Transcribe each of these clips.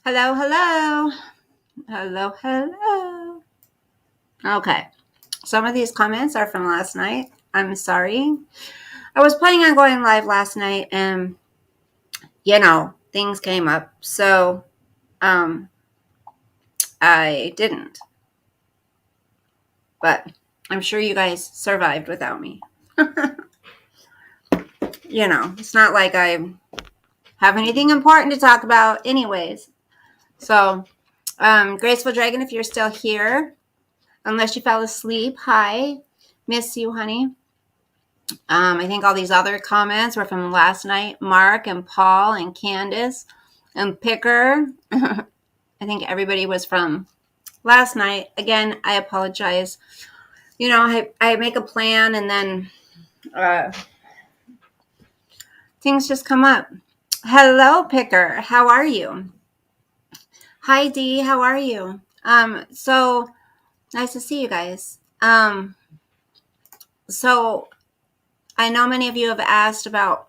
Hello, hello. Hello, hello. Okay. Some of these comments are from last night. I'm sorry. I was planning on going live last night and, things came up. So, um, I didn't. But I'm sure you guys survived without me. It's not like I have anything important to talk about, anyways. So, Graceful Dragon, if you're still here, unless you fell asleep, hi. Miss you, honey. I think all these other comments were from last night. Mark and Paul and Candace and Picker. I think everybody was from last night. Again, I apologize. I make a plan and then uh, things just come up. Hello, Picker. How are you? Hi, Dee. How are you? So nice to see you guys. So I know many of you have asked about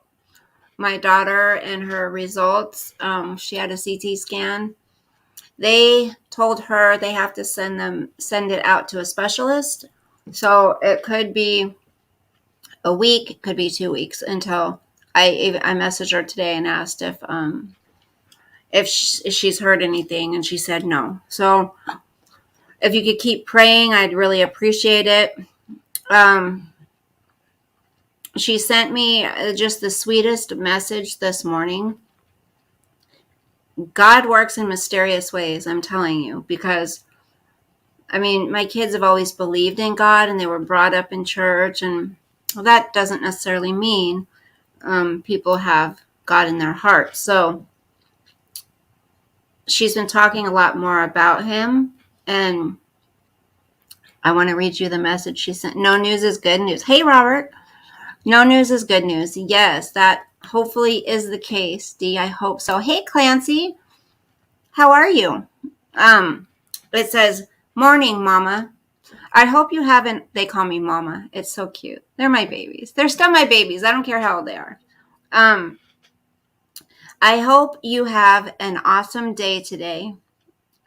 my daughter and her results. She had a CT scan. They told her they have to send it out to a specialist. So it could be a week, it could be 2 weeks until I messaged her today and asked if she's heard anything, and she said no. So if you could keep praying, I'd really appreciate it. She sent me just the sweetest message this morning. God works in mysterious ways, I'm telling you, because my kids have always believed in God and they were brought up in church, and that doesn't necessarily mean people have God in their heart. So she's been talking a lot more about him, and I want to read you the message she sent. No news is good news. Hey, Robert. No news is good news. Yes, that hopefully is the case, Dee. I hope so. Hey, Clancy. How are you? It says, morning, Mama. I hope you haven't. They call me Mama. It's so cute. They're my babies. They're still my babies. I don't care how old they are. I hope you have an awesome day today.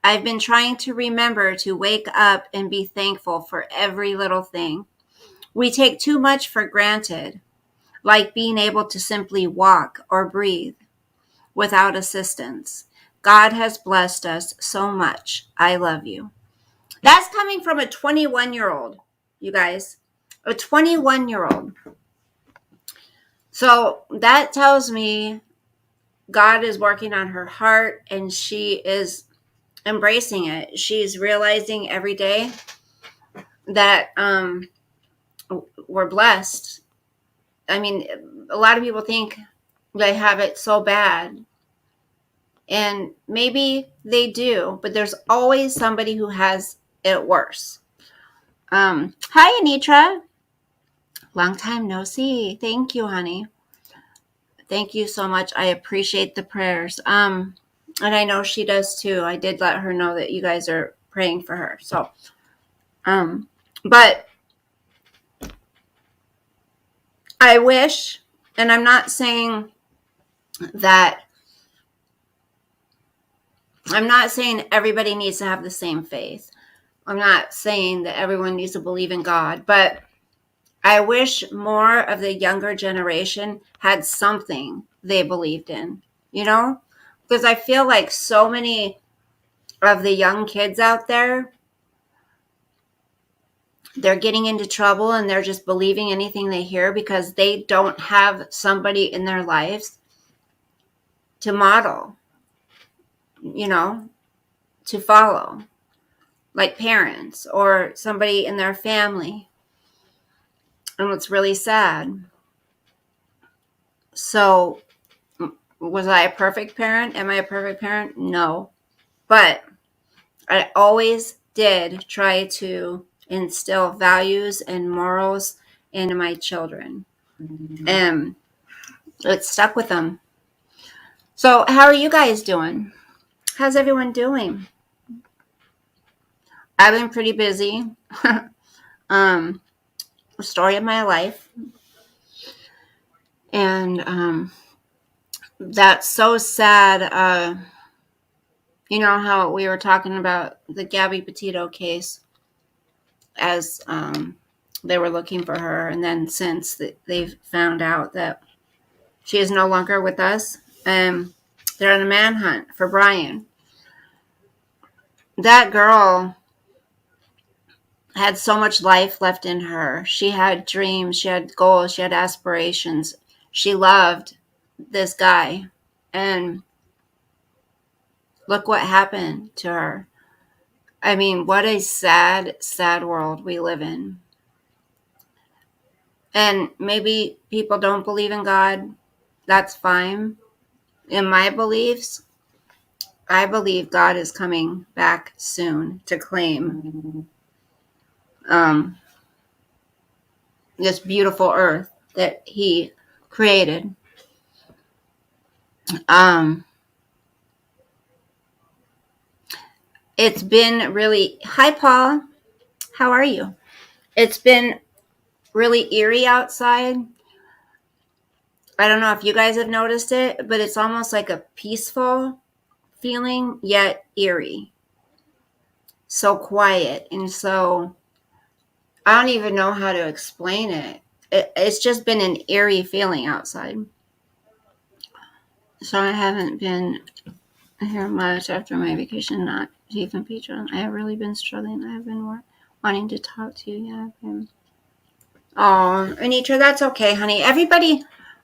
I've been trying to remember to wake up and be thankful for every little thing. We take too much for granted, like being able to simply walk or breathe without assistance. God has blessed us so much. I love you. That's coming from a 21-year-old, you guys. A 21-year-old. So that tells me God is working on her heart and she is embracing it. She's realizing every day that we're blessed. A lot of people think they have it so bad. And maybe they do, but there's always somebody who has it worse. Hi, Anitra. Long time no see. Thank you, honey. Thank you so much. I appreciate the prayers. And I know she does too. I did let her know that you guys are praying for her. So, but I wish, and I'm not saying everybody needs to have the same faith. I'm not saying that everyone needs to believe in God, but I wish more of the younger generation had something they believed in, because I feel like so many of the young kids out there, they're getting into trouble and they're just believing anything they hear because they don't have somebody in their lives to model, to follow, like parents or somebody in their family. And it's really sad. So, was I a perfect parent? Am I a perfect parent? No. But I always did try to instill values and morals into my children. And it stuck with them. So, how are you guys doing? How's everyone doing? I've been pretty busy. Story of my life. And that's so sad. You know how we were talking about the Gabby Petito case as they were looking for her, and then since they've found out that she is no longer with us, they're on a manhunt for Brian. That girl had so much life left in her. She had dreams, she had goals, she had aspirations. She loved this guy. And look what happened to her. I mean, what a sad, sad world we live in. And maybe people don't believe in God. That's fine. In my beliefs, I believe God is coming back soon to claim this beautiful earth that he created. It's been really, hi Paul, how are you? It's been really eerie outside. I don't know if you guys have noticed it, but it's almost like a peaceful feeling, yet eerie. So quiet. And so I don't even know how to explain it. It's just been an eerie feeling outside. So I haven't been here much after my vacation, not even Petra. I have really been struggling. I have been wanting to talk to you. Yeah, I've been. Oh, Anitra, that's okay, honey. Everybody,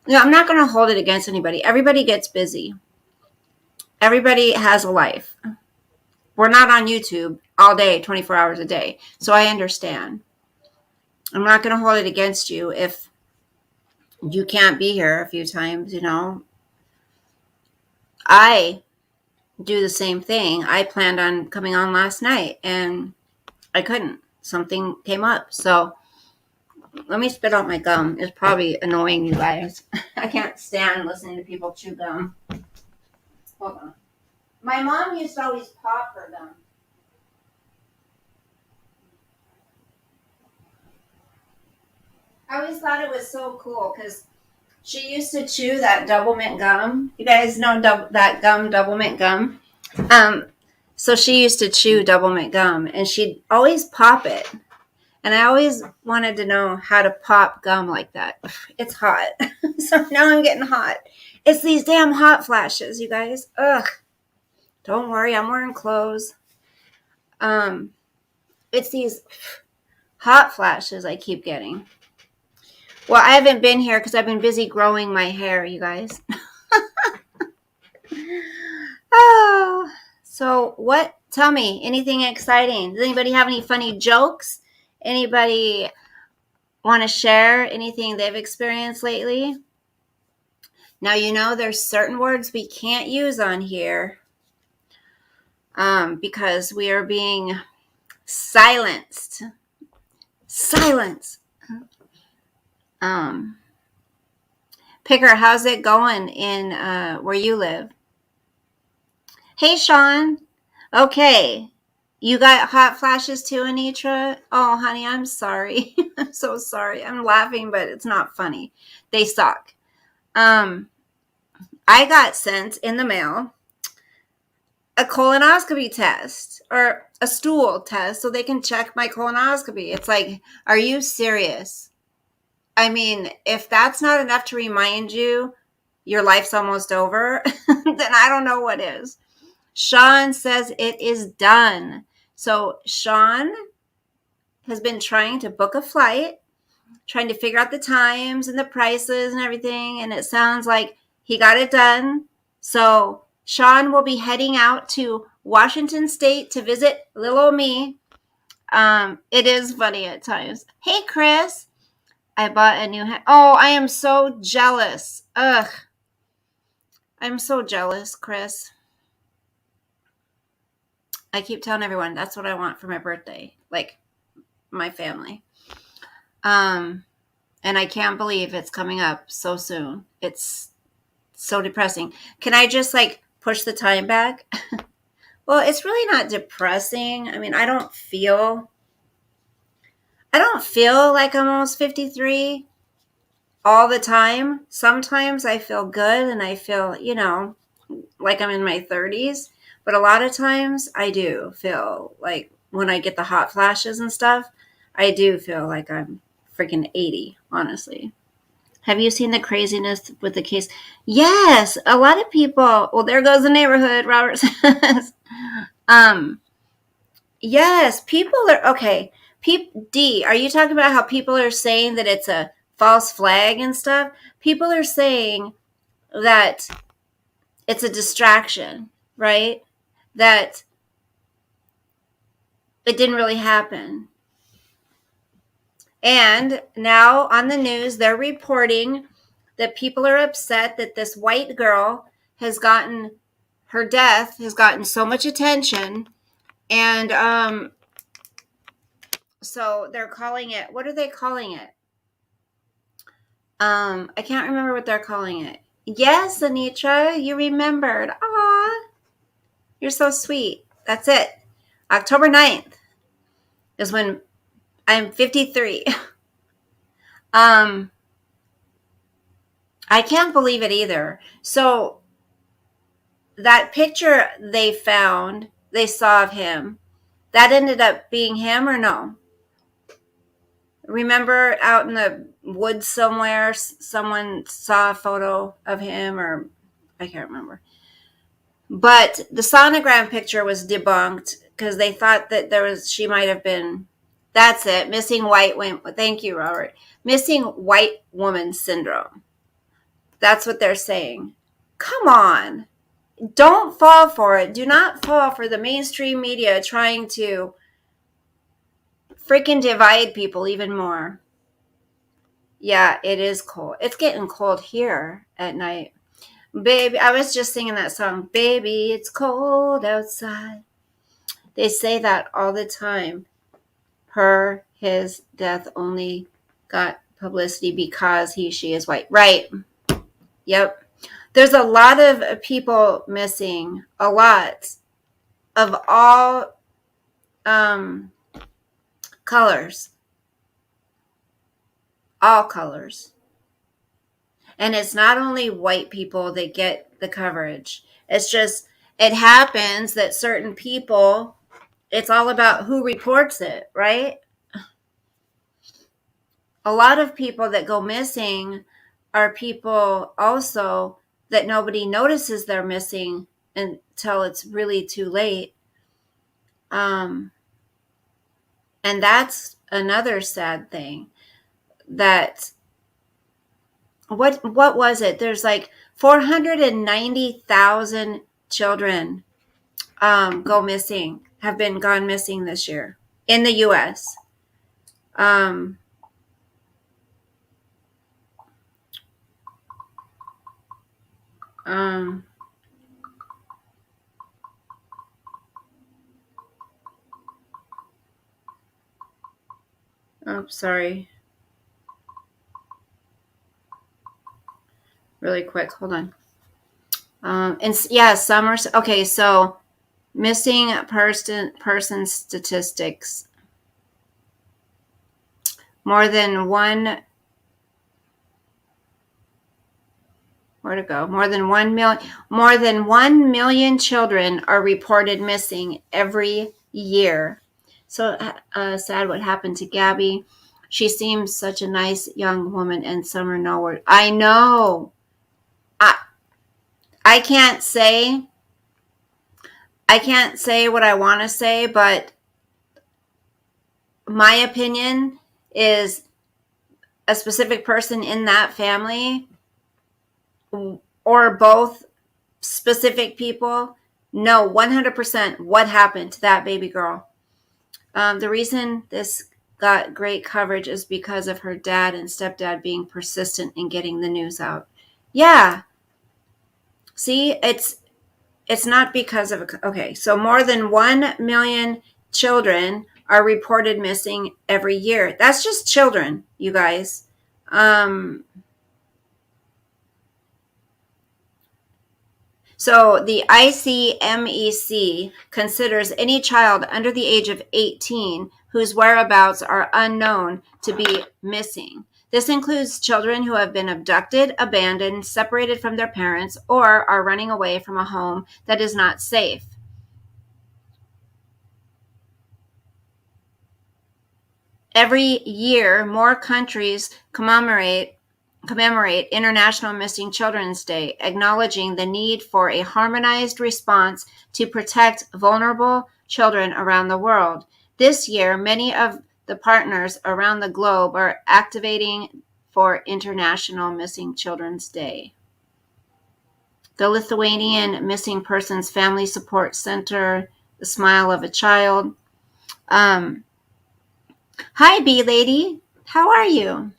I'm not going to hold it against anybody. Everybody gets busy. Everybody has a life. We're not on YouTube all day, 24 hours a day. So I understand. I'm not going to hold it against you if you can't be here a few times, I do the same thing. I planned on coming on last night and I couldn't. Something came up. So let me spit out my gum. It's probably annoying you guys. I can't stand listening to people chew gum. Hold on. My mom used to always pop her gum. I always thought it was so cool because she used to chew that double mint gum. You guys know that gum, double mint gum? So she used to chew double mint gum and she'd always pop it. And I always wanted to know how to pop gum like that. It's hot. So now I'm getting hot. It's these damn hot flashes, you guys. Ugh. Don't worry, I'm wearing clothes. It's these hot flashes I keep getting. Well, I haven't been here because I've been busy growing my hair, you guys. Oh, so what? Tell me, anything exciting? Does anybody have any funny jokes? Anybody want to share anything they've experienced lately? Now, there's certain words we can't use on here because we are being silenced. Silence. Picker, how's it going in where you live? Hey, Sean. Okay. You got hot flashes too, Anitra? Oh, honey, I'm sorry. I'm so sorry. I'm laughing, but it's not funny. They suck. I got sent in the mail a colonoscopy test or a stool test so they can check my colonoscopy. It's like, are you serious? I mean, if that's not enough to remind you your life's almost over, then I don't know what is. Sean says it is done. So Sean has been trying to book a flight, trying to figure out the times and the prices and everything. And it sounds like he got it done. So Sean will be heading out to Washington State to visit little old me. It is funny at times. Hey, Chris. I bought a new hat. Oh, I am so jealous. Ugh. I'm so jealous, Chris. I keep telling everyone that's what I want for my birthday. Like my family. And I can't believe it's coming up so soon. It's so depressing. Can I just push the time back? Well, it's really not depressing. I mean, I don't feel like I'm almost 53 all the time. Sometimes I feel good and I feel, like I'm in my 30s. But a lot of times I do feel like when I get the hot flashes and stuff, I do feel like I'm freaking 80, honestly. Have you seen the craziness with the case? Yes, a lot of people. Well, there goes the neighborhood, Robert says. um, yes, people are okay. D, are you talking about how people are saying that it's a false flag and stuff? People are saying that it's a distraction, right? That it didn't really happen. And now on the news, they're reporting that people are upset that this white girl has gotten, her death has gotten so much attention. And so they're calling it, what are they calling it? I can't remember what they're calling it. Yes, Anitra, you remembered. Aw, you're so sweet. That's it. October 9th is when I'm 53. I can't believe it either. So that picture they found, they saw of him, that ended up being him or no? Remember out in the woods somewhere, someone saw a photo of him, or I can't remember. But the sonogram picture was debunked because they thought that she might have been, that's it, missing white women. Thank you, Robert. Missing white woman syndrome. That's what they're saying. Come on. Don't fall for it. Do not fall for the mainstream media trying to freaking divide people even more. Yeah, it is cold. It's getting cold here at night. Baby, I was just singing that song. Baby, it's cold outside. They say that all the time. His death only got publicity because she is white. Right. Yep. There's a lot of people missing. A lot. Of all colors. All colors. And it's not only white people that get the coverage. It's just, it happens that certain people, it's all about who reports it, right? A lot of people that go missing are people also that nobody notices they're missing until it's really too late. And that's another sad thing. That what was it? There's like 490,000 children have gone missing this year in the U.S. Sorry. Really quick, hold on. And yeah, some are okay. So missing person statistics. More than 1 million children are reported missing every year. So sad what happened to Gabby. She seems such a nice young woman, and some are nowhere. I know. I can't say what I want to say, but my opinion is a specific person in that family or both specific people know 100% what happened to that baby girl. The reason this got great coverage is because of her dad and stepdad being persistent in getting the news out. Yeah. See, it's not because of okay. So more than 1 million children are reported missing every year. That's just children, you guys. So the ICMEC considers any child under the age of 18 whose whereabouts are unknown to be missing. This includes children who have been abducted, abandoned, separated from their parents, or are running away from a home that is not safe. Every year, more countries commemorate International Missing Children's Day, acknowledging the need for a harmonized response to protect vulnerable children around the world. This year, many of the partners around the globe are activating for International Missing Children's Day. The Lithuanian Missing Persons Family Support Center, The Smile of a Child. Hi, Bee Lady. How are you?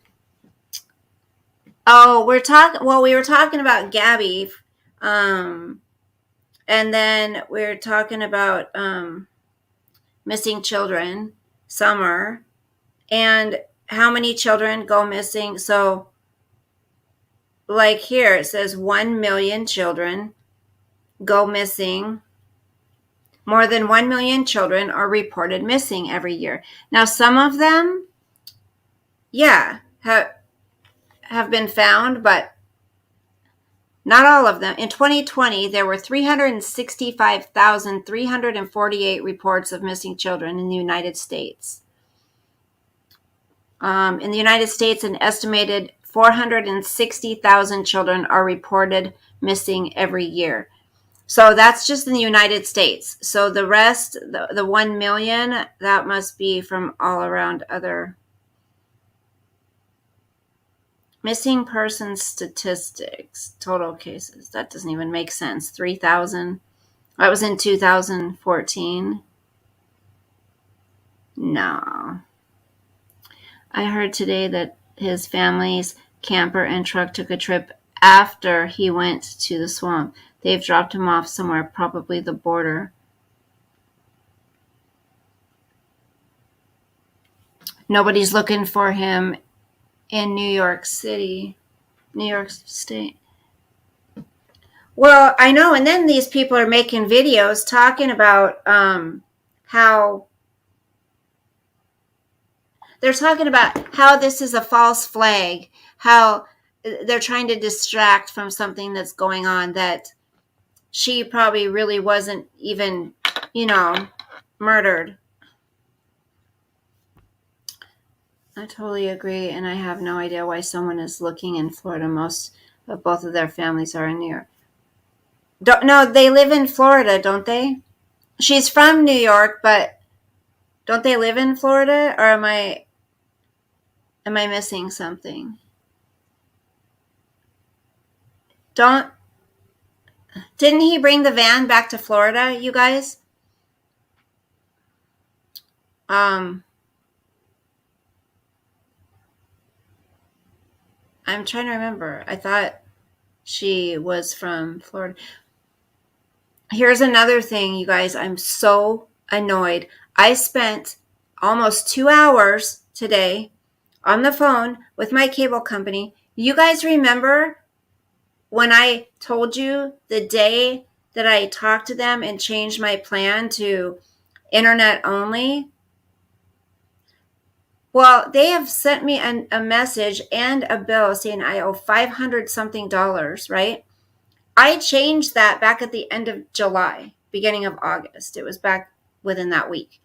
Oh, we were talking about Gabby, and then we're talking about missing children, Summer, and how many children go missing. So, like here, it says 1 million children go missing. More than 1 million children are reported missing every year. Now, some of them, yeah, have been found, but not all of them. In 2020, there were 365,348 reports of missing children in the United States. In the United States, an estimated 460,000 children are reported missing every year. So that's just in the United States. So the rest, the 1 million, that must be from all around other missing persons statistics, total cases. That doesn't even make sense. 3,000. That was in 2014. No. I heard today that his family's camper and truck took a trip after he went to the swamp. They've dropped him off somewhere, probably the border. Nobody's looking for him in New York City, New York State. Well, I know, and then these people are making videos talking about how they're talking about how this is a false flag, how they're trying to distract from something that's going on, that she probably really wasn't even, murdered. I totally agree, and I have no idea why someone is looking in Florida. Most of both of their families are in New York. No, they live in Florida, don't they? She's from New York, but don't they live in Florida? Or am I missing something? Didn't he bring the van back to Florida, you guys? I'm trying to remember. I thought she was from Florida. Here's another thing, you guys. I'm so annoyed. I spent almost 2 hours today on the phone with my cable company. You guys remember when I told you the day that I talked to them and changed my plan to internet only? Well, they have sent me a message and a bill saying I owe $500 something, right? I changed that back at the end of July, beginning of August. It was back within that week.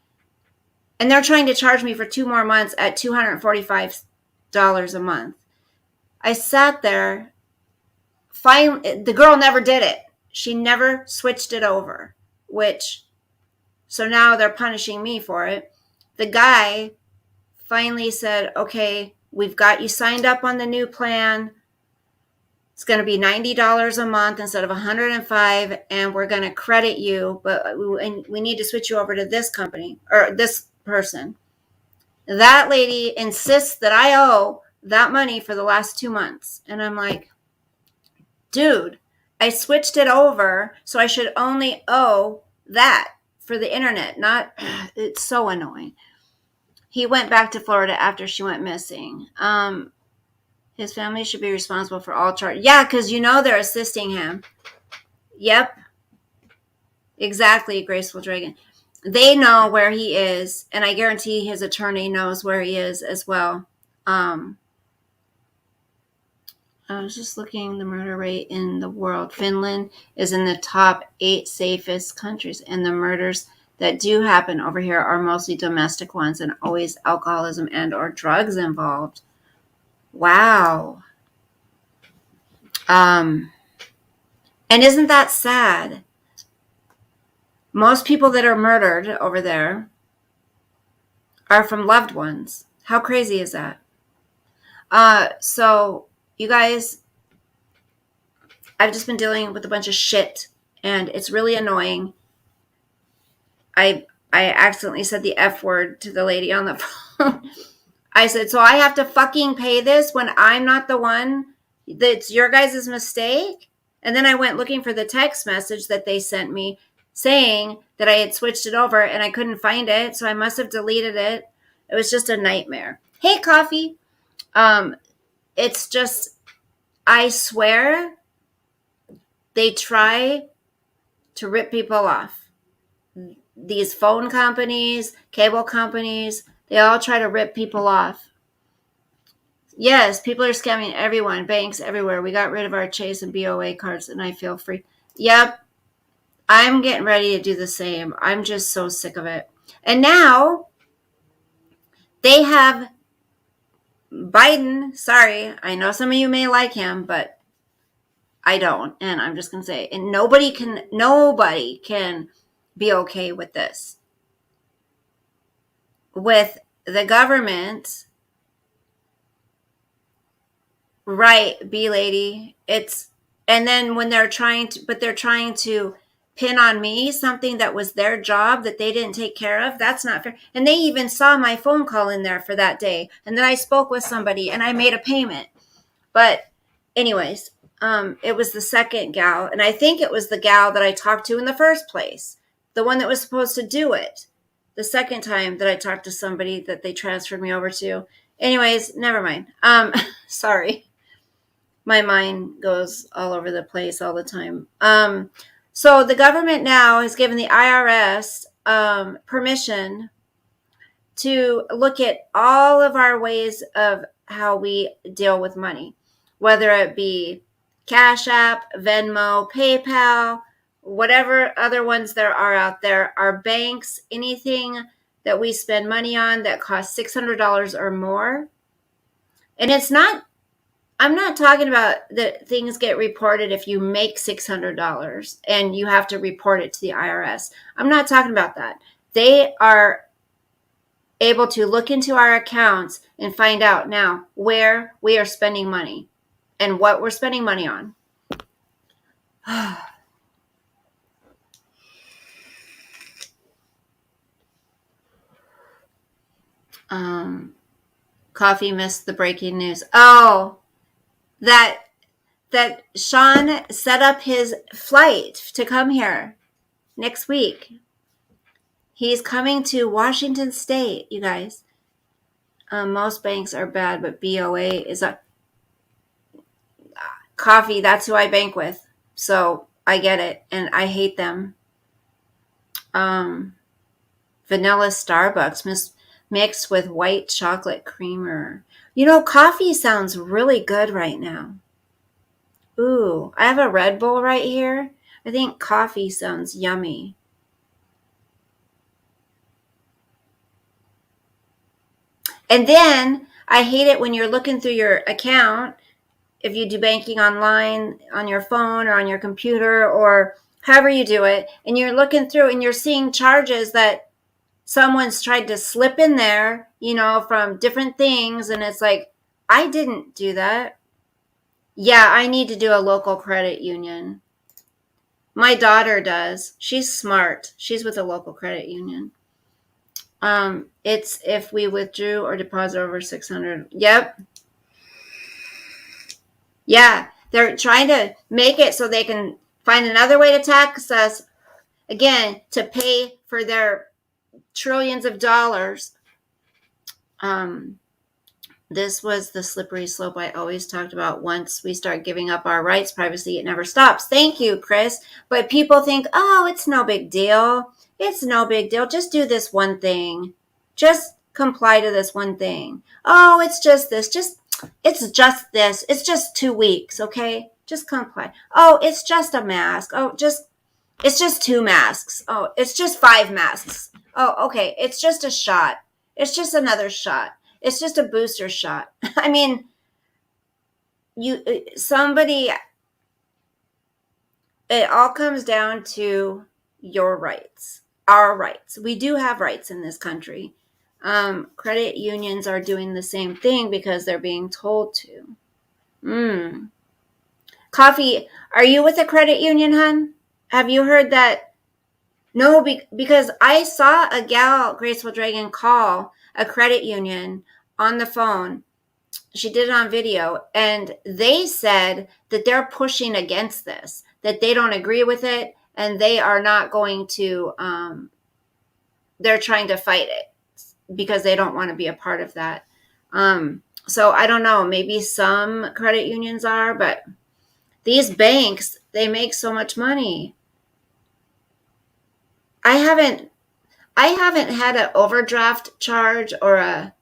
And they're trying to charge me for 2 more months at $245 a month. I sat there. Finally, the girl never did it. She never switched it over, so now they're punishing me for it. The guy finally said, okay, we've got you signed up on the new plan. It's going to be $90 a month instead of $105, and we're going to credit you, but we need to switch you over to this company or this person. That lady insists that I owe that money for the last 2 months. And I'm like, dude, I switched it over, so I should only owe that for the internet. It's so annoying. He went back to Florida after she went missing. His family should be responsible for all charges. Yeah, because they're assisting him. Yep. Exactly, Graceful Dragon. They know where he is, and I guarantee his attorney knows where he is as well. I was just looking the murder rate in the world. Finland is in the top 8 safest countries, and the murders that do happen over here are mostly domestic ones and always alcoholism and or drugs involved. Wow. And isn't that sad? Most people that are murdered over there are from loved ones. How crazy is that? So you guys, I've just been dealing with a bunch of shit and it's really annoying. I accidentally said the F word to the lady on the phone. I said, so I have to fucking pay this when I'm not the one that's your guys' mistake? And then I went looking for the text message that they sent me saying that I had switched it over and I couldn't find it. So I must have deleted it. It was just a nightmare. Hey, Coffee. It's just, I swear they try to rip people off. These phone companies, cable companies, they all try to rip people off. Yes, people are scamming everyone, banks everywhere. We got rid of our Chase and BOA cards and I feel free. Yep, I'm getting ready to do the same. I'm just so sick of it. And now they have Biden. Sorry, I know some of you may like him, but I don't. And I'm just going to say, and nobody can be okay with this. With the government, right, B lady, and then when they're trying to pin on me something that was their job that they didn't take care of. That's not fair. And they even saw my phone call in there for that day. And then I spoke with somebody and I made a payment. But anyways, it was the second gal. And I think it was the gal that I talked to in the first place. The one that was supposed to do it. The second time that I talked to somebody that they transferred me over to. Anyways, never mind. Sorry. My mind goes all over the place all the time. So the government now has given the IRS permission to look at all of our ways of how we deal with money, whether it be Cash App, Venmo, PayPal, whatever other ones there are out there, our banks, anything that we spend money on that costs $600 or more. And I'm not talking about that things get reported if you make $600 and you have to report it to the IRS. I'm not talking about that. They are able to look into our accounts and find out now where we are spending money and what we're spending money on. Coffee missed the breaking news. Oh, that Sean set up his flight to come here next week. He's coming to Washington State, you guys. Most banks are bad, but BOA is a Coffee. That's who I bank with. So I get it. And I hate them. Vanilla Starbucks mixed with white chocolate creamer. You know, coffee sounds really good right now. Ooh, I have a Red Bull right here. I think coffee sounds yummy. And then I hate it when you're looking through your account, if you do banking online on your phone or on your computer or however you do it, and you're looking through and you're seeing charges that someone's tried to slip in there, you know, from different things. And it's like, I didn't do that. Yeah, I need to do a local credit union. My daughter does. She's smart. She's with a local credit union. It's if we withdrew or deposit over 600. Yep. Yeah, they're trying to make it so they can find another way to tax us again to pay for their trillions of dollars. This was the slippery slope I always talked about. Once we start giving up our rights, privacy, it never stops. Thank you, Chris. But people think, oh, it's no big deal. It's no big deal. Just do this one thing. Just comply to this one thing. Oh, it's just this. It's just this. It's just 2 weeks, okay? Just comply. Oh, it's just a mask. Oh, just It's just 2 masks. Oh, it's just 5 masks. Oh, okay. It's just a shot. It's just another shot. It's just a booster shot. I mean, somebody, it all comes down to your rights, our rights. We do have rights in this country. Credit unions are doing the same thing because they're being told to. Coffee, are you with a credit union, hon? Have you heard that? No, because I saw a gal, Graceful Dragon, call a credit union on the phone. She did it on video, and they said that they're pushing against this, that they don't agree with it, and they are not going to, they're trying to fight it because they don't want to be a part of that. So I don't know, maybe some credit unions are, but these banks, they make so much money. I haven't had an overdraft charge or a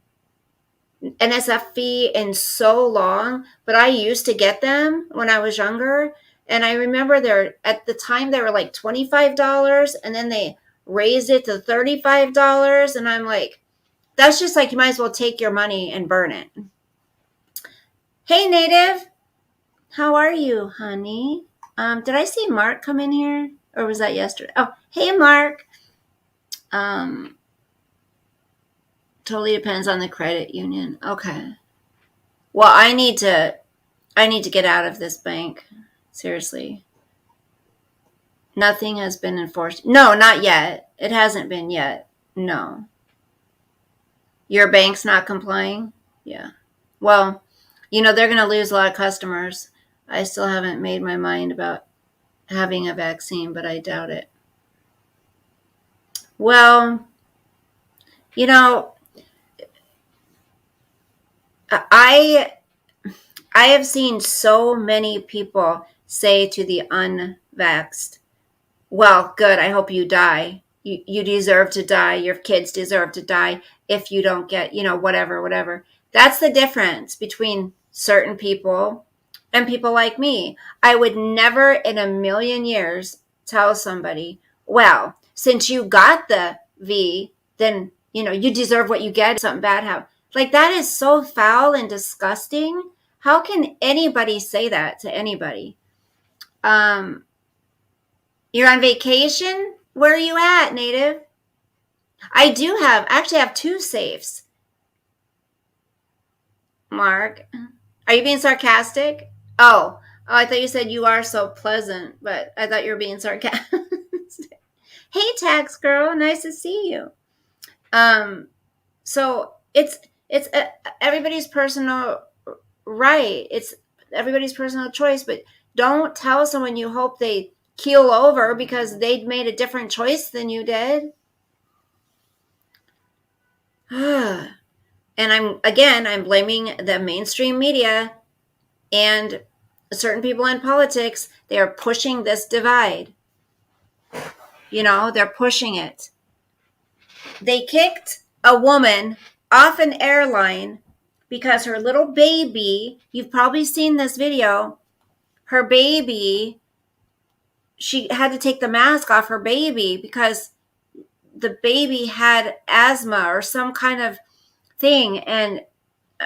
NSF fee in so long, but I used to get them when I was younger. And I remember at the time they were like $25, and then they raised it to $35. And I'm like, that's just like, you might as well take your money and burn it. Hey, Native. How are you, honey? Did I see Mark come in here? Or was that yesterday? Oh, hey, Mark. Totally depends on the credit union. Okay. Well, I need to get out of this bank. Seriously. Nothing has been enforced. No, not yet. It hasn't been yet. No. Your bank's not complying? Yeah. Well, they're going to lose a lot of customers. I still haven't made my mind about having a vaccine, but I doubt it. Well, I have seen so many people say to the unvaxxed, well, good, I hope you die. You deserve to die. Your kids deserve to die if you don't get, whatever. That's the difference between certain people and people like me. I would never in a million years tell somebody, well, since you got the V, then, you deserve what you get if something bad happens. Like, that is so foul and disgusting. How can anybody say that to anybody? You're on vacation? Where are you at, Native? I actually have 2 safes. Mark, are you being sarcastic? Oh, I thought you said you are so pleasant, but I thought you were being sarcastic. Hey, tax girl, nice to see you. So it's everybody's personal right. It's everybody's personal choice, but don't tell someone you hope they keel over because they'd made a different choice than you did. And I'm blaming the mainstream media and certain people in politics. They are pushing this divide. They're pushing it. They kicked a woman off an airline because her little baby, you've probably seen this video, her baby, she had to take the mask off her baby because the baby had asthma or some kind of thing. And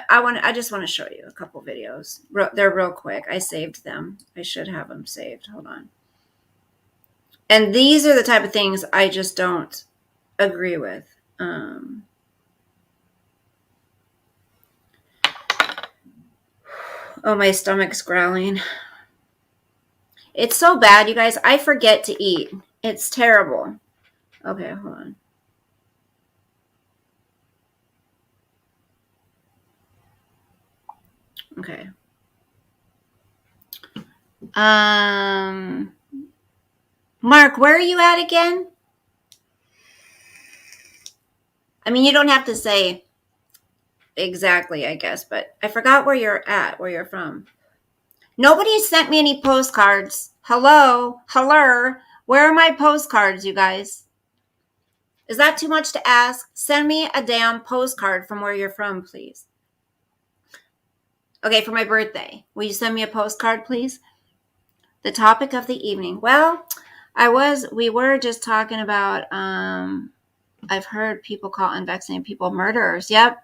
I just want to show you a couple videos. They're real quick. I saved them. I should have them saved. Hold on. And these are the type of things I just don't agree with. Oh, my stomach's growling. It's so bad, you guys. I forget to eat. It's terrible. Okay, hold on. Okay. Mark, where are you at again? I mean, you don't have to say exactly, I guess, but I forgot where you're at, where you're from. Nobody sent me any postcards. Hello? Where are my postcards, you guys? Is that too much to ask? Send me a damn postcard from where you're from, please. Okay, for my birthday. Will you send me a postcard, please? The topic of the evening. Well, We were just talking about, I've heard people call unvaccinated people murderers. Yep.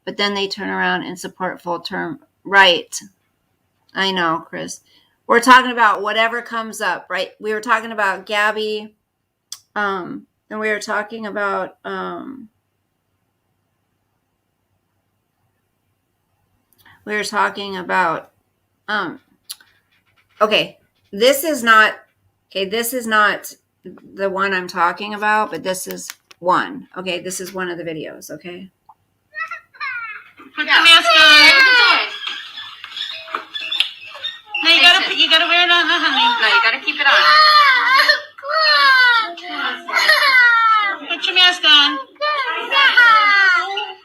But then they turn around and support full term. Right. I know, Chris. We're talking about whatever comes up, right? We were talking about Gabby, and we were talking about, okay, this is not the one I'm talking about, but this is one. Okay, this is one of the videos, okay? Put the mask on. No, you gotta wear it on, honey. No, you gotta keep it on. Put your mask on.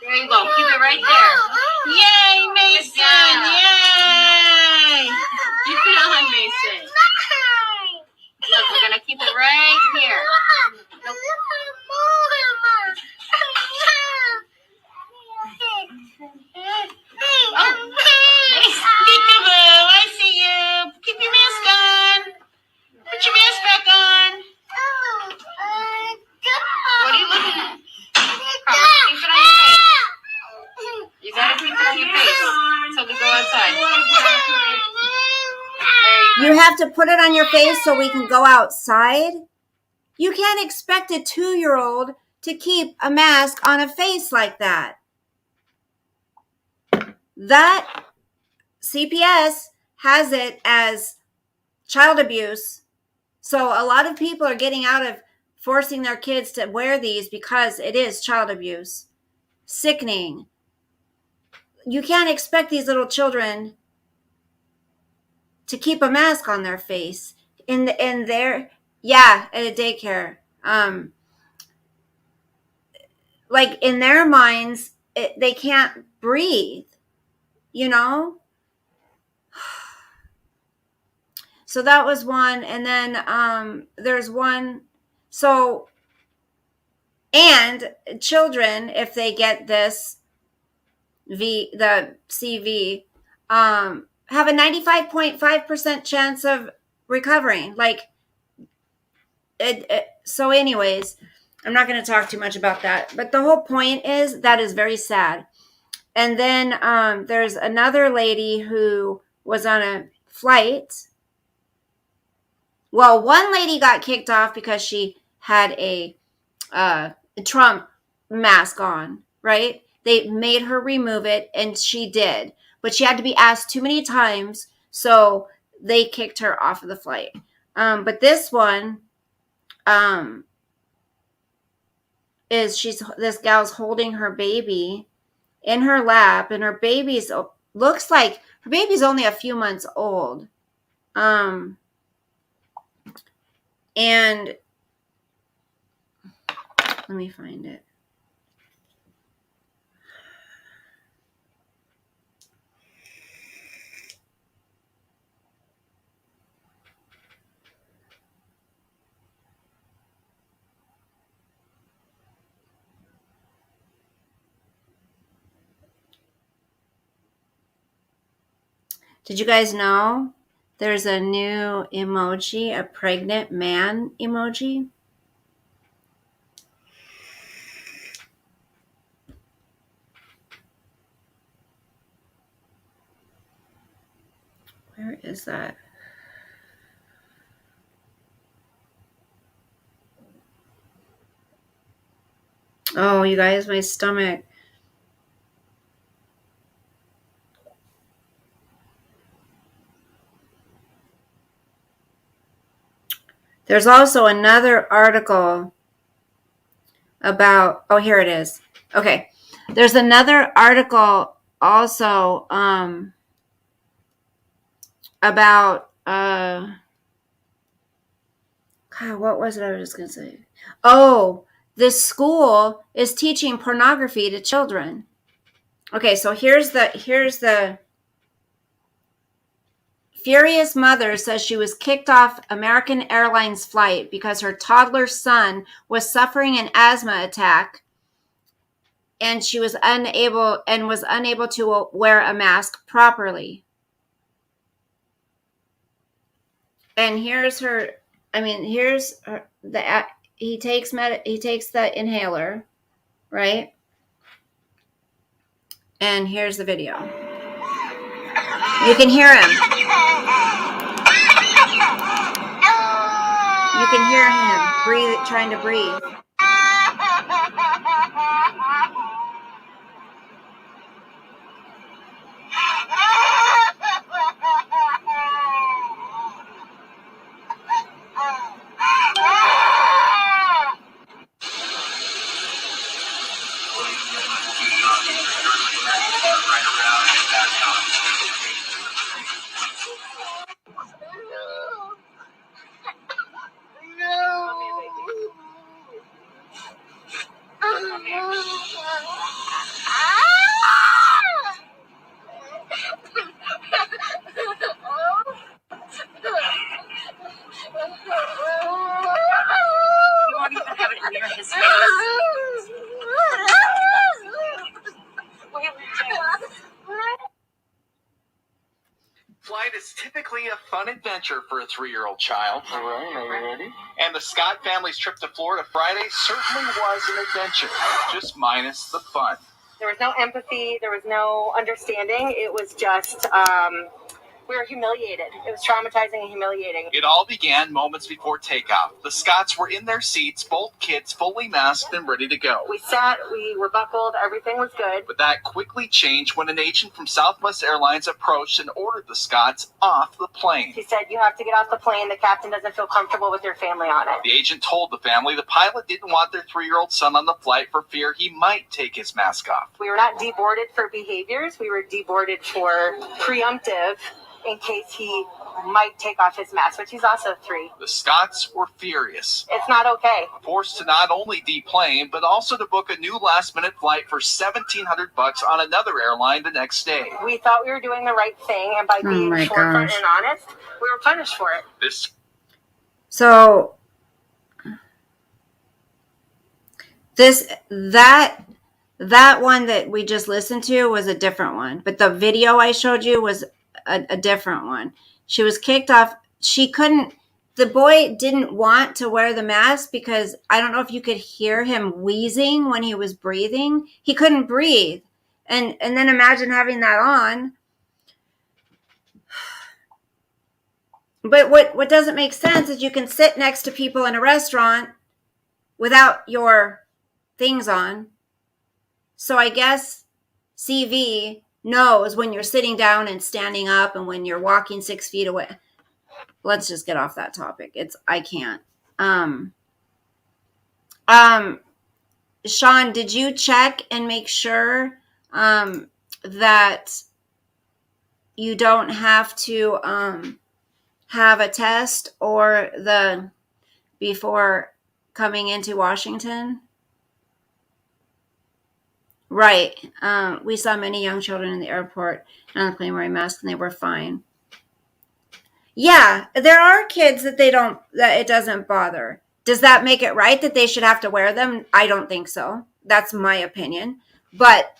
There you go. Keep it right there. Yay, Mason! Yay! Keep it on, Mason. Look, we're gonna keep it right here. Nope. Peekaboo, I see you. Keep your mask on. Put your mask back on. What are you looking at? Come on, keep it on your face. You gotta keep it on your face so we go outside. You have to put it on your face so we can go outside? You can't expect a 2-year-old to keep a mask on a face like that. That CPS has it as child abuse. So a lot of people are getting out of forcing their kids to wear these because it is child abuse. Sickening. You can't expect these little children to keep a mask on their face at a daycare. Like in their minds, they can't breathe, you know? So that was one. And then there's one. So, and children, if they get the CV, have a 95.5% chance of recovering. So anyways, I'm not going to talk too much about that. But the whole point is that is very sad. And then there's another lady who was on a flight. Well, one lady got kicked off because she had a Trump mask on, right? They made her remove it, and she did. But she had to be asked too many times, so they kicked her off of the flight. But this one this gal's holding her baby in her lap, and her baby's looks like her baby's only a few months old. And let me find it. Did you guys know there's a new emoji, a pregnant man emoji? Where is that? Oh, you guys, my stomach. There's also another article about, oh, here it is. Okay. There's another article also about, God, what was it I was just going to say? Oh, this school is teaching pornography to children. Okay, so here's the furious mother says she was kicked off American Airlines flight because her toddler son was suffering an asthma attack, and she was unable to wear a mask properly. And here's her I mean, here's he takes the inhaler, right? And here's the video. You can hear him. You can hear him trying to breathe. You won't even have it near his face. Flight is typically a fun adventure for a 3-year-old child. All right, are you ready? And the Scott family's trip to Florida Friday certainly was an adventure, just minus the fun. There was no empathy. There was no understanding. It was just, we were humiliated. It was traumatizing and humiliating. It all began moments before takeoff. The Scotts were in their seats, both kids fully masked and ready to go. We sat, we were buckled, everything was good. But that quickly changed when an agent from Southwest Airlines approached and ordered the Scotts off the plane. He said, you have to get off the plane. The captain doesn't feel comfortable with your family on it. The agent told the family the pilot didn't want their 3-year-old son on the flight for fear he might take his mask off. We were not deboarded for behaviors. We were deboarded for preemptive in case he might take off his mask, which he's also 3. The Scotts were furious. It's not okay. Forced to not only deplane, but also to book a new last-minute flight for $1,700 on another airline the next day. We thought we were doing the right thing, and by being forefront and honest, we were punished for it. So that one that we just listened to was a different one, but the video I showed you was a different one. She was kicked off. The boy didn't want to wear the mask because I don't know if you could hear him wheezing when he was breathing. He couldn't breathe. And then imagine having that on. But what doesn't make sense is you can sit next to people in a restaurant without your things on. So I guess CV knows when you're sitting down and standing up and when you're walking 6 feet away. Let's just get off that topic. I can't. Sean, did you check and make sure that you don't have to have a test before coming into Washington? Right. We saw many young children in the airport and on the plane wearing masks, and they were fine. Yeah, there are kids that it doesn't bother. Does that make it right that they should have to wear them? I don't think so. That's my opinion. But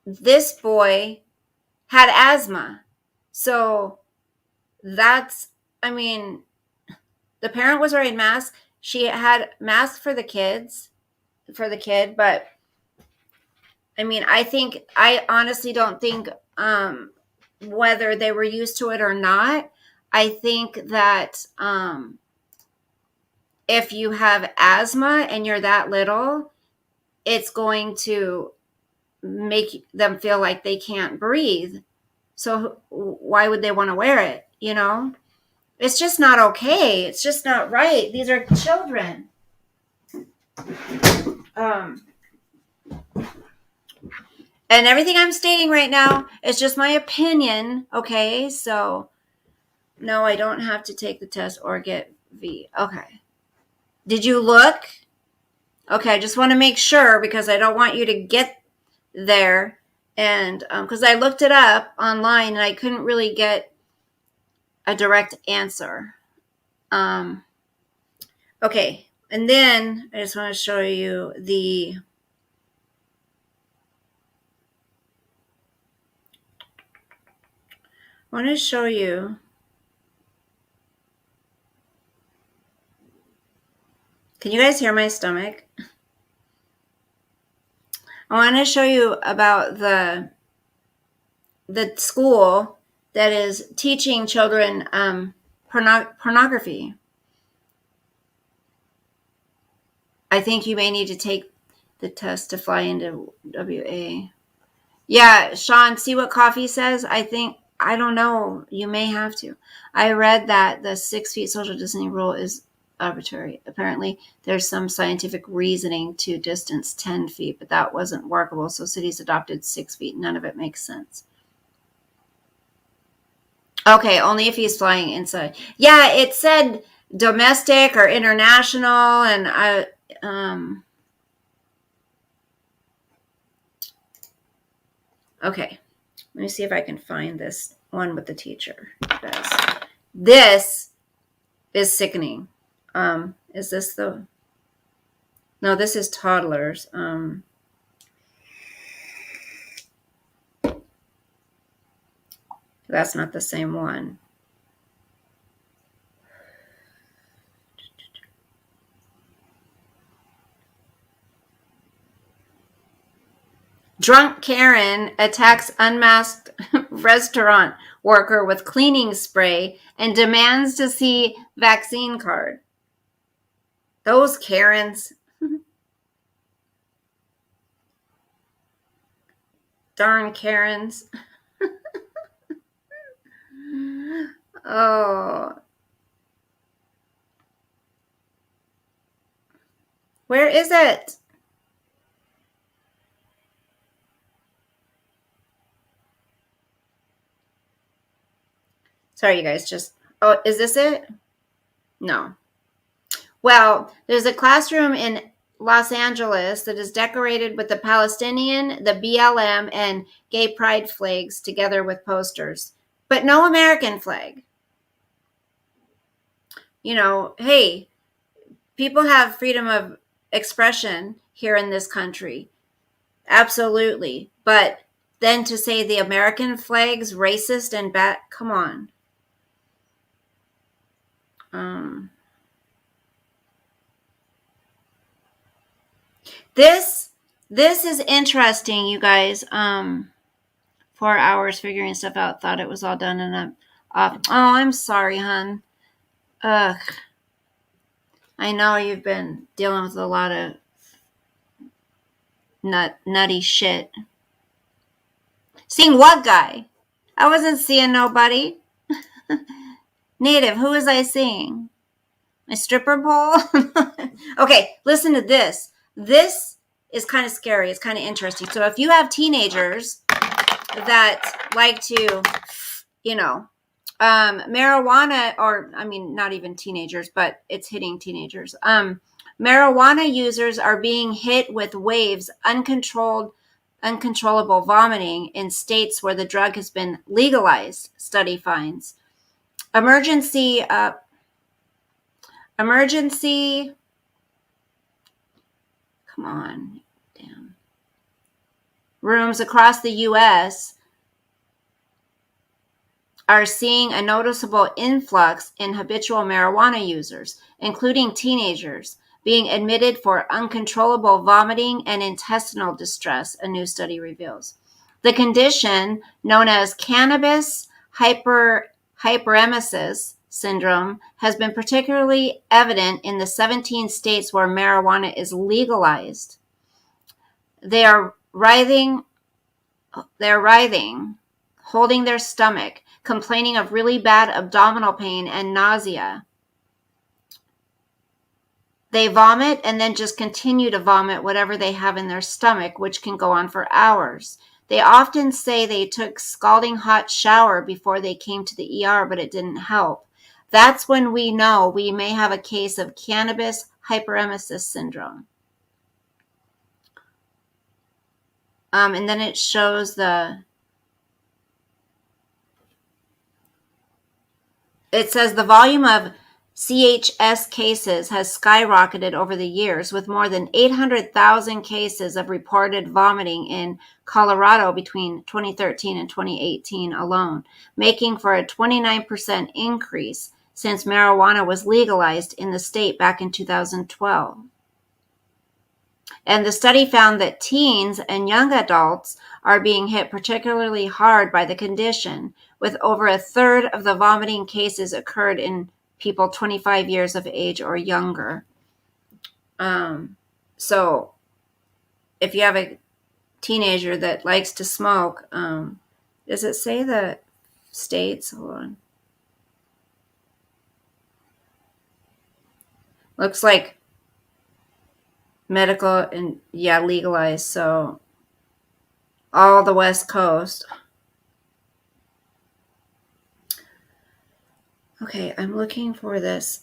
this boy had asthma. So the parent was wearing masks. She had masks for the kid, but I honestly don't think whether they were used to it or not. I think that if you have asthma and you're that little, it's going to make them feel like they can't breathe. So why would they want to wear it? It's just not okay. It's just not right. These are children. And everything I'm stating right now is just my opinion. Okay. So no, I don't have to take the test or get V. Okay. Did you look? Okay. I just want to make sure because I don't want you to get there. And because I looked it up online and I couldn't really get a direct answer. Okay. And then I just want to show you I want to show you. Can you guys hear my stomach? I want to show you about the school that is teaching children pornography. I think you may need to take the test to fly into WA. Yeah, Sean, see what Coffee says? I don't know. You may have to. I read that the 6 feet social distancing rule is arbitrary. Apparently, there's some scientific reasoning to distance 10 feet, but that wasn't workable. So cities adopted 6 feet. None of it makes sense. Okay, only if he's flying inside. Yeah, it said domestic or international, and okay, let me see if I can find this one with the teacher. This is sickening. Is this the? No, this is toddlers. That's not the same one. Drunk Karen attacks unmasked restaurant worker with cleaning spray and demands to see vaccine card. Those Karens. Darn Karens. Oh. Where is it? Sorry, you guys, oh, is this it? No. Well, there's a classroom in Los Angeles that is decorated with the Palestinian, the BLM, and gay pride flags together with posters, but no American flag. You know, hey, people have freedom of expression here in this country. Absolutely. But then to say the American flag's racist and bad, come on. This is interesting, you guys. 4 hours figuring stuff out. Thought it was all done and I'm off. Oh, I'm sorry, hon. Ugh. I know you've been dealing with a lot of nutty shit. Seeing what guy? I wasn't seeing nobody. Native, who was I seeing? My stripper pole? Okay, listen to this. This is kind of scary. It's kind of interesting. So if you have teenagers that like to, marijuana, or I mean, not even teenagers, but it's hitting teenagers. Marijuana users are being hit with waves, uncontrollable vomiting in states where the drug has been legalized, study finds. Emergency come on, damn. Rooms across the U.S. are seeing a noticeable influx in habitual marijuana users, including teenagers, being admitted for uncontrollable vomiting and intestinal distress, a new study reveals. The condition, known as cannabis hyperemesis syndrome, has been particularly evident in the 17 states where marijuana is legalized. They are writhing, holding their stomach, complaining of really bad abdominal pain and nausea. They vomit and then just continue to vomit whatever they have in their stomach, which can go on for hours. They often say they took scalding hot shower before they came to the ER, but it didn't help. That's when we know we may have a case of cannabis hyperemesis syndrome. And then it shows it says the volume of CHS cases has skyrocketed over the years, with more than 800,000 cases of reported vomiting in Colorado between 2013 and 2018 alone, making for a 29% increase since marijuana was legalized in the state back in 2012. And the study found that teens and young adults are being hit particularly hard by the condition, with over a third of the vomiting cases occurred in people 25 years of age or younger. So if you have a teenager that likes to smoke, does it say the states? Hold on. Looks like medical and legalized. So all the West Coast. Okay, I'm looking for this.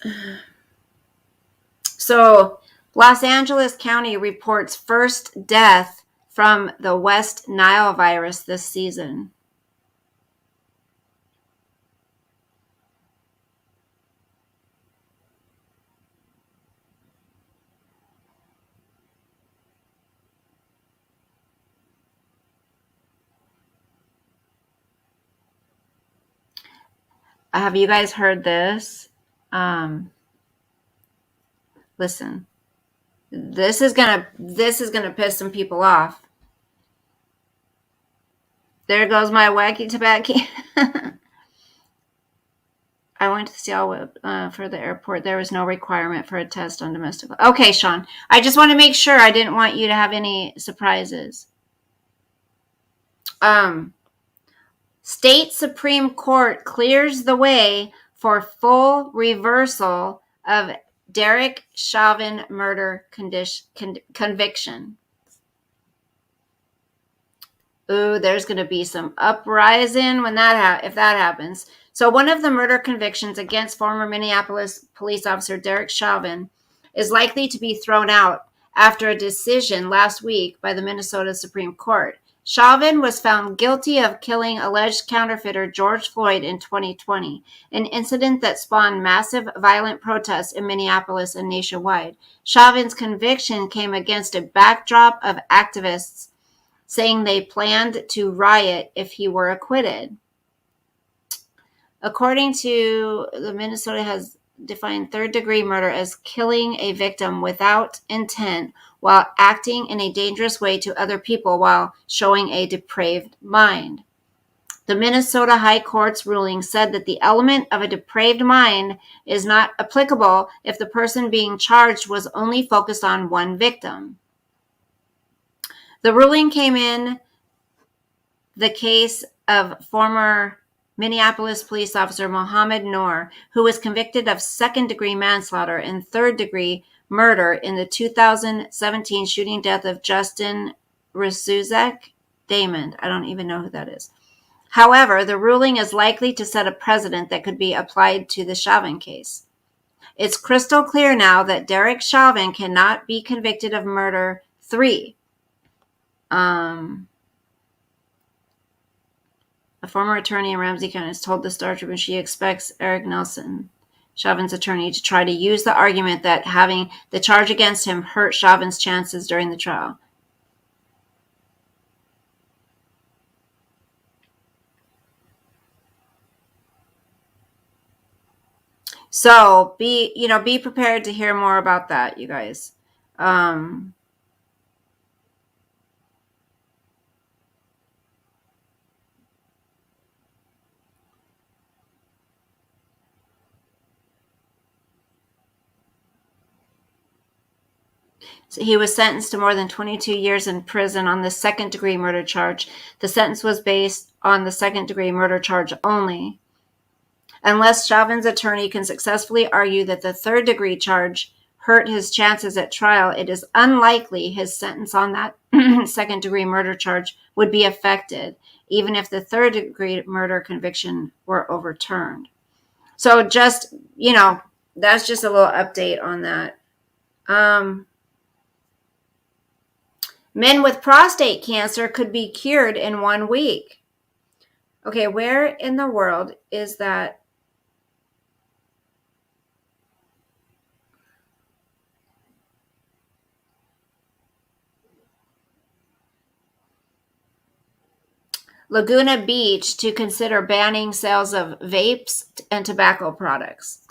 So Los Angeles County reports first death from the West Nile virus this season. Have you guys heard this? Listen, this is gonna piss some people off. There goes my wacky tobacco. I went to Seattle for the airport. There was no requirement for a test on domestic. Okay, Sean. I just want to make sure. I didn't want you to have any surprises. State Supreme Court clears the way for full reversal of Derek Chauvin murder conviction. Ooh, there's going to be some uprising when if that happens. So one of the murder convictions against former Minneapolis police officer Derek Chauvin is likely to be thrown out after a decision last week by the Minnesota Supreme Court. Chauvin was found guilty of killing alleged counterfeiter George Floyd in 2020, an incident that spawned massive violent protests in Minneapolis and nationwide. Chauvin's conviction came against a backdrop of activists saying they planned to riot if he were acquitted. According to the Minnesota has defined third-degree murder as killing a victim without intent while acting in a dangerous way to other people while showing a depraved mind. The Minnesota High Court's ruling said that the element of a depraved mind is not applicable if the person being charged was only focused on one victim. The ruling came in the case of former Minneapolis police officer Mohammed Noor, who was convicted of second-degree manslaughter and third-degree murder in the 2017 shooting death of Justin Rzuzek Damond. I don't even know who that is. However, the ruling is likely to set a precedent that could be applied to the Chauvin case. It's crystal clear now that Derek Chauvin cannot be convicted of murder 3. A former attorney in Ramsey County has told the Star Tribune she expects Eric Nelson, Chauvin's attorney, to try to use the argument that having the charge against him hurt Chauvin's chances during the trial. So be prepared to hear more about that, you guys. So he was sentenced to more than 22 years in prison on the second-degree murder charge. The sentence was based on the second-degree murder charge only. Unless Chauvin's attorney can successfully argue that the third-degree charge hurt his chances at trial, it is unlikely his sentence on that second-degree murder charge would be affected, even if the third-degree murder conviction were overturned. So just, that's just a little update on that. Men with prostate cancer could be cured in 1 week. Okay, where in the world is that? Laguna Beach to consider banning sales of vapes and tobacco products.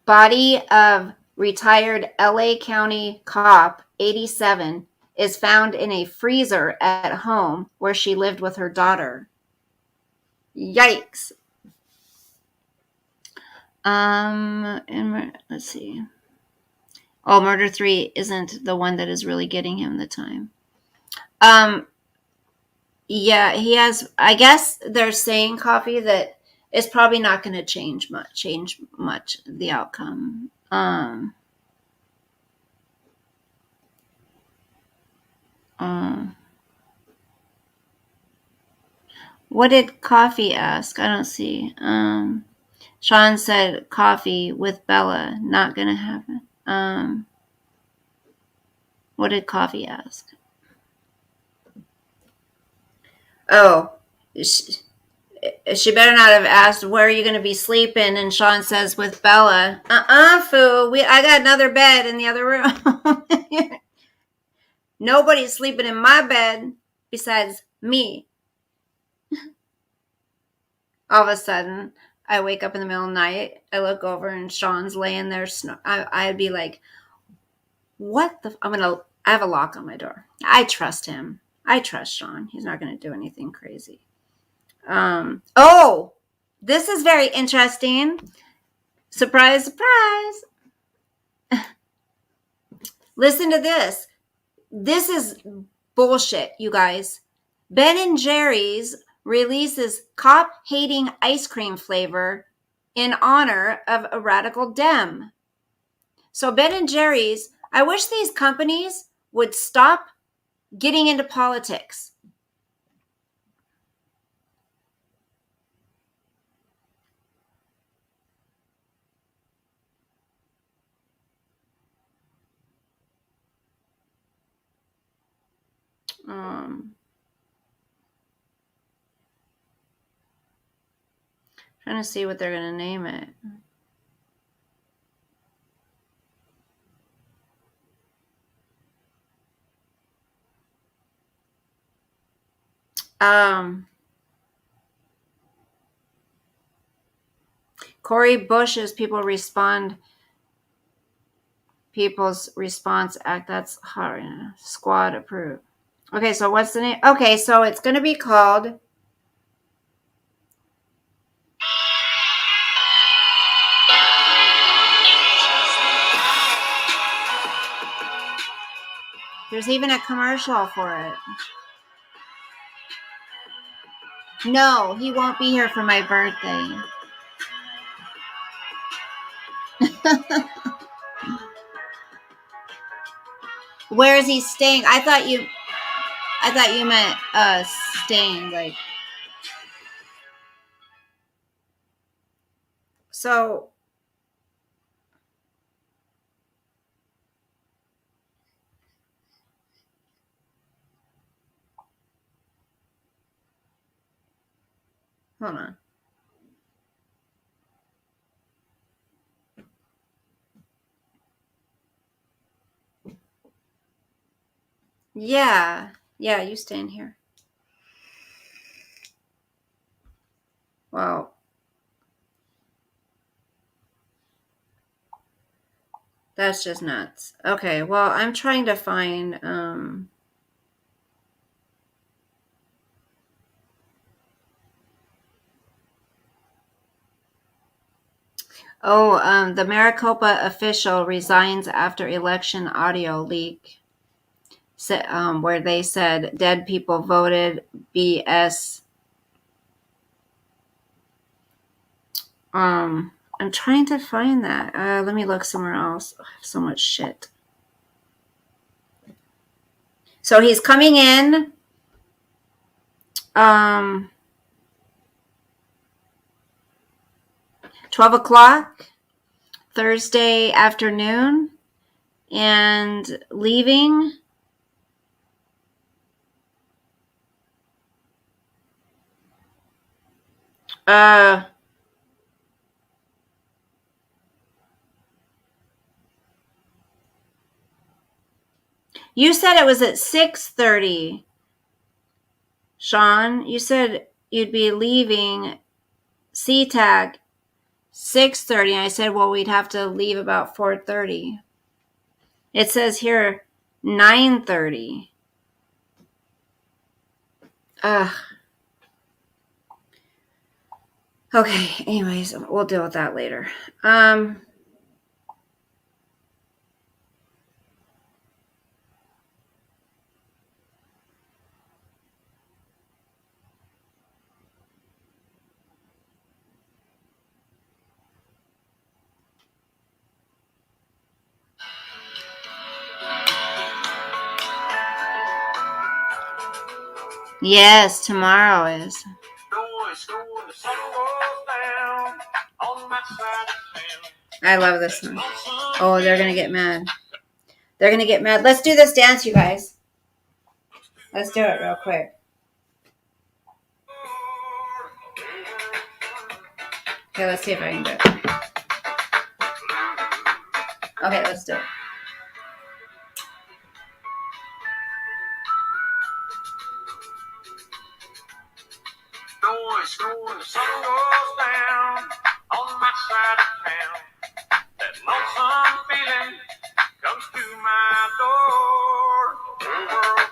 Body of retired LA County cop 87 is found in a freezer at home where she lived with her daughter. Yikes. Let's see. Oh, Murder 3 isn't the one that is really getting him the time. Yeah, he has, I guess they're saying, Coffee, that it's probably not going to change much the outcome. What did Coffee ask? I don't see. Sean said coffee with Bella. Not gonna happen. What did Coffee ask? Oh, she better not have asked, where are you going to be sleeping? And Sean says, with Bella. Fool. I got another bed in the other room. Nobody's sleeping in my bed besides me. All of a sudden, I wake up in the middle of the night. I look over and Sean's laying there. I'd be like, what the? I have a lock on my door. I trust him. I trust Sean. He's not going to do anything crazy. Oh, this is very interesting. Surprise, surprise. Listen to this. This is bullshit, you guys. Ben & Jerry's releases cop-hating ice cream flavor in honor of a radical Dem. So Ben & Jerry's, I wish these companies would stop getting into politics. Trying to see what they're going to name it. Cori Bush's People's Response Act. That's hard. Squad approved. Okay, so what's the name? Okay, so it's going to be called... There's even a commercial for it. No, he won't be here for my birthday. Where is he staying? I thought you meant staying, like. So hold on. Yeah, you stay in here. Wow. That's just nuts. Okay, well, I'm trying to find the Maricopa official resigns after election audio leak. Where they said dead people voted BS. I'm trying to find that. Let me look somewhere else. I have so much shit. So he's coming in. 12 o'clock Thursday afternoon, and leaving You said it was at 6:30. Sean, you said you'd be leaving SeaTac 6:30. And I said, well, we'd have to leave about 4:30. It says here 9:30. Ugh. Okay, anyways, we'll deal with that later. Yes, tomorrow is. I love this one. Oh, they're going to get mad. They're going to get mad. Let's do this dance, you guys. Let's do it real quick. Okay, let's see if I can do it. Okay, let's do it. Going, the sun goes down on my side of town. That lonesome feeling comes to my door. The world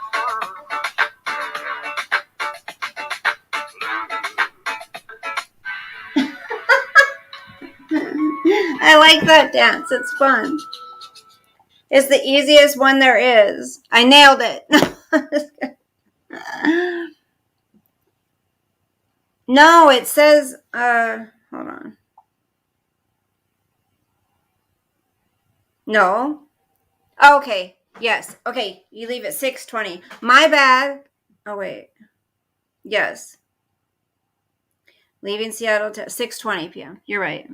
I like that dance. It's fun. It's the easiest one there is. I nailed it. No, it says, hold on. No. Oh, okay. Yes. Okay. You leave at 6:20. My bad. Oh, wait. Yes. Leaving Seattle to 6:20 p.m. You're right.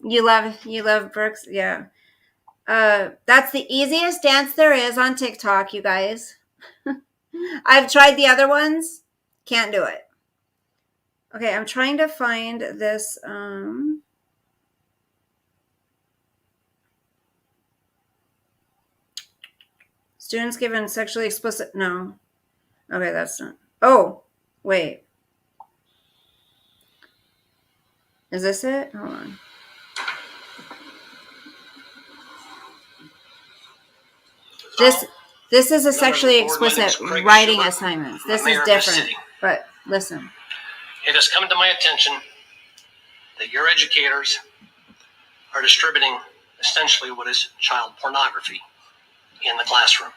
You love Brooks. Yeah. That's the easiest dance there is on TikTok, you guys. I've tried the other ones. Can't do it. Okay, I'm trying to find this. Students given sexually explicit. No. Okay, that's not. Oh, wait. Is this it? Hold on. This is a sexually explicit writing assignments. This is different. But listen. It has come to my attention that your educators are distributing essentially what is child pornography in the classroom.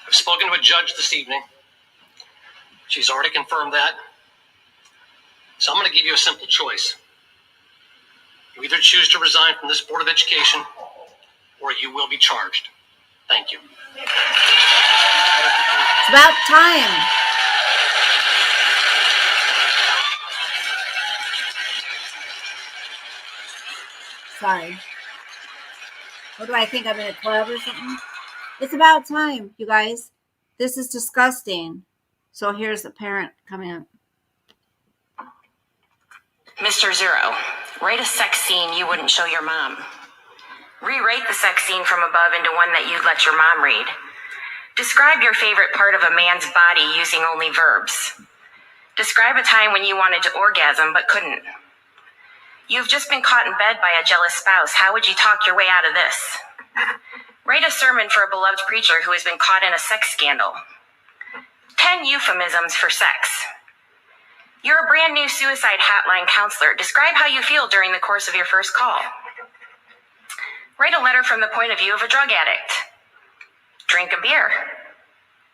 I've spoken to a judge this evening. She's already confirmed that. So I'm going to give you a simple choice. You either choose to resign from this Board of Education or you will be charged. Thank you. It's about time. Sorry. What do I think? I'm in a club or something? It's about time, you guys. This is disgusting. So here's the parent coming up. Mr. Zero, write a sex scene you wouldn't show your mom. Rewrite the sex scene from above into one that you'd let your mom read. Describe your favorite part of a man's body using only verbs. Describe a time when you wanted to orgasm but couldn't. You've just been caught in bed by a jealous spouse. How would you talk your way out of this? Write a sermon for a beloved preacher who has been caught in a sex scandal. 10 euphemisms for sex. You're a brand new suicide hotline counselor. Describe how you feel during the course of your first call. Write a letter from the point of view of a drug addict. Drink a beer.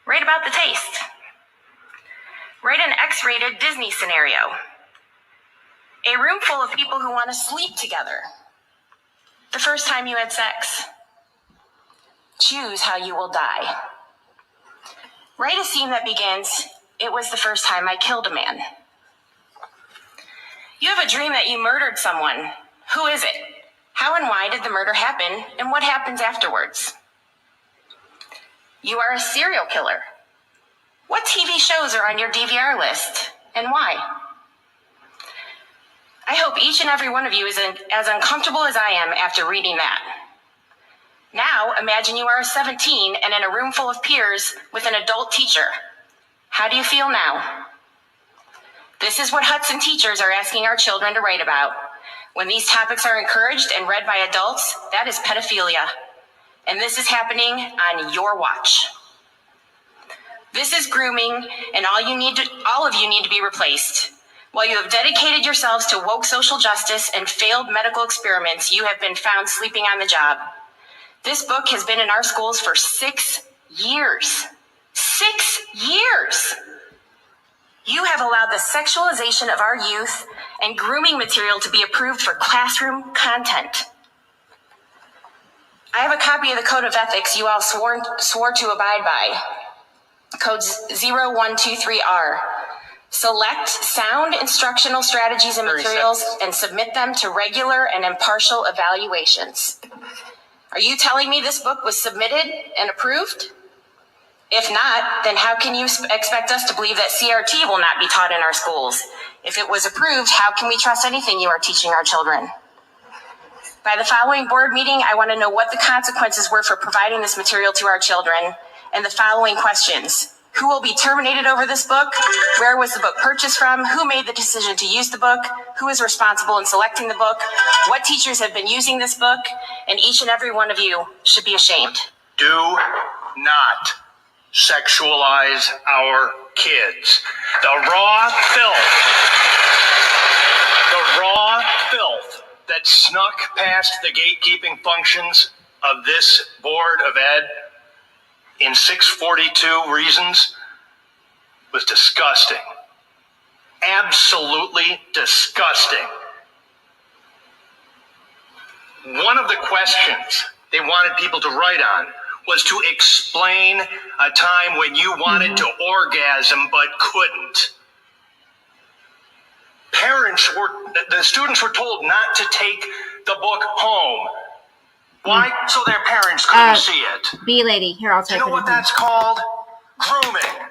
Write about the taste. Write an X-rated Disney scenario. A room full of people who want to sleep together. The first time you had sex. Choose how you will die. Write a scene that begins, "It was the first time I killed a man." You have a dream that you murdered someone. Who is it? How and why did the murder happen, and what happens afterwards? You are a serial killer. What TV shows are on your DVR list, and why? I hope each and every one of you is as uncomfortable as I am after reading that. Now, imagine you are 17 and in a room full of peers with an adult teacher. How do you feel now? This is what Hudson teachers are asking our children to write about. When these topics are encouraged and read by adults, that is pedophilia. And this is happening on your watch. This is grooming, and all of you need to be replaced. While you have dedicated yourselves to woke social justice and failed medical experiments, you have been found sleeping on the job. This book has been in our schools for 6 years. 6 years! You have allowed the sexualization of our youth and grooming material to be approved for classroom content. I have a copy of the Code of Ethics you all swore to abide by. Code 0123R. Select sound instructional strategies and materials and submit them to regular and impartial evaluations. Are you telling me this book was submitted and approved? If not, then how can you expect us to believe that CRT will not be taught in our schools? If it was approved, how can we trust anything you are teaching our children? By the following board meeting, I want to know what the consequences were for providing this material to our children, and the following questions. Who will be terminated over this book? Where was the book purchased from? Who made the decision to use the book? Who is responsible in selecting the book? What teachers have been using this book? And each and every one of you should be ashamed. Do not sexualize our kids. The raw filth that snuck past the gatekeeping functions of this Board of Ed in 642 reasons was disgusting. Absolutely disgusting. One of the questions they wanted people to write on was to explain a time when you wanted to orgasm but couldn't. The students were told not to take the book home. Why? So their parents couldn't see it. B lady, here, I'll Do type you know what that's called? Grooming.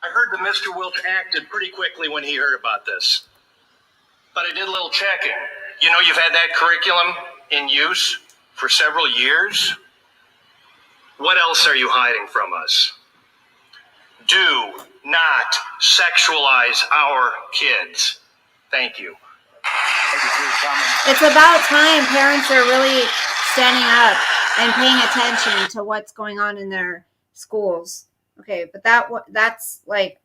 I heard that Mr. Wilk acted pretty quickly when he heard about this. But I did a little checking. You know, you've had that curriculum in use for several years. What else are you hiding from us? Do not sexualize our kids. Thank you. It's about time parents are really standing up and paying attention to what's going on in their schools. Okay, but that's like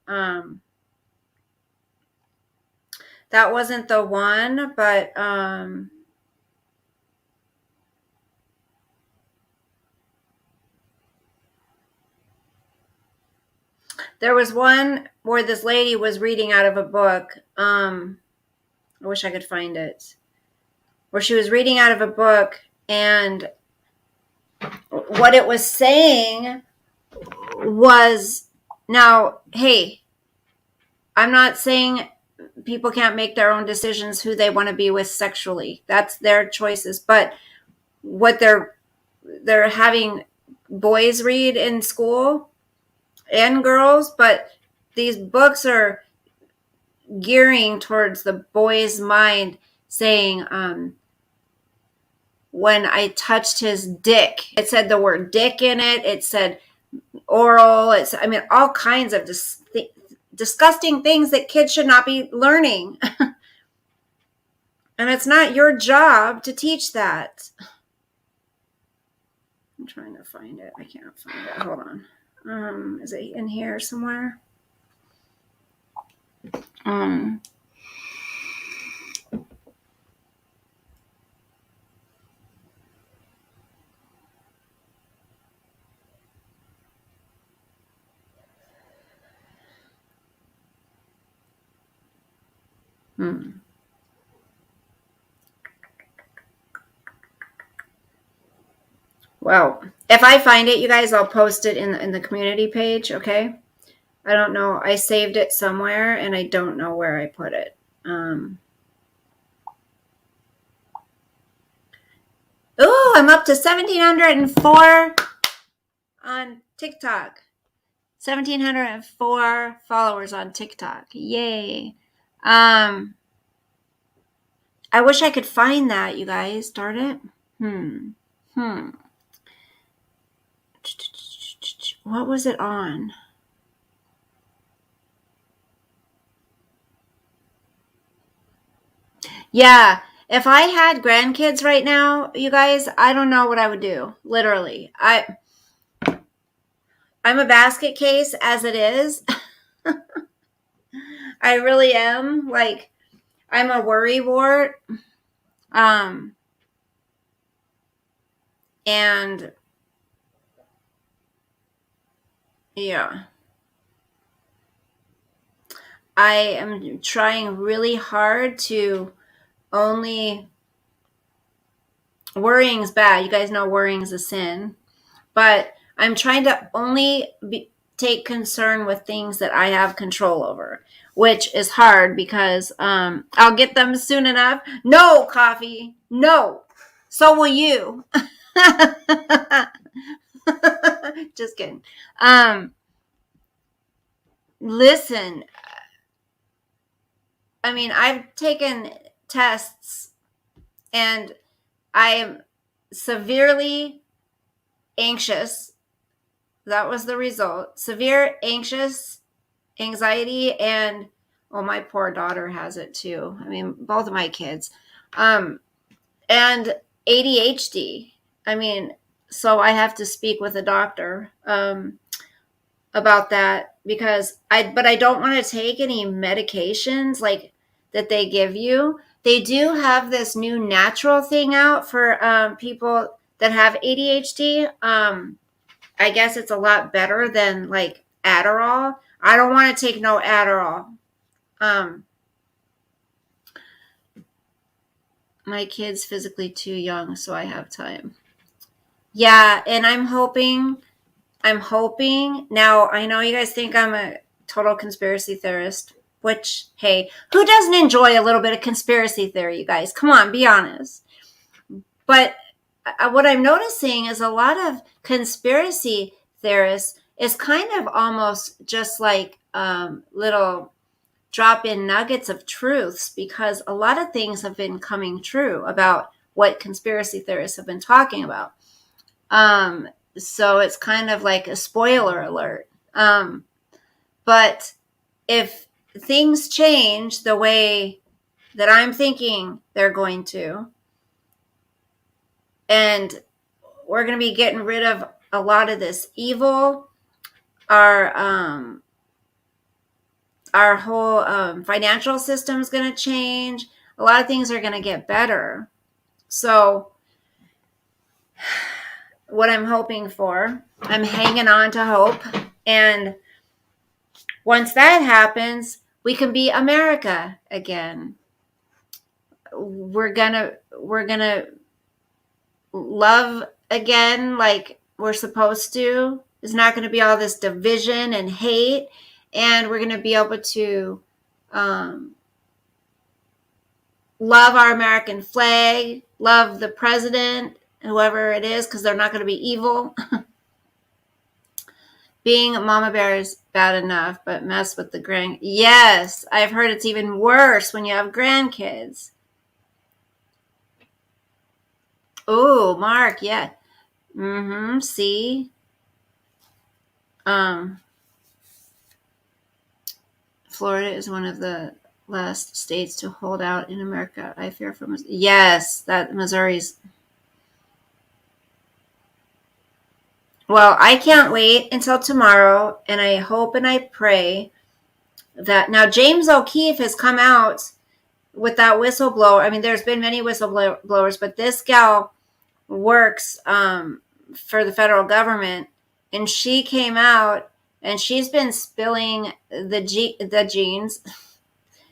that wasn't the one, but there was one where this lady was reading out of a book. I wish I could find it. Where she was reading out of a book, and what it was saying was, now, hey, I'm not saying people can't make their own decisions who they want to be with sexually. That's their choices. But what they're having boys read in school and girls, but these books are gearing towards the boy's mind, saying, when I touched his dick, it said the word dick in it. It said oral. All kinds of disgusting things that kids should not be learning. And it's not your job to teach that. I'm trying to find it. I can't find it. Hold on. Is it in here somewhere? Well, if I find it, you guys, I'll post it in the community page, okay? I don't know. I saved it somewhere, and I don't know where I put it. Oh, I'm up to 1,704 on TikTok. 1,704 followers on TikTok. Yay. I wish I could find that, you guys. Darn it. What was it on? Yeah. If I had grandkids right now, you guys, I don't know what I would do. Literally. I'm a basket case as it is. I really am. Like, I'm a worry wart. And yeah. I am trying really hard to only worrying's bad. You guys know worrying is a sin. But I'm trying to only take concern with things that I have control over, which is hard because I'll get them soon enough. No, coffee. No. So will you. Just kidding. Listen, I mean, I've taken tests and I am severely anxious. That was the result. Severe anxiety, and my poor daughter has it too. I mean, both of my kids. And ADHD. I mean, so I have to speak with a doctor about that because I don't want to take any medications like that they give you. They do have this new natural thing out for people that have ADHD. I guess it's a lot better than like Adderall. I don't want to take no Adderall. My kid's physically too young, so I have time. Yeah, and I'm hoping. Now, I know you guys think I'm a total conspiracy theorist, which, hey, who doesn't enjoy a little bit of conspiracy theory, you guys? Come on, be honest. But what I'm noticing is a lot of conspiracy theorists is kind of almost just like little drop-in nuggets of truths, because a lot of things have been coming true about what conspiracy theorists have been talking about. So it's kind of like a spoiler alert. But if things change the way that I'm thinking they're going to, and we're going to be getting rid of a lot of this evil, our whole financial system is going to change. A lot of things are going to get better. So what I'm hoping for, I'm hanging on to hope. And once that happens, we can be America again. We're gonna love again like we're supposed to. There's not going to be all this division and hate, and we're going to be able to love our American flag, love the president, whoever it is, because they're not going to be evil. Being a mama bear is bad enough, but mess with the grand. Yes, I've heard it's even worse when you have grandkids. Oh, Mark, yeah. See? Florida is one of the last states to hold out in America. I fear for yes, that Missouri's. Well, I can't wait until tomorrow, and I hope and I pray that now James O'Keefe has come out with that whistleblower. I mean, there's been many whistleblowers, but this gal works for the federal government, and she came out and she's been spilling the genes.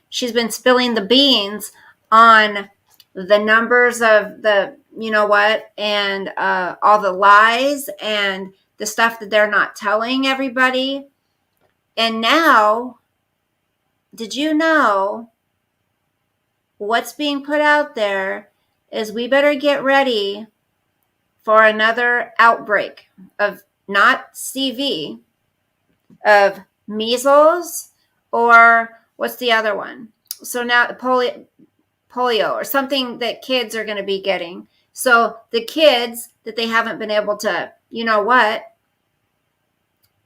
She's been spilling the beans on the numbers of the, you know what, and all the lies and the stuff that they're not telling everybody. And now, did you know what's being put out there is we better get ready for another outbreak of not CV, of measles, or what's the other one? So now polio. polio or something that kids are going to be getting. So the kids that they haven't been able to, you know what,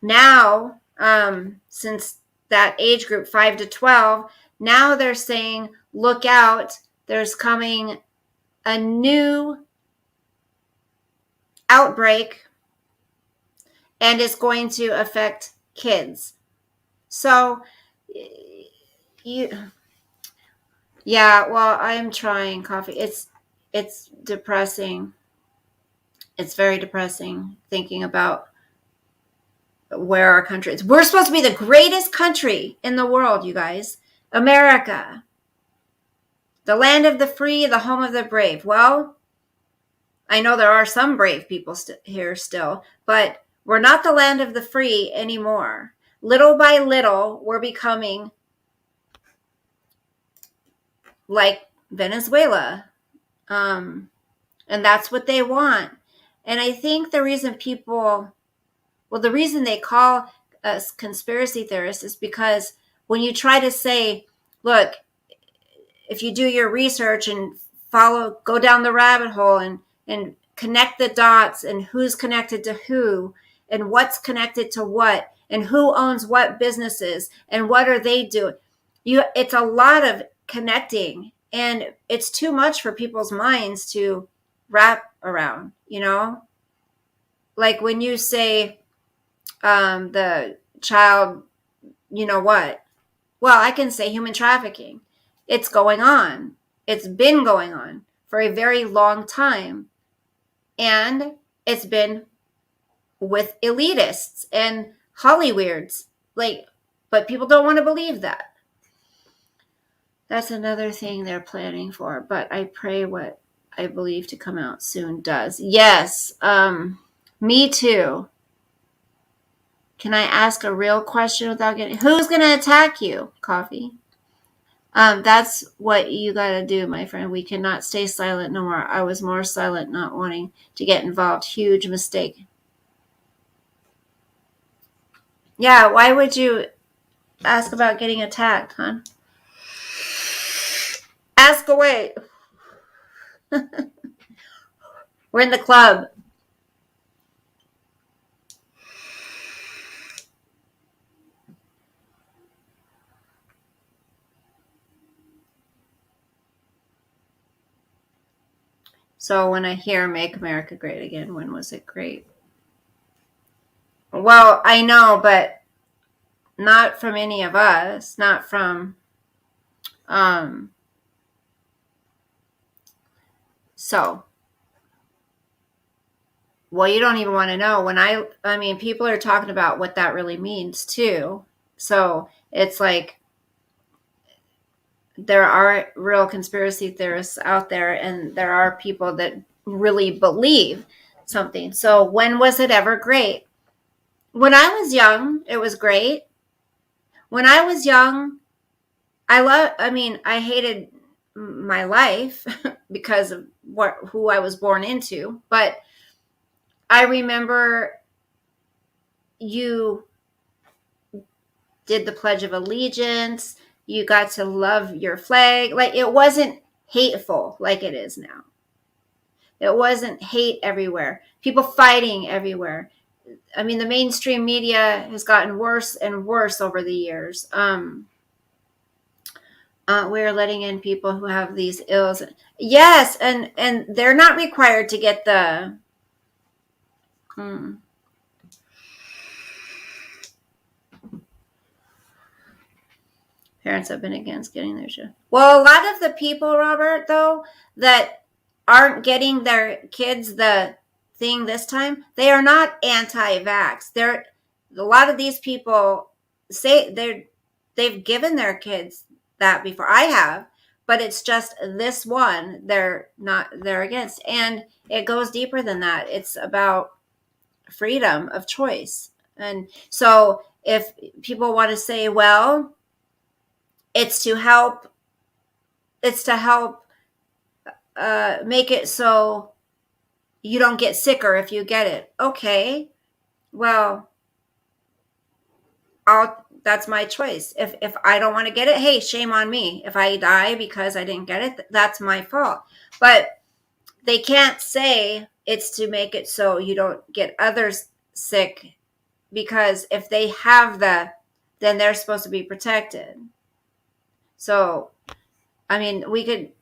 now, since that age group 5 to 12, now they're saying, look out, there's coming a new outbreak and it's going to affect kids. So yeah, well, I'm trying coffee. It's depressing. It's very depressing thinking about where our country is. We're supposed to be the greatest country in the world, you guys. America. The land of the free, the home of the brave. Well, I know there are some brave people here still, but we're not the land of the free anymore. Little by little, we're becoming like Venezuela. And that's what they want. And I think the reason the reason they call us conspiracy theorists is because when you try to say, look, if you do your research and go down the rabbit hole and connect the dots and who's connected to who and what's connected to what and who owns what businesses and what are they doing, it's a lot of connecting, and it's too much for people's minds to wrap around, like when you say the child, you know what, well, I can say human trafficking. It's going on. It's been going on for a very long time, and it's been with elitists and Hollyweirds, but people don't want to believe that. That's another thing they're planning for, but I pray what I believe to come out soon does. Yes, me too. Can I ask a real question without who's going to attack you, Coffee? That's what you got to do, my friend. We cannot stay silent no more. I was more silent not wanting to get involved. Huge mistake. Yeah, why would you ask about getting attacked, huh? Ask away. We're in the club. So when I hear Make America Great Again, when was it great? Well, I know, but not from any of us, not from, well, you don't even want to know. When I mean, people are talking about what that really means too. So it's like, there are real conspiracy theorists out there, and there are people that really believe something. So when was it ever great? When I was young, it was great. When I was young, I hated my life because of who I was born into. But I remember you did the Pledge of Allegiance. You got to love your flag. Like, it wasn't hateful like it is now. It wasn't hate everywhere. People fighting everywhere. I mean, the mainstream media has gotten worse and worse over the years. We're letting in people who have these ills. Yes, and they're not required to get the... Parents have been against getting their shit. Well, a lot of the people, Robert, though, that aren't getting their kids the thing this time, they are not anti-vax. A lot of these people say they've given their kids that before. I have, but it's just this one they're against. And it goes deeper than that. It's about freedom of choice. And so if people want to say, well, it's to help make it so you don't get sicker if you get it. Okay, well, That's my choice. If I don't want to get it, hey, shame on me. If I die because I didn't get it, that's my fault. But they can't say it's to make it so you don't get others sick, because if they have then they're supposed to be protected. So, I mean,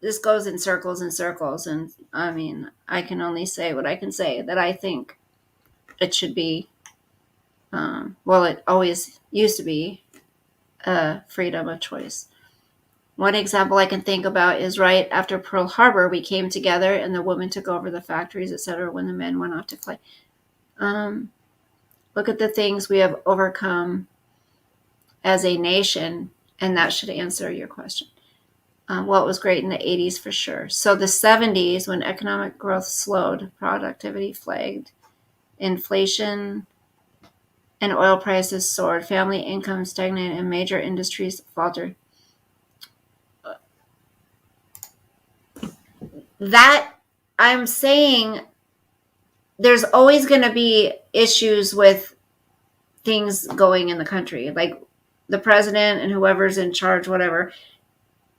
this goes in circles and circles. And I mean, I can only say what I can say, that I think it should be, well, it always used to be freedom of choice. One example I can think about is right after Pearl Harbor, we came together and the women took over the factories, etc., when the men went off to fight. Look at the things we have overcome as a nation, and that should answer your question. Well, it was great in the 80s for sure. So the 70s, when economic growth slowed, productivity flagged, inflation and oil prices soared, family income stagnated, and major industries faltered. That, I'm saying, there's always going to be issues with things going in the country, like the president and whoever's in charge, whatever.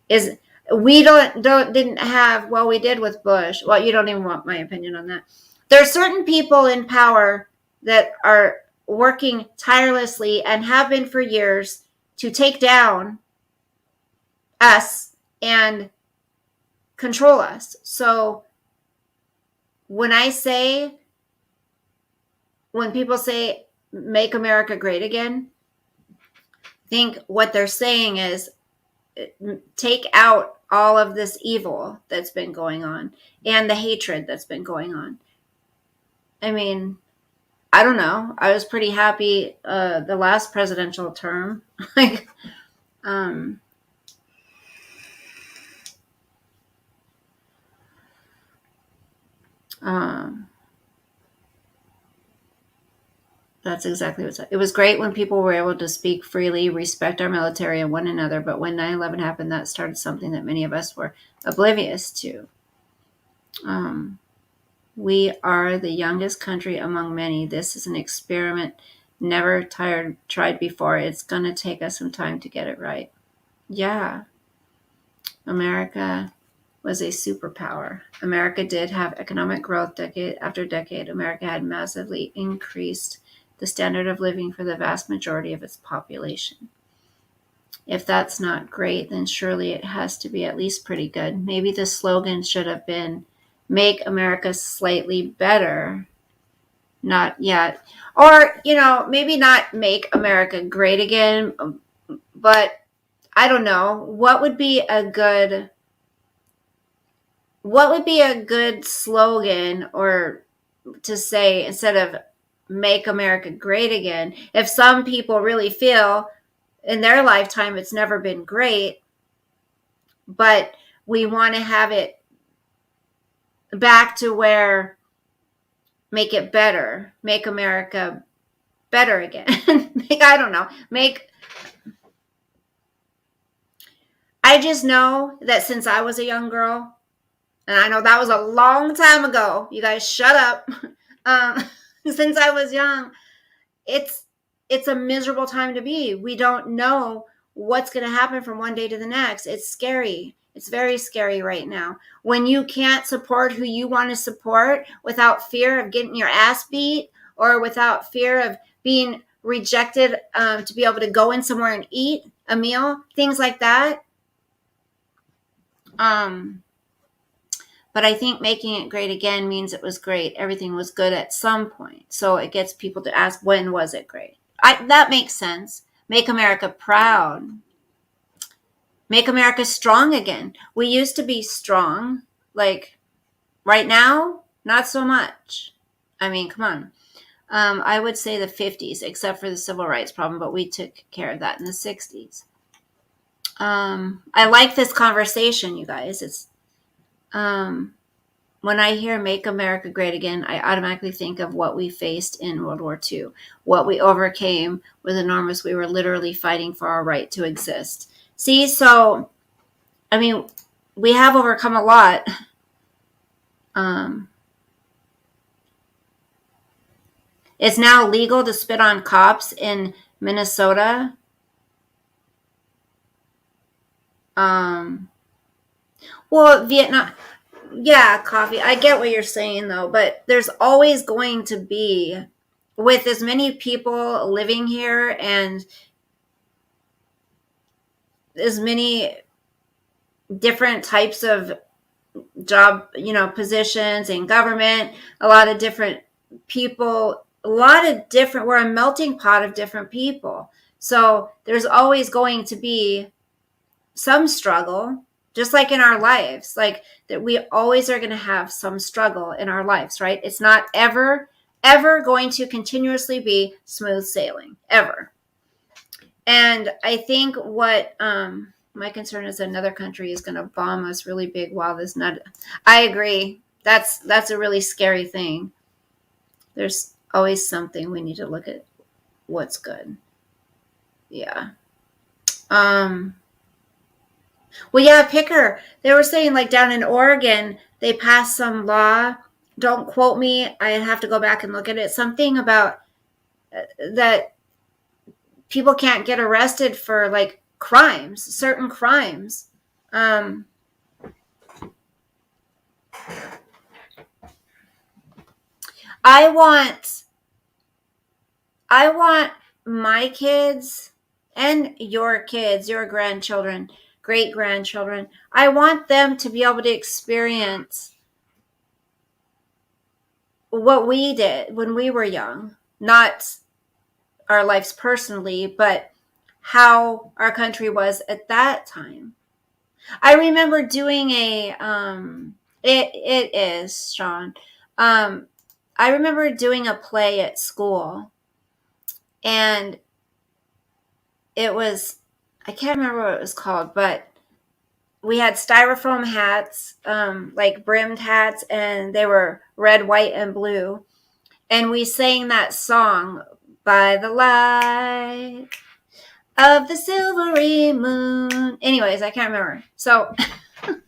We didn't have, well, we did with Bush. Well, you don't even want my opinion on that. There are certain people in power that are working tirelessly and have been for years to take down us and control us. So when people say make America great again, think what they're saying is take out all of this evil that's been going on and the hatred that's been going on. I mean, I don't know. I was pretty happy the last presidential term. Like, that's exactly what's. It was great when people were able to speak freely, respect our military and one another. But when 9/11 happened, that started something that many of us were oblivious to. We are the youngest country among many. This is an experiment never tried before. It's going to take us some time to get it right. Yeah. America was a superpower. America did have economic growth decade after decade. America had massively increased the standard of living for the vast majority of its population. If that's not great, then surely it has to be at least pretty good. Maybe the slogan should have been, make America slightly better. Not yet. Or, maybe not make America great again, but I don't know. What would be a good slogan, or to say, instead of make America great again, if some people really feel in their lifetime it's never been great, but we want to have it back to where, make it better, make America better again. I don't know. I just know that since I was a young girl, and I know that was a long time ago, you guys shut up. Since I was young, it's a miserable time to be. We don't know what's going to happen from one day to the next. It's scary. It's very scary right now. When you can't support who you want to support without fear of getting your ass beat, or without fear of being rejected to be able to go in somewhere and eat a meal, things like that. But I think making it great again means it was great. Everything was good at some point. So it gets people to ask, when was it great? That makes sense. Make America proud. Make America strong again. We used to be strong. Like, right now, not so much. I mean, come on. I would say the 50s, except for the civil rights problem, but we took care of that in the 60s. I like this conversation, you guys. It's when I hear make America great again, I automatically think of what we faced in World War II, what we overcame was enormous. We were literally fighting for our right to exist. See, so, I mean, we have overcome a lot. It's now legal to spit on cops in Minnesota. Well, Vietnam, yeah, coffee. I get what you're saying though, but there's always going to be, with as many people living here and as many different types of job, positions in government, a lot of different people, we're a melting pot of different people. So there's always going to be some struggle, just like in our lives, like that we always are going to have some struggle in our lives, right? It's not ever going to continuously be smooth sailing, ever. And I think what my concern is another country is going to bomb us really big while this not. I agree. That's a really scary thing. There's always something we need to look at what's good. Yeah. Well, yeah, Picker. They were saying like down in Oregon, they passed some law. Don't quote me. I have to go back and look at it. Something about that people can't get arrested for like crimes, certain crimes. I want my kids and your kids, your grandchildren, great grandchildren. I want them to be able to experience what we did when we were young, not our lives personally, but how our country was at that time. I remember doing it is, Sean. I remember doing a play at school, and it was, I can't remember what it was called, but we had styrofoam hats, like brimmed hats, and they were red, white, and blue. And we sang that song, By the Light of the Silvery Moon. Anyways, I can't remember. So, and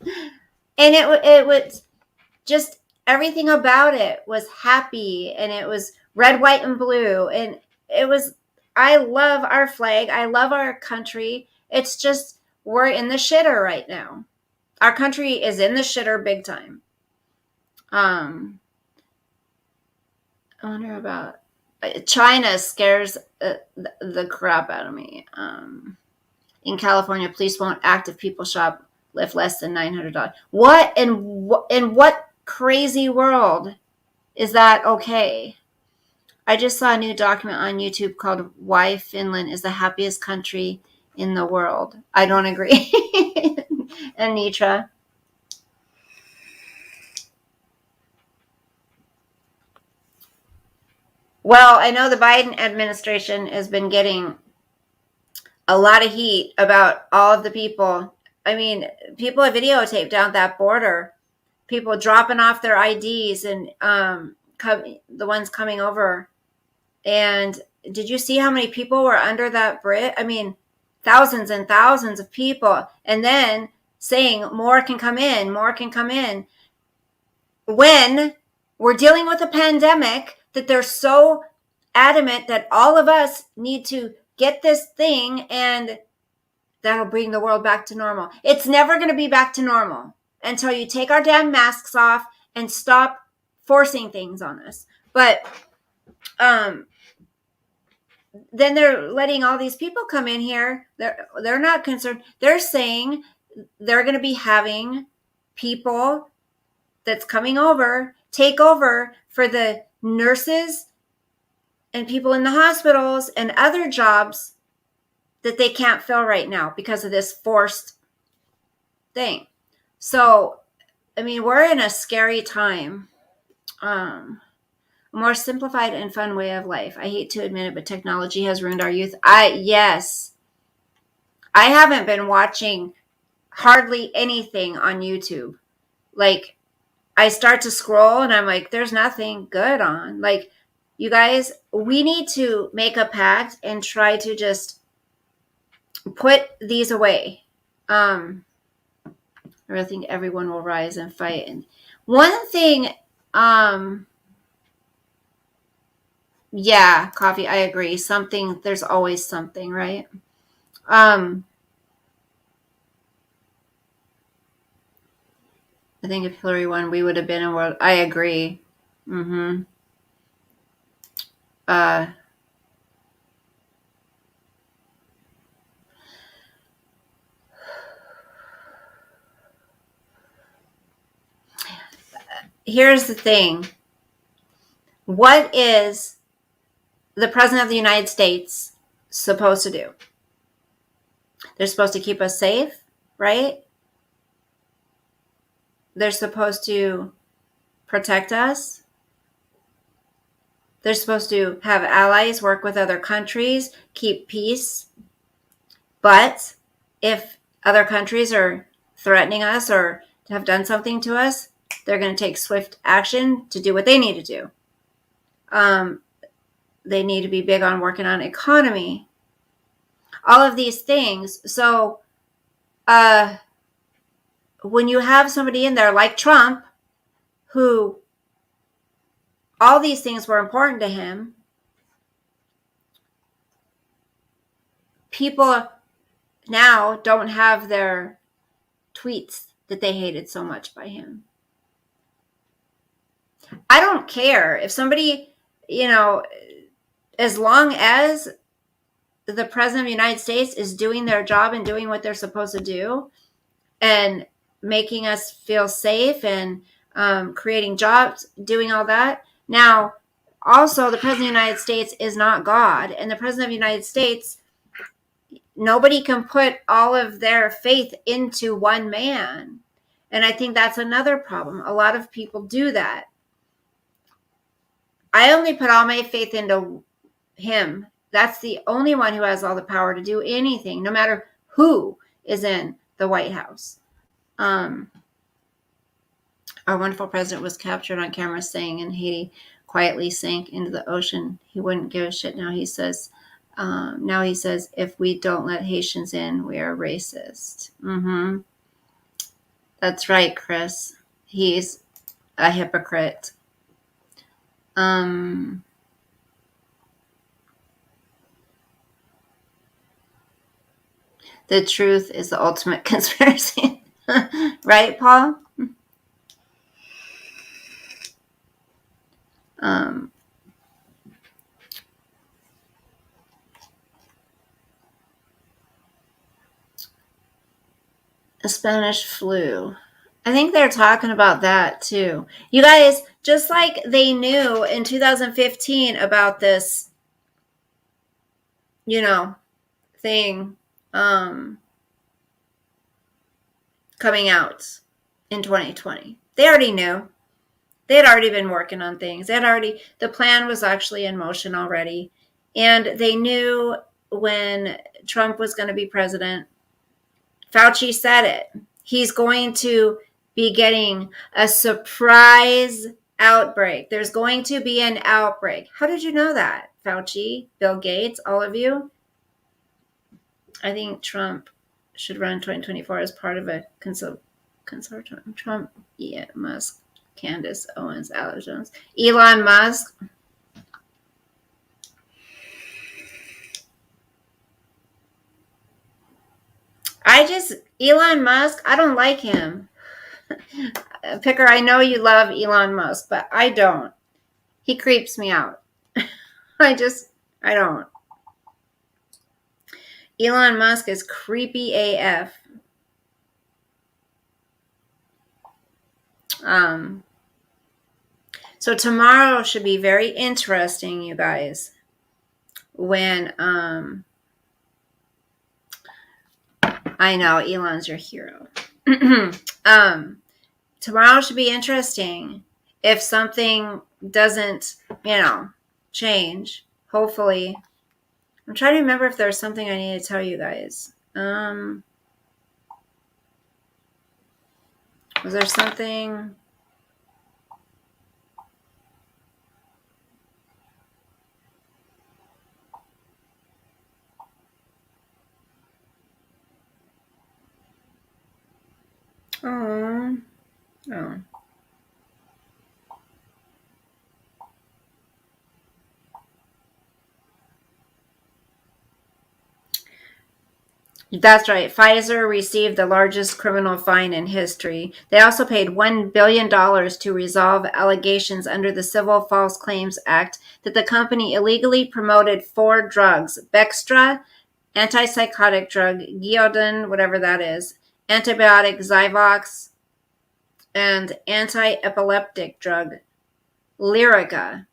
it was just, everything about it was happy, and it was red, white, and blue. And it was, I love our flag. I love our country. It's just, we're in the shitter right now. Our country is in the shitter big time. I wonder about China scares the crap out of me. In California, police won't act if people shop lift less than $900. What in what crazy world is that okay? I just saw a new document on YouTube called Why Finland is the Happiest Country in the World. I don't agree. Anitra. Well, I know the Biden administration has been getting a lot of heat about all of the people. I mean, people have videotaped down that border, people dropping off their IDs and the ones coming over. And did you see how many people were under that bridge? I mean, thousands and thousands of people. And then saying more can come in, more can come in. When we're dealing with a pandemic, that they're so adamant that all of us need to get this thing and that'll bring the world back to normal. It's never going to be back to normal until you take our damn masks off and stop forcing things on us. But then they're letting all these people come in here. They're not concerned. They're saying they're going to be having people that's coming over take over for the nurses and people in the hospitals and other jobs that they can't fill right now because of this forced thing. So, I mean, we're in a scary time. A more simplified and fun way of life. I hate to admit it, but technology has ruined our youth. Yes. I haven't been watching hardly anything on YouTube. Like, I start to scroll and I'm like, there's nothing good on. Like, you guys, we need to make a pact and try to just put these away. I really think everyone will rise and fight. And one thing, yeah, coffee, I agree. Something, there's always something, right? I think if Hillary won, we would have been in world. I agree. Mm-hmm. Here's the thing. What is the President of the United States supposed to do? They're supposed to keep us safe, right? They're supposed to protect us. They're supposed to have allies, work with other countries, keep peace. But if other countries are threatening us or have done something to us, they're going to take swift action to do what they need to do. They need to be big on working on economy. All of these things. So when you have somebody in there like Trump, who all these things were important to him, people now don't have their tweets that they hated so much by him. I don't care if somebody, as long as the President of the United States is doing their job and doing what they're supposed to do and making us feel safe and creating jobs, doing all that. Now, also, the President of the United States is not God. And the President of the United States, nobody can put all of their faith into one man. And I think that's another problem. A lot of people do that. I only put all my faith into him. That's the only one who has all the power to do anything, no matter who is in the White House. Our wonderful president was captured on camera saying, and Haiti quietly sank into the ocean. He wouldn't give a shit. Now he says, if we don't let Haitians in, we are racist. Mm-hmm. That's right, Chris. He's a hypocrite. The truth is the ultimate conspiracy. Right, Paul? The Spanish flu. I think they're talking about that too. You guys, just like they knew in 2015 about this, thing coming out in 2020. They already knew. They had already been working on things. The plan was actually in motion already. And they knew when Trump was going to be president. Fauci said it. He's going to be getting a surprise outbreak. There's going to be an outbreak. How did you know that, Fauci, Bill Gates, all of you? I think Trump should run 2024 as part of a consortium. Trump, Musk, Candace Owens, Alex Jones, Elon Musk. Elon Musk, I don't like him. Picker, I know you love Elon Musk, but I don't. He creeps me out. I don't. Elon Musk is creepy AF. So tomorrow should be very interesting, you guys. When I know Elon's your hero. Tomorrow should be interesting. If something doesn't, change, hopefully. I'm trying to remember if there's something I need to tell you guys. Was there something? Oh. That's right. Pfizer received the largest criminal fine in history. They also paid $1 billion to resolve allegations under the Civil False Claims Act that the company illegally promoted 4 drugs: Bextra, antipsychotic drug, Giodin, whatever that is, antibiotic Zyvox, and anti-epileptic drug Lyrica.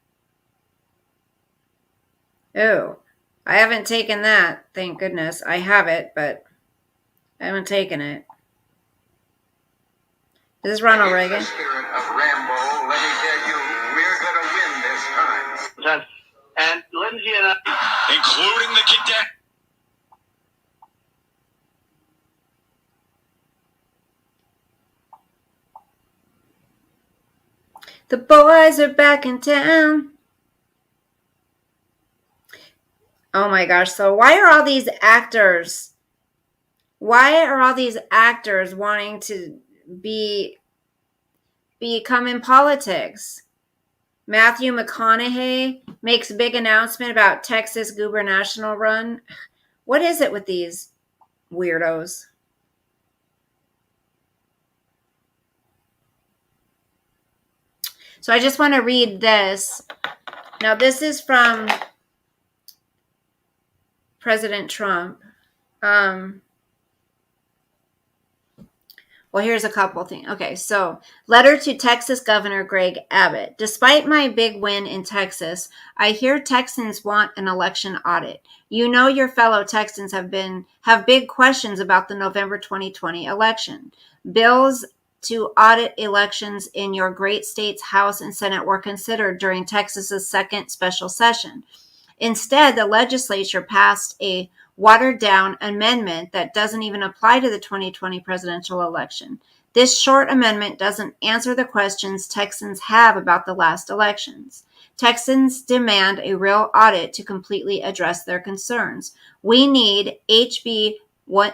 Oh, I haven't taken that, thank goodness. I have it, but I haven't taken it. Is this Ronald Reagan? In the spirit of Rambo, let me tell you, we're going to win this time. And Lindsay and I, including the cadet. The boys are back in town. Oh my gosh, so why are all these actors wanting to become in politics? Matthew McConaughey makes a big announcement about Texas gubernatorial run. What is it with these weirdos? So I just want to read this. Now, this is from President Trump. Well, here's a couple things. Okay, so letter to Texas Governor Greg Abbott. Despite my big win in Texas, I hear Texans want an election audit. You know your fellow Texans have big questions about the November 2020 election. Bills to audit elections in your great state's House and Senate were considered during Texas's second special session. Instead, the legislature passed a watered-down amendment that doesn't even apply to the 2020 presidential election. This short amendment doesn't answer the questions Texans have about the last elections. Texans demand a real audit to completely address their concerns. We need HB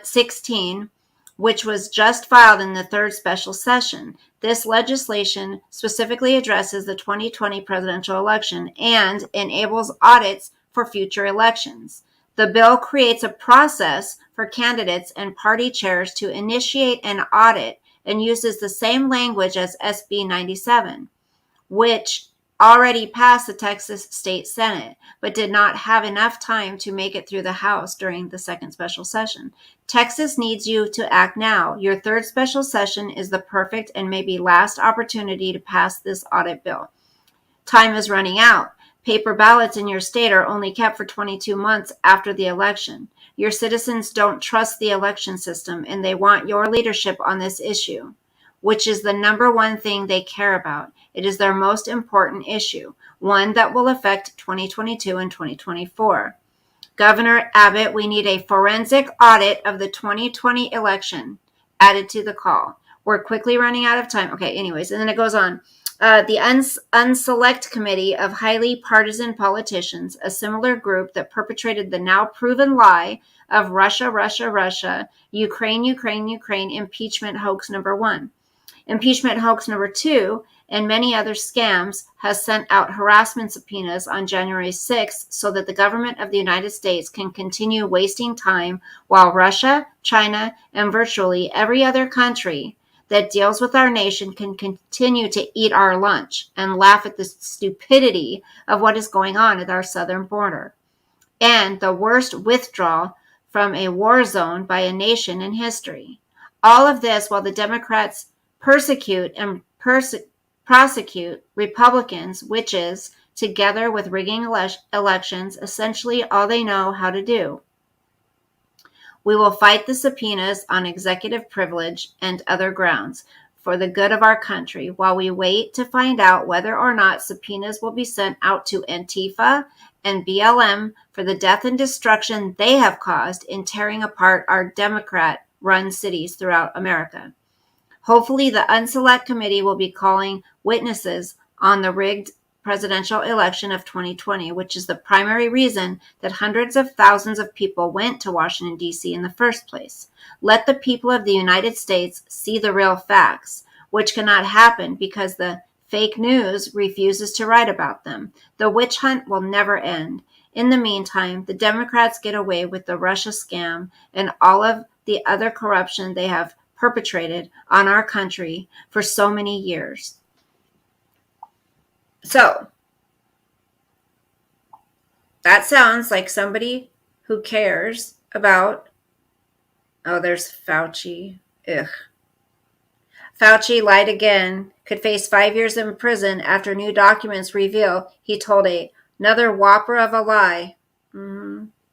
16, which was just filed in the third special session. This legislation specifically addresses the 2020 presidential election and enables audits for future elections. The bill creates a process for candidates and party chairs to initiate an audit and uses the same language as SB 97, which already passed the Texas State Senate, but did not have enough time to make it through the House during the second special session. Texas needs you to act now. Your third special session is the perfect and maybe last opportunity to pass this audit bill. Time is running out. Paper ballots in your state are only kept for 22 months after the election. Your citizens don't trust the election system, and they want your leadership on this issue, which is the number one thing they care about. It is their most important issue, one that will affect 2022 and 2024. Governor Abbott, we need a forensic audit of the 2020 election added to the call. We're quickly running out of time. Okay, anyways, and then it goes on. The Unselect Committee of highly partisan politicians, a similar group that perpetrated the now proven lie of Russia, Russia, Russia, Ukraine, Ukraine, Ukraine, impeachment hoax number 1. Impeachment hoax number 2 and many other scams has sent out harassment subpoenas on January 6th so that the government of the United States can continue wasting time while Russia, China, and virtually every other country that deals with our nation can continue to eat our lunch and laugh at the stupidity of what is going on at our southern border. And the worst withdrawal from a war zone by a nation in history. All of this while the Democrats persecute and prosecute Republicans, which is, together with rigging elections, essentially all they know how to do. We will fight the subpoenas on executive privilege and other grounds for the good of our country while we wait to find out whether or not subpoenas will be sent out to Antifa and BLM for the death and destruction they have caused in tearing apart our Democrat-run cities throughout America. Hopefully, the Unselect Committee will be calling witnesses on the rigged presidential election of 2020, which is the primary reason that hundreds of thousands of people went to Washington, D.C. in the first place. Let the people of the United States see the real facts, which cannot happen because the fake news refuses to write about them. The witch hunt will never end. In the meantime, the Democrats get away with the Russia scam and all of the other corruption they have perpetrated on our country for so many years. So, that sounds like somebody who cares about, oh, there's Fauci. Ugh. Fauci lied again, could face 5 years in prison after new documents reveal he told another whopper of a lie.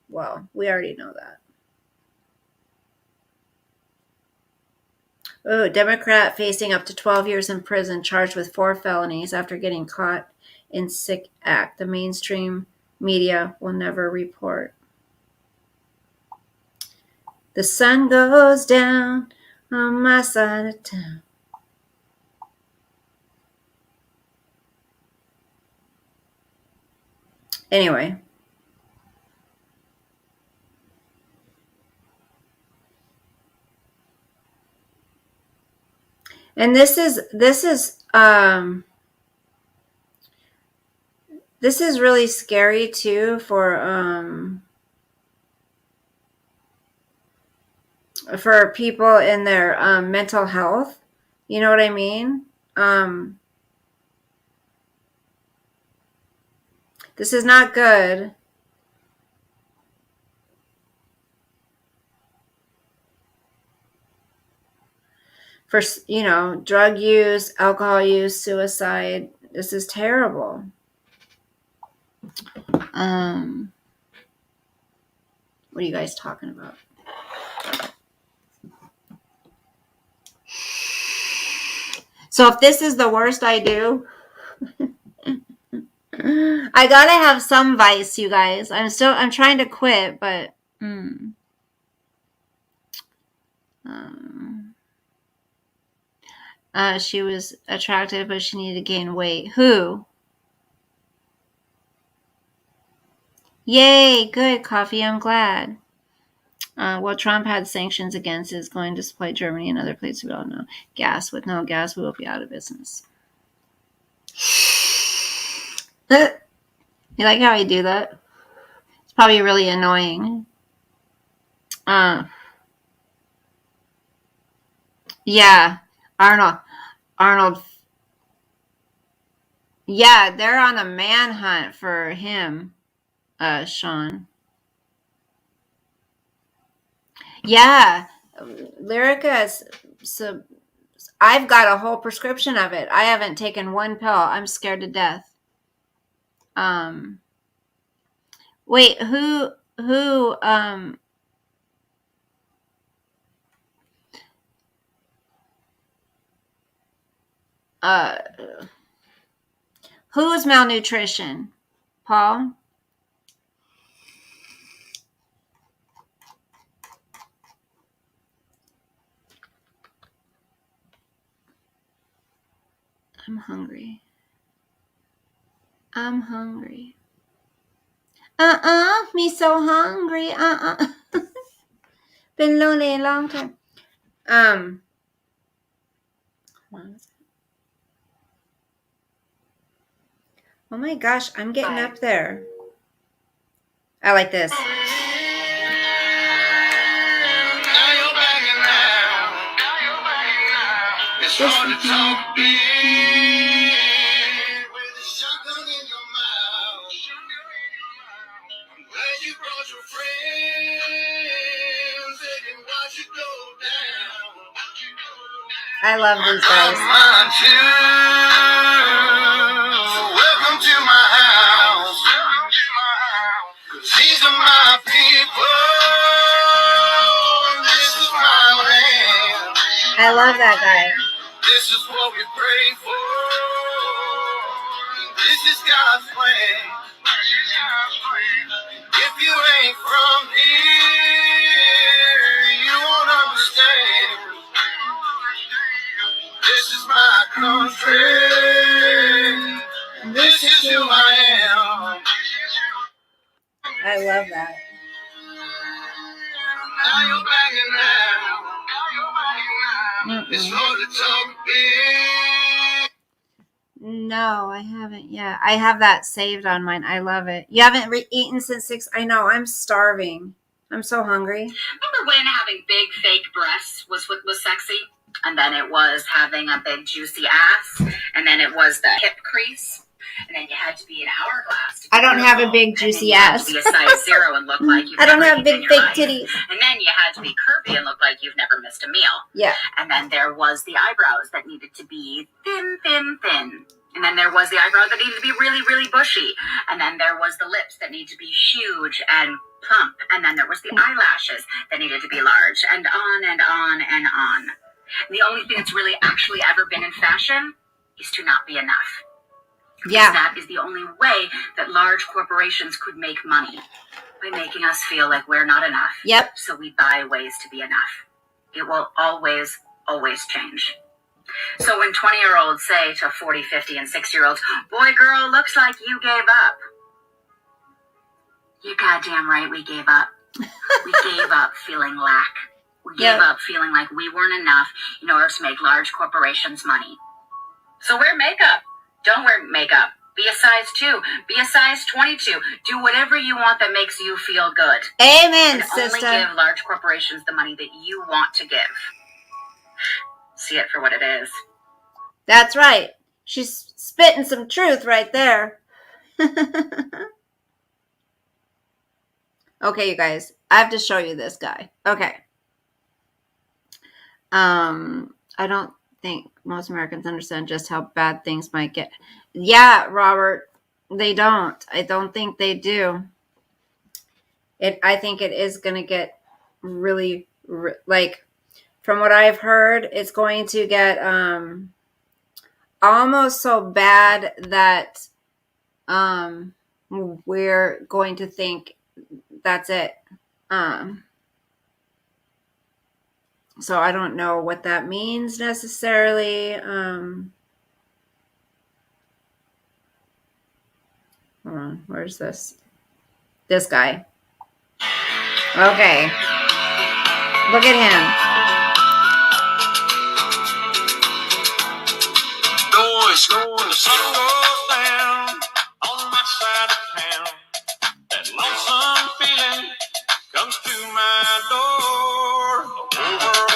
Well, we already know that. Oh, Democrat facing up to 12 years in prison, charged with 4 felonies after getting caught in sick act. The mainstream media will never report. The sun goes down on my side of town. Anyway. And this is really scary too for people in their mental health. You know what I mean? This is not good. For, drug use, alcohol use, suicide. This is terrible. What are you guys talking about? So if this is the worst I do, I gotta have some vice, you guys. I'm trying to quit, but she was attractive, but she needed to gain weight. Who? Yay, good, Coffee, I'm glad. What Trump had sanctions against is going to supply Germany and other places we all know. Gas. With no gas, we will be out of business. You like how I do that? It's probably really annoying. Yeah, Arnold. Yeah, they're on a manhunt for him, Sean. Yeah, Lyrica I've got a whole prescription of it. I haven't taken one pill. I'm scared to death. Wait, who's malnutrition? Paul? I'm hungry. Me so hungry. Been lonely a long time. Oh my gosh, I'm getting up there. I like this. It's hard to talk big with a shotgun in your mouth. I'm glad you brought your friends. They can watch you go down. I love these guys. Welcome to my house. These are my people. This is my land. I love that guy. This is what we pray for. This is God's plan. If you ain't from here, you won't understand. This is my country. This is who I am. I love that. Now you're backing down. It's hard to talk big. No, I haven't yet. I have that saved on mine. I love it. You haven't eaten since 6. I know. I'm starving. I'm so hungry. Remember when having big fake breasts was what was sexy? And then it was having a big juicy ass. And then it was the hip crease. And then you had to be an hourglass. I don't have a big juicy ass. You had to be a size 0 and look like you've I don't never have eaten in big your fake life. titties. And then you had to be curvy and look like you've never missed a meal. Yeah. And then there was the eyebrows that needed to be thin, thin, thin. And then there was the eyebrows that needed to be really, really bushy. And then there was the lips that needed to be huge and plump. And then there was the eyelashes that needed to be large. And on and on and on. And the only thing that's really actually ever been in fashion is to not be enough. Yeah. That is the only way that large corporations could make money. By making us feel like we're not enough. Yep. So we buy ways to be enough. It will always, always change. So when 20-year-olds say to 40, 50, and 60-year-olds, boy, girl, looks like you gave up. You're goddamn right we gave up. We gave up feeling lack. We gave up feeling like we weren't enough in order to make large corporations money. So wear makeup. Don't wear makeup. Be a size 2. Be a size 22. Do whatever you want that makes you feel good. Amen, And sister. only give large corporations the money that you want to give. See it for what it is. That's right. She's spitting some truth right there. Okay, you guys. I have to show you this guy. Okay. I don't think most Americans understand just how bad things might get. Yeah, Robert, they don't. I don't think they do. I think it is going to get really, like, from what I've heard, it's going to get almost so bad that we're going to think that's it. So I don't know what that means necessarily. Hold on, where's this? This guy. Okay. Look at him. When the sun goes down on my side of town, that lonesome feeling comes to my door. The whole world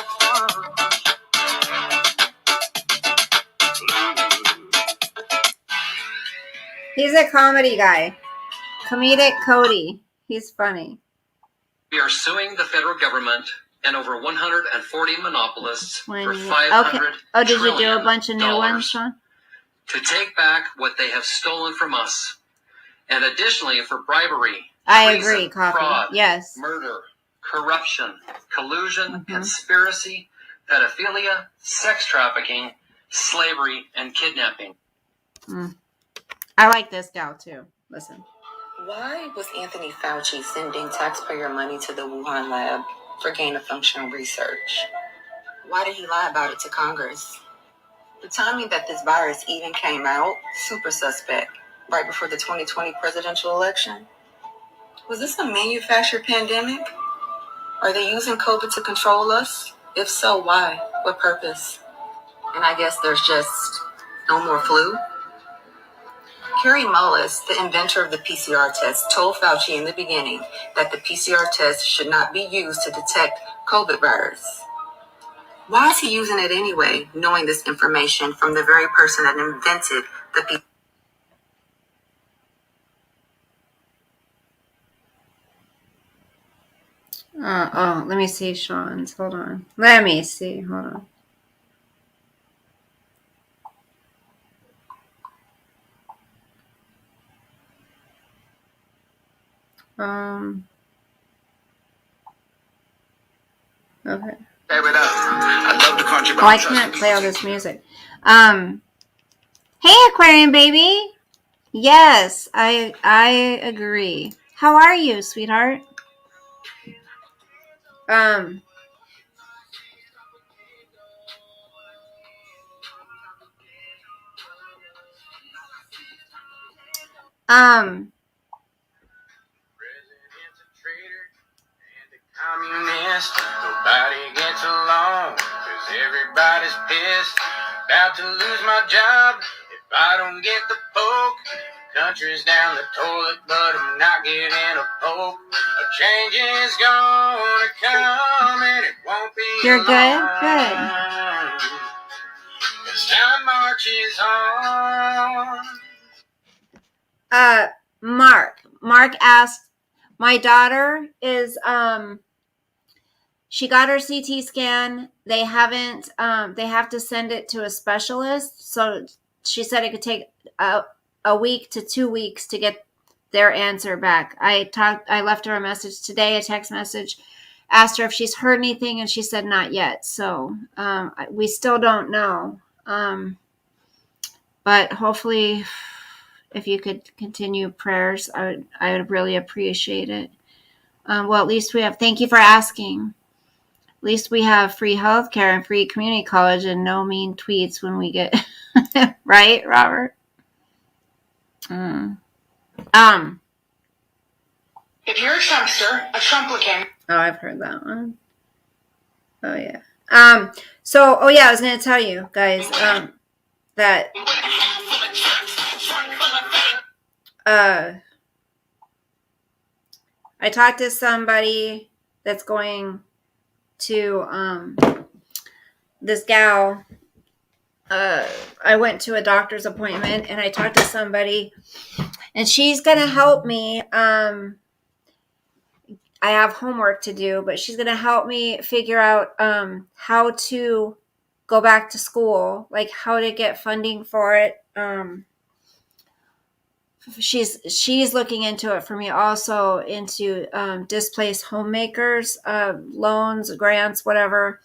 burns. He's a comedy guy. Comedic Cody. He's funny. We are suing the federal government and over 140 monopolists for $500 Okay. Oh, did you do a bunch of new trillion ones, Sean? to take back what they have stolen from us, and additionally for bribery, I treason, agree, Coffee. fraud, Yes. murder, corruption, collusion, conspiracy, pedophilia, sex trafficking, slavery, and kidnapping. I like this gal too. Listen. Why was Anthony Fauci sending taxpayer money to the Wuhan lab for gain-of-function research? Why did he lie about it to Congress? The timing that this virus even came out, super suspect, right before the 2020 presidential election. Was this a manufactured pandemic? Are they using COVID to control us? If so, why? What purpose? And I guess there's just no more flu? Carrie Mullis, the inventor of the PCR test, told Fauci in the beginning that the PCR test should not be used to detect COVID virus. Why is he using it anyway, knowing this information from the very person that invented the PCR? Let me see Sean's. Hold on. Let me see. Hold on. Okay. I love the country, but Oh, I can't play all this music. Hey, Aquarium baby. Yes, I agree. How are you, sweetheart? Communist, nobody gets along, cause everybody's pissed. About to lose my job if I don't get the poke. Country's down the toilet, but I'm not getting a poke. A change is gonna come and it won't be You're good? long. Good. As time marches on. Mark asked, my daughter is she got her CT scan. They haven't they have to send it to a specialist. So she said it could take a week to 2 weeks to get their answer back. I left her a message today, a text message, asked her if she's heard anything, and she said not yet. So we still don't know. But hopefully, if you could continue prayers, I would really appreciate it. Well, at least we have, thank you for asking. At least we have free healthcare and free community college and no mean tweets when we get, right, Robert? If you're a Trumpster, a Trumplican. Oh, I've heard that one. Oh, yeah. I was going to tell you guys, that I talked to somebody that's going to this gal. I went to a doctor's appointment and I talked to somebody, and she's going to help me. I have homework to do, but she's going to help me figure out how to go back to school, like how to get funding for it. She's looking into it for me, also into displaced homemakers, loans, grants, whatever.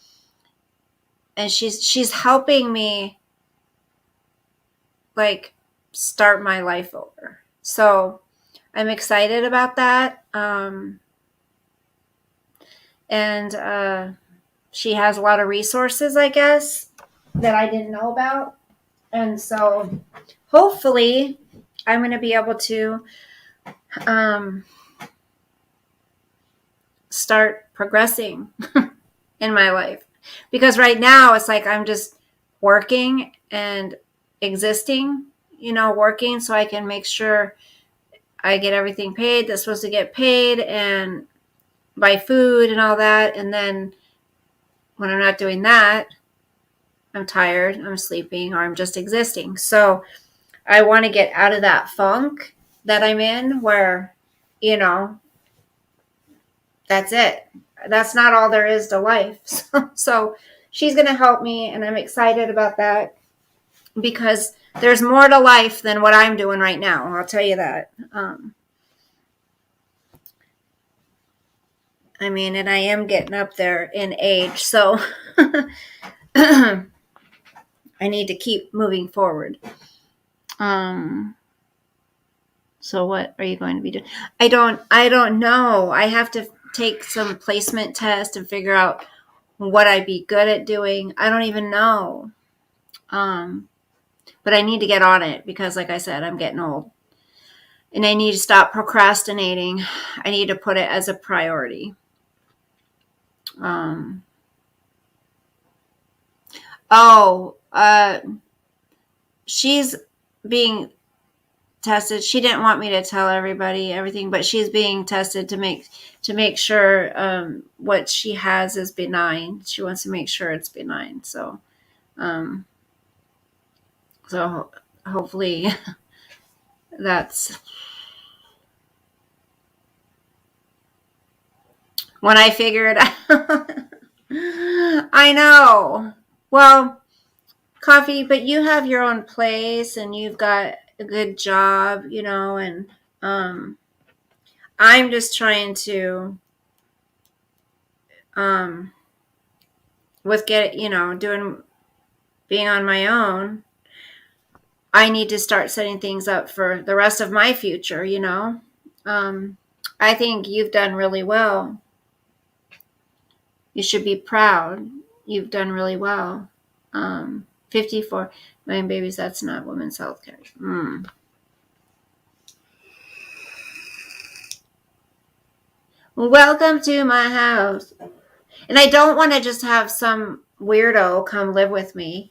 And she's helping me like start my life over. So I'm excited about that. And she has a lot of resources, I guess, that I didn't know about. And so hopefully I'm going to be able to start progressing in my life. Because right now it's like I'm just working and existing, working so I can make sure I get everything paid that's supposed to get paid and buy food and all that. And then when I'm not doing that, I'm tired, I'm sleeping, or I'm just existing. So I want to get out of that funk that I'm in where, that's it. That's not all there is to life. So she's going to help me, and I'm excited about that because there's more to life than what I'm doing right now. I'll tell you that. And I am getting up there in age, so I need to keep moving forward. So what are you going to be doing? I don't know. I have to take some placement test and figure out what I'd be good at doing. I don't even know. But I need to get on it because, like I said, I'm getting old. And I need to stop procrastinating. I need to put it as a priority. She's being tested. She didn't want me to tell everybody everything, but she's being tested to make sure what she has is benign. She wants to make sure it's benign. So hopefully that's when I figure it out. I know. Well, Coffee, but you have your own place and you've got a good job, and I'm just trying to being on my own. I need to start setting things up for the rest of my future, I think you've done really well. You should be proud. You've done really well. 54 million babies, that's not women's health care. Welcome to my house. And I don't want to just have some weirdo come live with me,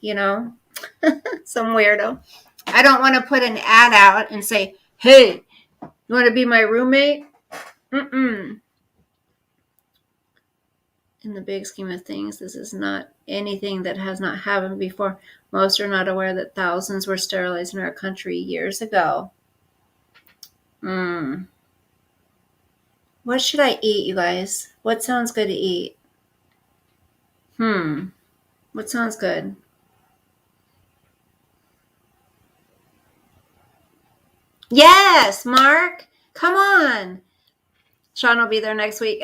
some weirdo. I don't want to put an ad out and say, hey, you want to be my roommate? Mm-mm. In the big scheme of things, this is not anything that has not happened before. Most are not aware that thousands were sterilized in our country years ago. What should I eat, you guys? What sounds good to eat? What sounds good? Yes, Mark. Come on. Sean will be there next week.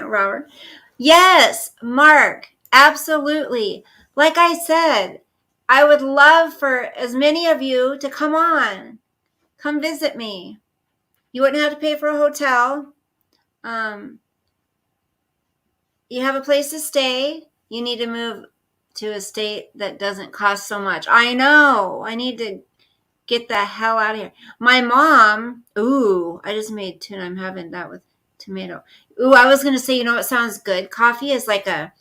Robert. Yes, Mark. Absolutely. Like I said, I would love for as many of you to come on. Come visit me. You wouldn't have to pay for a hotel. You have a place to stay. You need to move to a state that doesn't cost so much. I know. I need to get the hell out of here. My mom, I just made tuna. I'm having that with tomato. I was going to say, you know what sounds good? Coffee is like a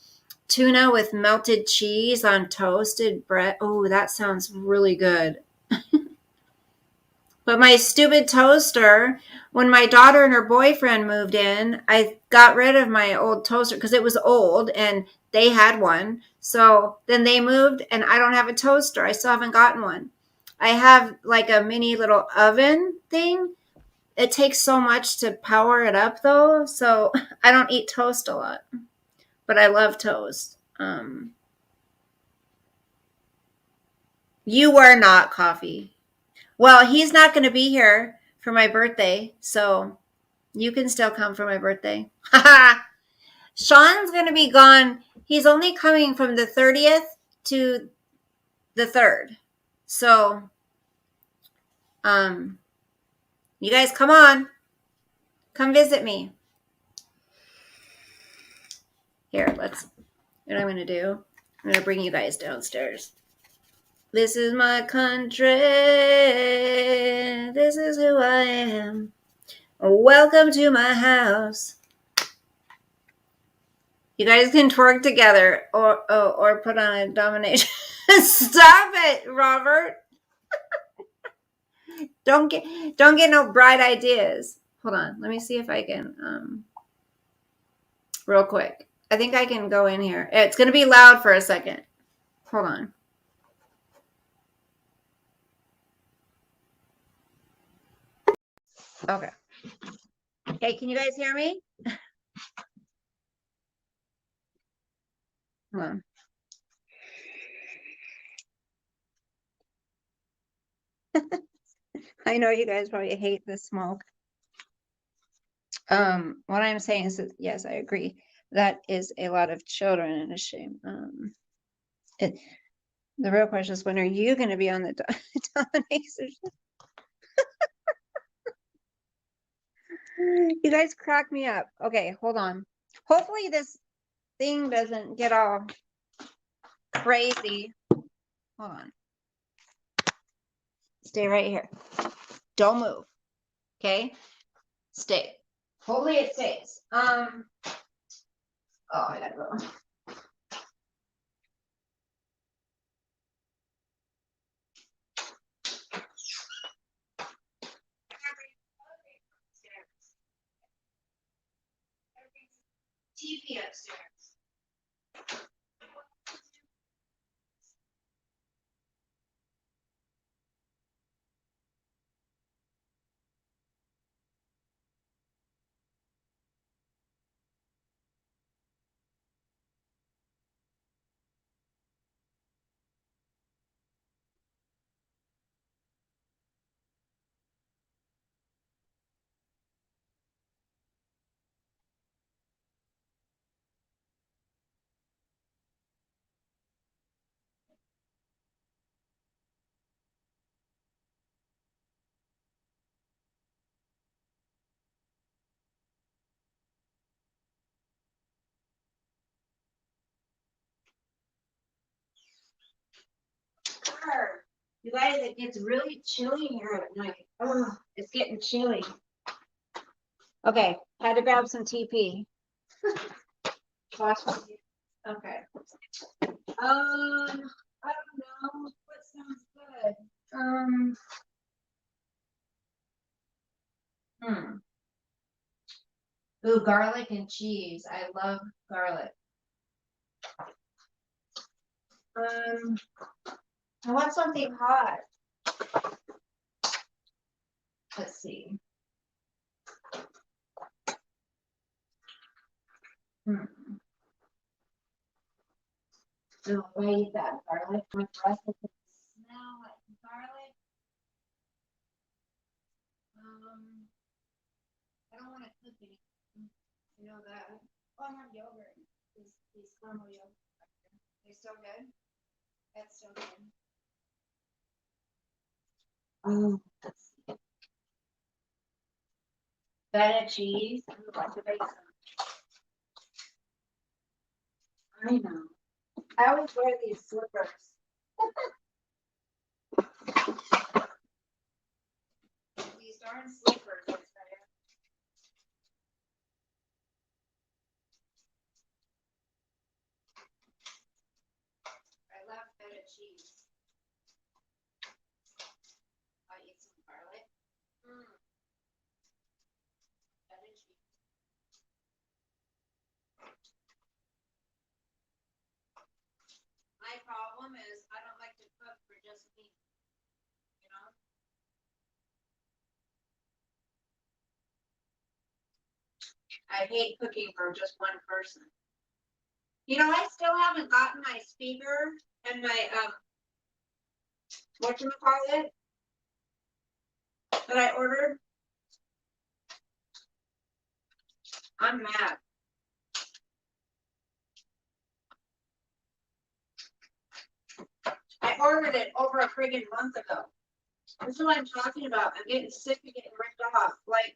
tuna with melted cheese on toasted bread. That sounds really good. But my stupid toaster, when my daughter and her boyfriend moved in, I got rid of my old toaster because it was old and they had one. So then they moved and I don't have a toaster. I still haven't gotten one. I have like a mini little oven thing. It takes so much to power it up though. So I don't eat toast a lot, but I love toast. You were not coffee. Well, he's not going to be here for my birthday, so you can still come for my birthday. Sean's going to be gone. He's only coming from the 30th to the 3rd. So, you guys come on. Come visit me. Here, what I'm going to do. I'm going to bring you guys downstairs. This is my country. This is who I am. Welcome to my house. You guys can twerk together or put on a domination. Stop it, Robert. Don't get no bright ideas. Hold on. Let me see if I can real quick. I think I can go in here. It's going to be loud for a second. Hold on. Okay. Hey, can you guys hear me? Hold on. I know you guys probably hate the smoke. What I'm saying is that, yes, I agree. That is a lot of children and a shame. The real question is, when are you going to be on the domination? You guys crack me up. Okay, hold on. Hopefully this thing doesn't get all crazy. Hold on. Stay right here. Don't move. Okay? Stay. Hopefully it stays. Oh, I gotta go. TV upstairs. You guys, it gets really chilly here at night. Oh, it's getting chilly. Okay, had to grab some TP. Okay. I don't know. What sounds good? Um. Hmm. Ooh, garlic and cheese. I love garlic. I want something hot. Let's see. Hmm. Oh, I eat that garlic. My breath is gonna smell like garlic. I don't want to cook anything. You know that. Oh, I have yogurt. These caramel yogurt. They're so good. That's so good. Feta cheese. I would like to bake some. I know. I always wear these slippers. These darn slippers. I tell ya. I love feta cheese. I eat some garlic. Feta cheese. My problem is I don't like to cook for just me. You know? I hate cooking for just one person. You know, I still haven't gotten my speaker and my whatchamacallit that I ordered. I'm mad. I ordered it over a friggin' month ago. This is what I'm talking about. I'm getting sick of getting ripped off. Like,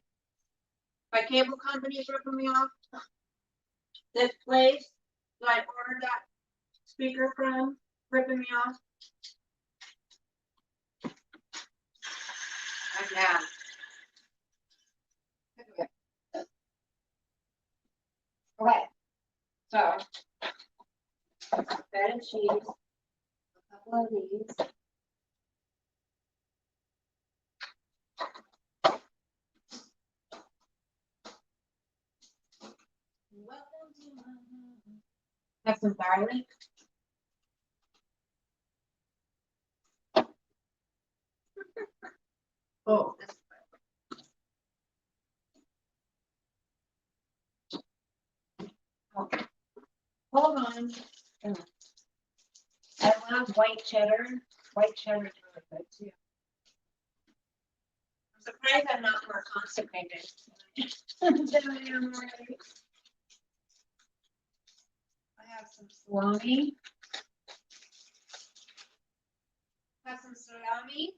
my cable company's ripping me off. This place that I ordered that speaker from, ripping me off. I'm mad. Okay. So, feta cheese, a couple of these. Welcome to my home. Have some garlic. Oh, this is okay. Hold on. I love white cheddar. White cheddar is really good too. I'm surprised I'm not more constipated than I am already. I have some salami. Have some salami.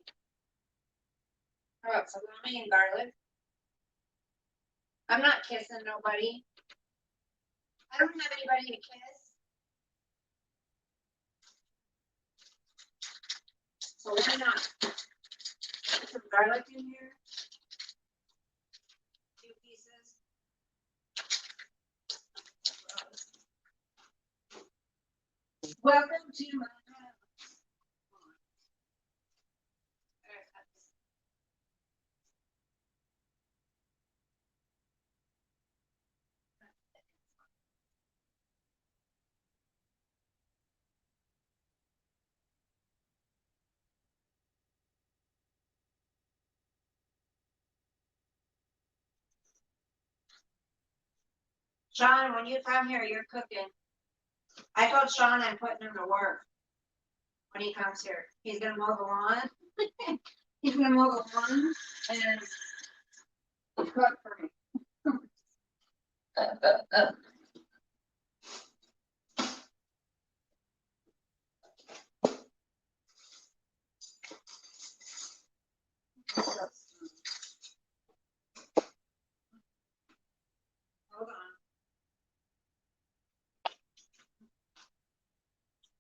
How about salami and garlic? I'm not kissing nobody. I don't have anybody to kiss. So why not? Put some garlic in here. 2 pieces. Welcome to my house. Sean, when you come here, you're cooking. I told Sean I'm putting him to work when he comes here. He's gonna mow the lawn. He's gonna mow the lawn and cook for me. Hold on.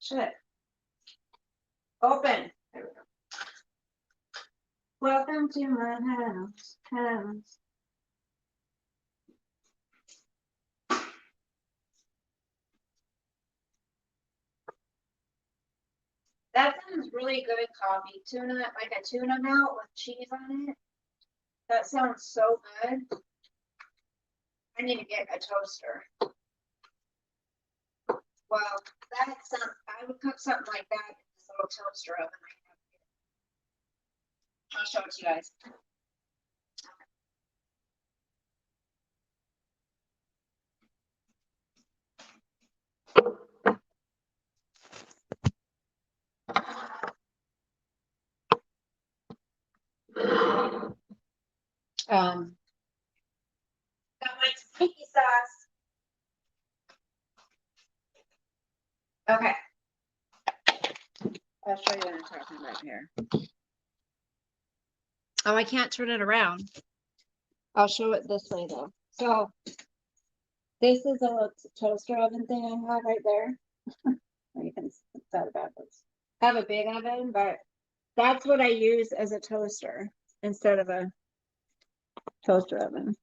Shit. Open. There we go. Welcome to my house. That's a sounds really good, coffee. Tuna, like a tuna melt with cheese on it. That sounds so good. I need to get a toaster. Well, that sounds, I would cook something like that in this little toaster oven I have. I'll show it to you guys. Got my tzatziki sauce. Okay. I'll show you what I'm talking about here. Oh, I can't turn it around. I'll show it this way though. So this is a little toaster oven thing I have right there. Or you can set it backwards. I have a big oven, but that's what I use as a toaster instead of a toaster oven.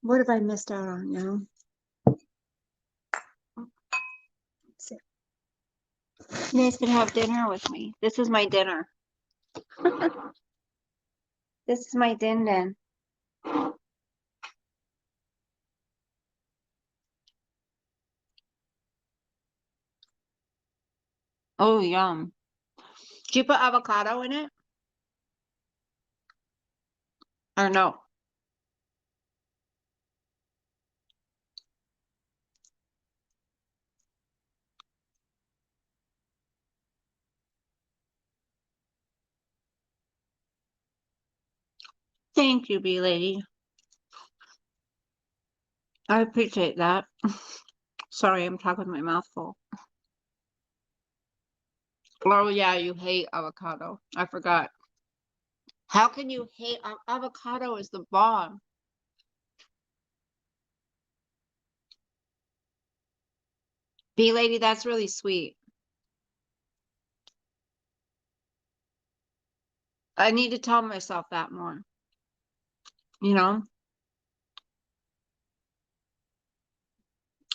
What have I missed out on now? Let's see. You guys can have dinner with me. This is my dinner. This is my din. Oh, yum. Did you put avocado in it? Or no? Thank you, bee lady. I appreciate that. Sorry, I'm talking with my mouth full. Oh, yeah, you hate avocado. I forgot. How can you hate avocado is the bomb. Bee lady, that's really sweet. I need to tell myself that more. You know?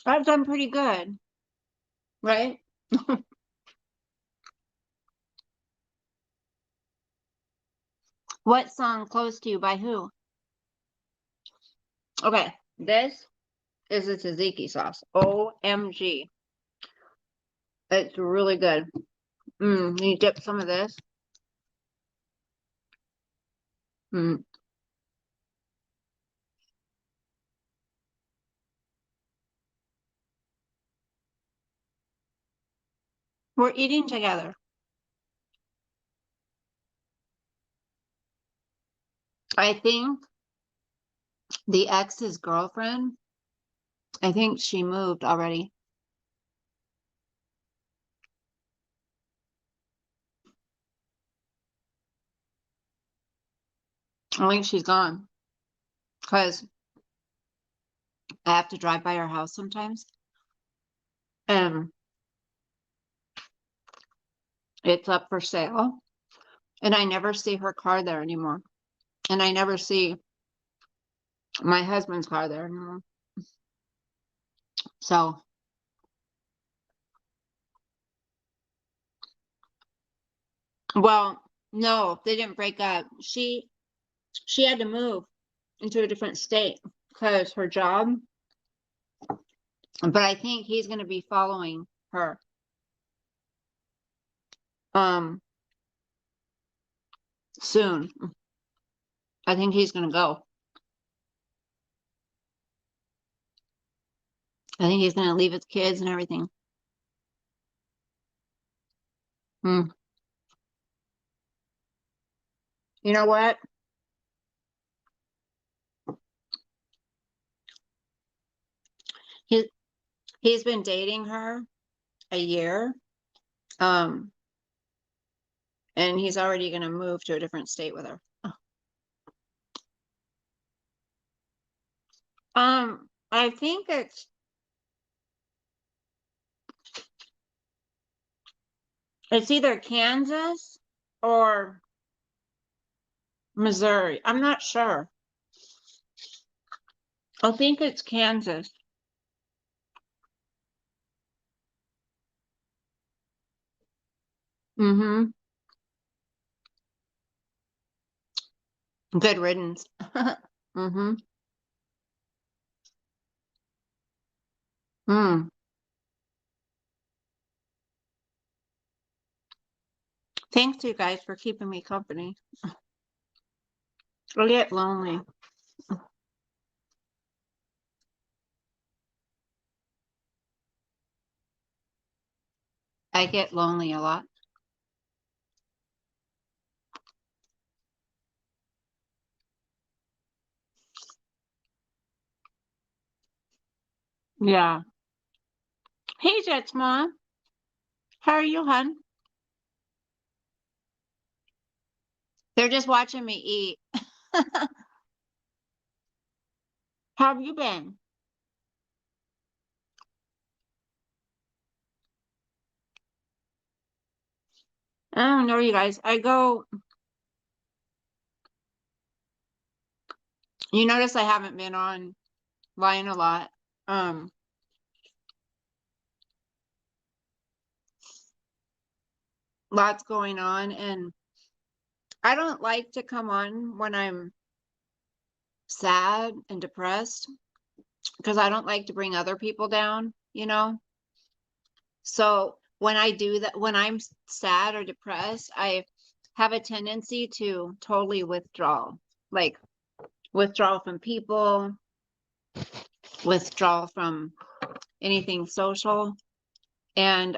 I've done pretty good. Right? What song Close to You by who? Okay, this is a tzatziki sauce. OMG. It's really good. You dip some of this. We're eating together. I think the ex's girlfriend, I think she moved already. I think she's gone. Because I have to drive by her house sometimes. And it's up for sale. And I never see her car there anymore. And I never see my husband's car there anymore. So well, no, they didn't break up. She had to move into a different state because her job. But I think he's going to be following her. Soon. I think he's going to go. I think he's going to leave his kids and everything. You know what? He's been dating her a year. And he's already going to move to a different state with her. I think it's either Kansas or Missouri. I'm not sure. I think it's Kansas. Mm-hmm. Good riddance. Mm-hmm. Mm. Thanks you guys for keeping me company. I get lonely. I get lonely a lot. Yeah. Hey, Jet's mom. How are you, hon? They're just watching me eat. How have you been? I don't know, you guys. You notice I haven't been online a lot. Um, Lots going on, and I don't like to come on when I'm sad and depressed because I don't like to bring other people down, you know? So when I do that, when I'm sad or depressed, I have a tendency to totally withdraw, like withdraw from people, withdraw from anything social. And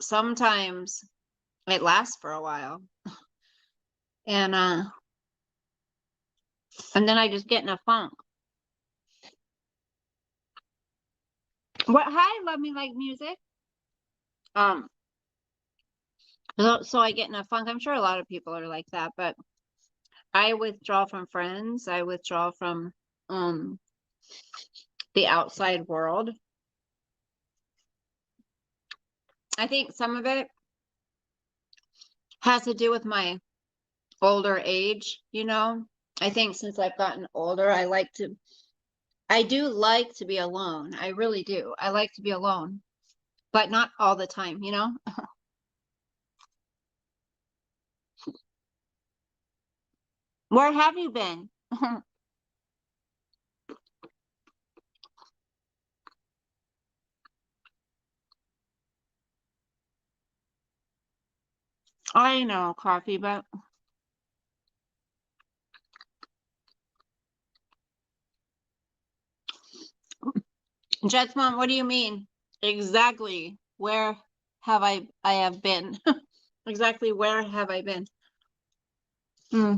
sometimes it lasts for a while. And then I just get in a funk. What hi, love me like music. Um so I get in a funk. I'm sure a lot of people are like that, but I withdraw from friends. I withdraw from um the outside world. I think some of it has to do with my older age, you know. I think since I've gotten older, I do like to be alone. I really do. I like to be alone, but not all the time, you know? Where have you been? I know, coffee, but Jet's mom, what do you mean? Exactly. Where have I have been? Exactly where have I been? Hmm.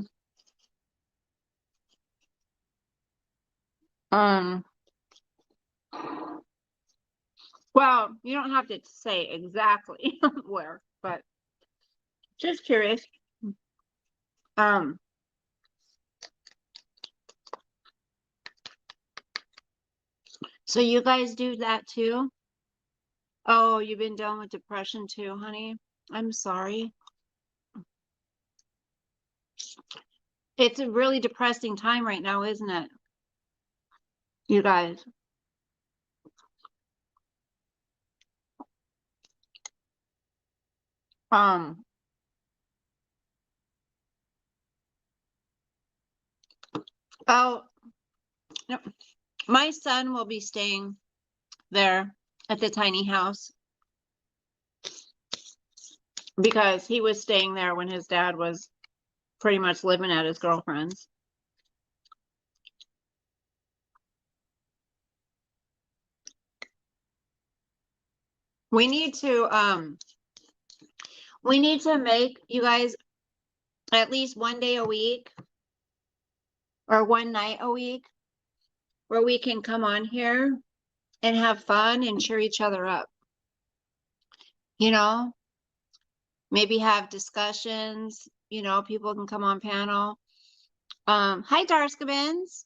Um, well, you don't have to say exactly where, but just curious. Um, so you guys do that too? Oh, you've been dealing with depression too, honey. I'm sorry. It's a really depressing time right now, isn't it? You guys. Um, oh, no, my son will be staying there at the tiny house because he was staying there when his dad was pretty much living at his girlfriend's. We need to make you guys at least one day a week or one night a week where we can come on here and have fun and cheer each other up. You know, maybe have discussions, you know, people can come on panel. Hi Darskabins.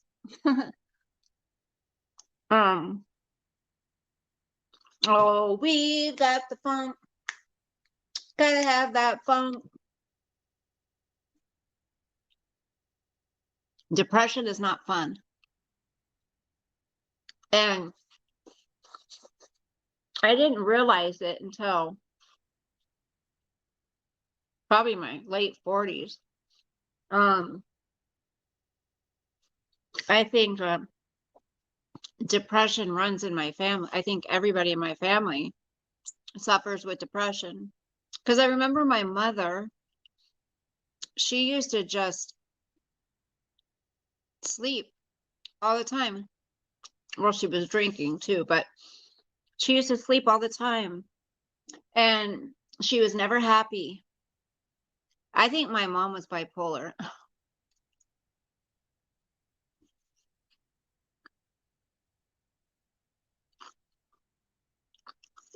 um oh, we got the funk. Gotta have that funk. Depression is not fun. And I didn't realize it until probably my late 40s. I think depression runs in my family. I think everybody in my family suffers with depression. Because I remember my mother, she used to just sleep all the time. Well, she was drinking too, but she used to sleep all the time. And she was never happy. I think my mom was bipolar.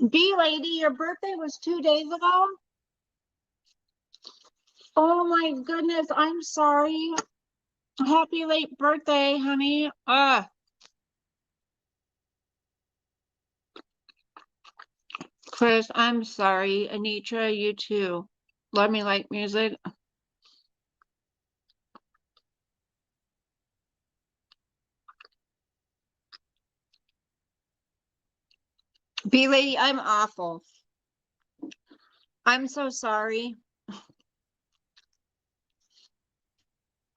B lady, your birthday was 2 days ago? Oh my goodness, I'm sorry. Happy late birthday, honey. Chris, I'm sorry. Anitra, you too. Let me like music. B lady, I'm awful. I'm so sorry.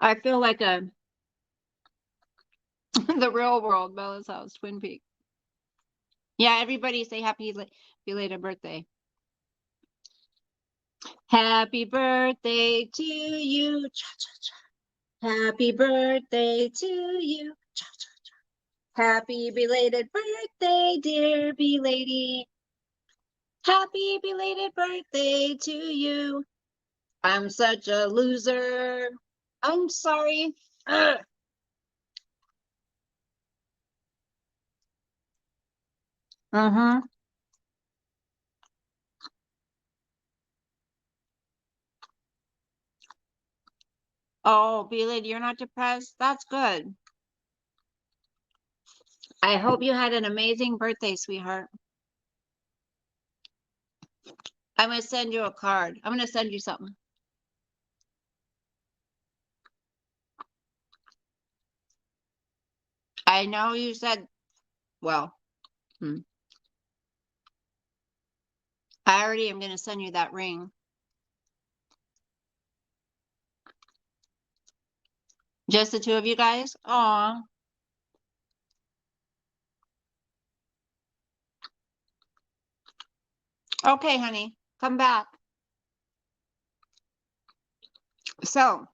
I feel like the real world, Bella's house, Twin Peaks. Yeah, everybody say happy belated birthday. Happy birthday to you. Cha-cha-cha. Happy birthday to you. Cha-cha-cha. Happy belated birthday, dear B lady. Happy belated birthday to you. I'm such a loser. I'm sorry. Ugh. Uh-huh. Oh, B lady, you're not depressed? That's good. I hope you had an amazing birthday, sweetheart. I'm going to send you a card. I'm going to send you something. I know you said, well, I already am going to send you that ring. Just the two of you guys? Aw. Okay, honey, come back. So,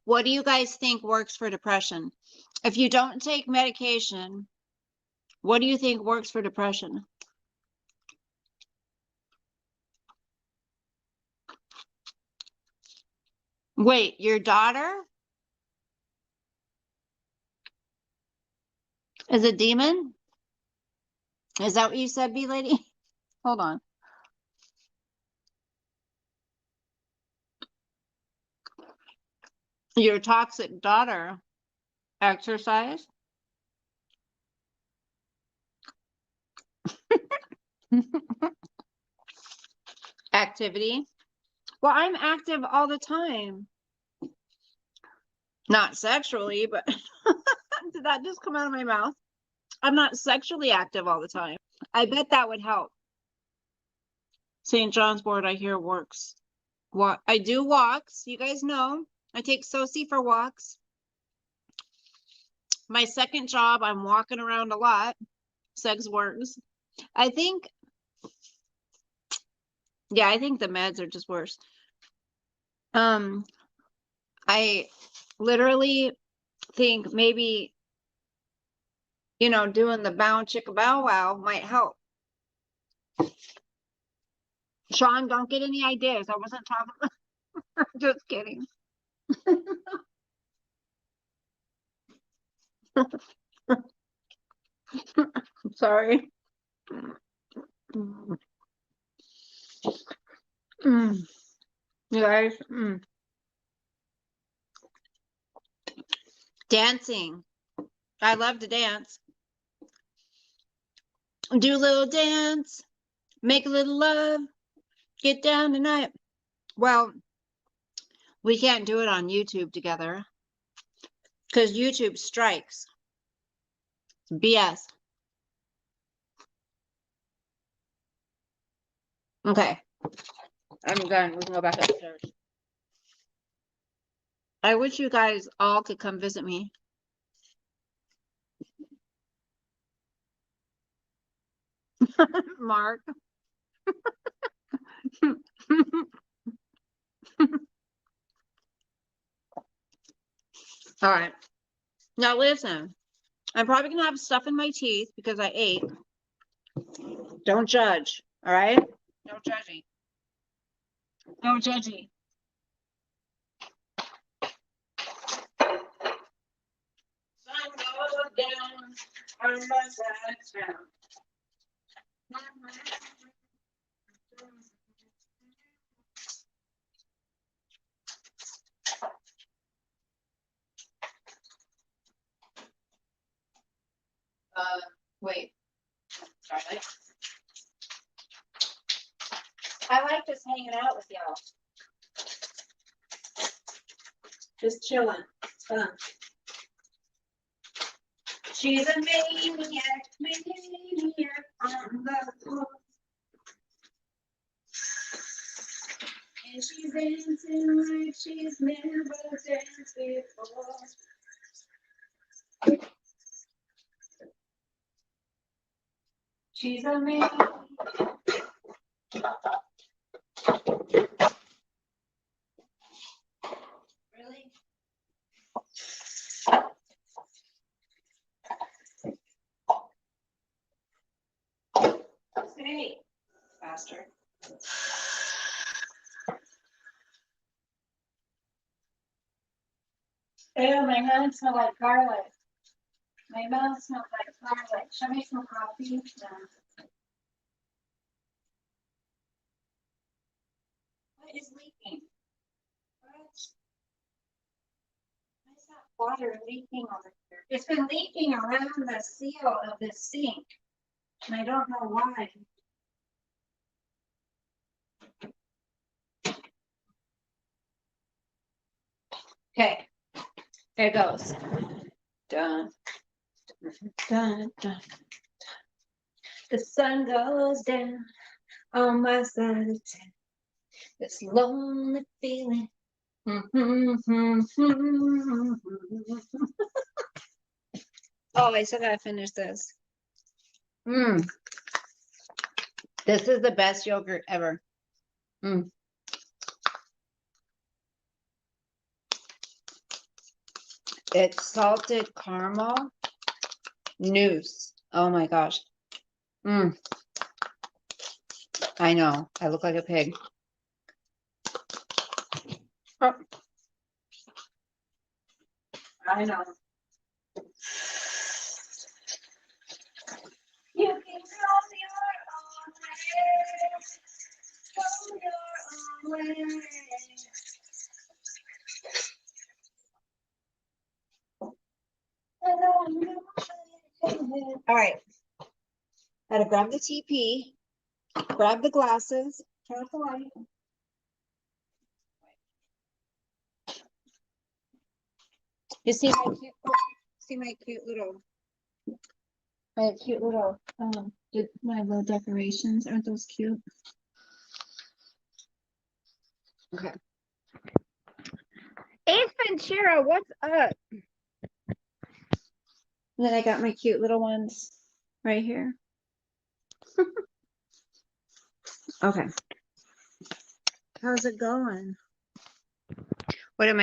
what do you guys think works for depression? If you don't take medication, what do you think works for depression? Wait, your daughter is a demon? Is that what you said, B lady? Hold on. Your toxic daughter. Exercise? Activity? Well, I'm active all the time. Not sexually, but did that just come out of my mouth? I'm not sexually active all the time. I bet that would help. St. John's Wort, I hear, works. What I do walks. You guys know. I take Sosie for walks. My second job, I'm walking around a lot. Sex works. I think, yeah, I think the meds are just worse. I literally think maybe, doing the bow chicka bow wow might help. Sean, don't get any ideas. I wasn't talking about, just kidding. Sorry. You guys, dancing. I love to dance. Do a little dance, make a little love, get down tonight. Well, we can't do it on YouTube together because YouTube strikes. It's BS. Okay. I'm done. We can go back upstairs. I wish you guys all could come visit me. Mark. All right. Now listen. I'm probably gonna have stuff in my teeth because I ate. Don't judge. All right? No judging. No judging. Sun goes down on my side of town. Wait. Sorry. I like just hanging out with y'all. Just chilling. It's fun. She's a maniac on the floor. And she's dancing like she's never danced before. She's a maniac. Really? Hey, faster. Ew, my mouth smells like garlic. My mouth smells like garlic. Show me some coffee. No. What is leaking? What? Why is that water leaking over here? It's been leaking around the seal of the sink, and I don't know why. Okay, there it goes. Dun, dun, dun. The sun goes down on my side of town. This lonely feeling. Oh, I still gotta finish this. This is the best yogurt ever. It's salted caramel noose. Oh my gosh. I know. I look like a pig. Oh. I know. You can go your own way. Go your own way. All right. Gotta grab the TP, grab the glasses, turn off the light. You see my cute little my little decorations. Aren't those cute? Okay. Ace Ventura, what's up? And then I got my cute little ones right here. Okay. How's it going? What I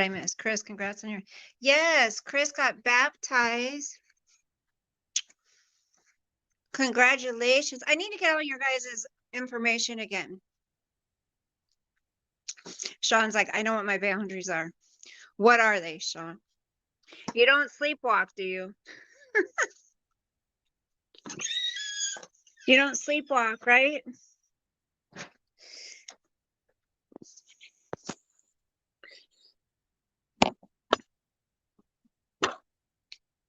miss? Chris, congrats on your, yes, Chris got baptized. Congratulations. I need to get all your guys' information again. Sean's like, I know what my boundaries are. What are they, Sean? You don't sleepwalk, do you? You don't sleepwalk, right?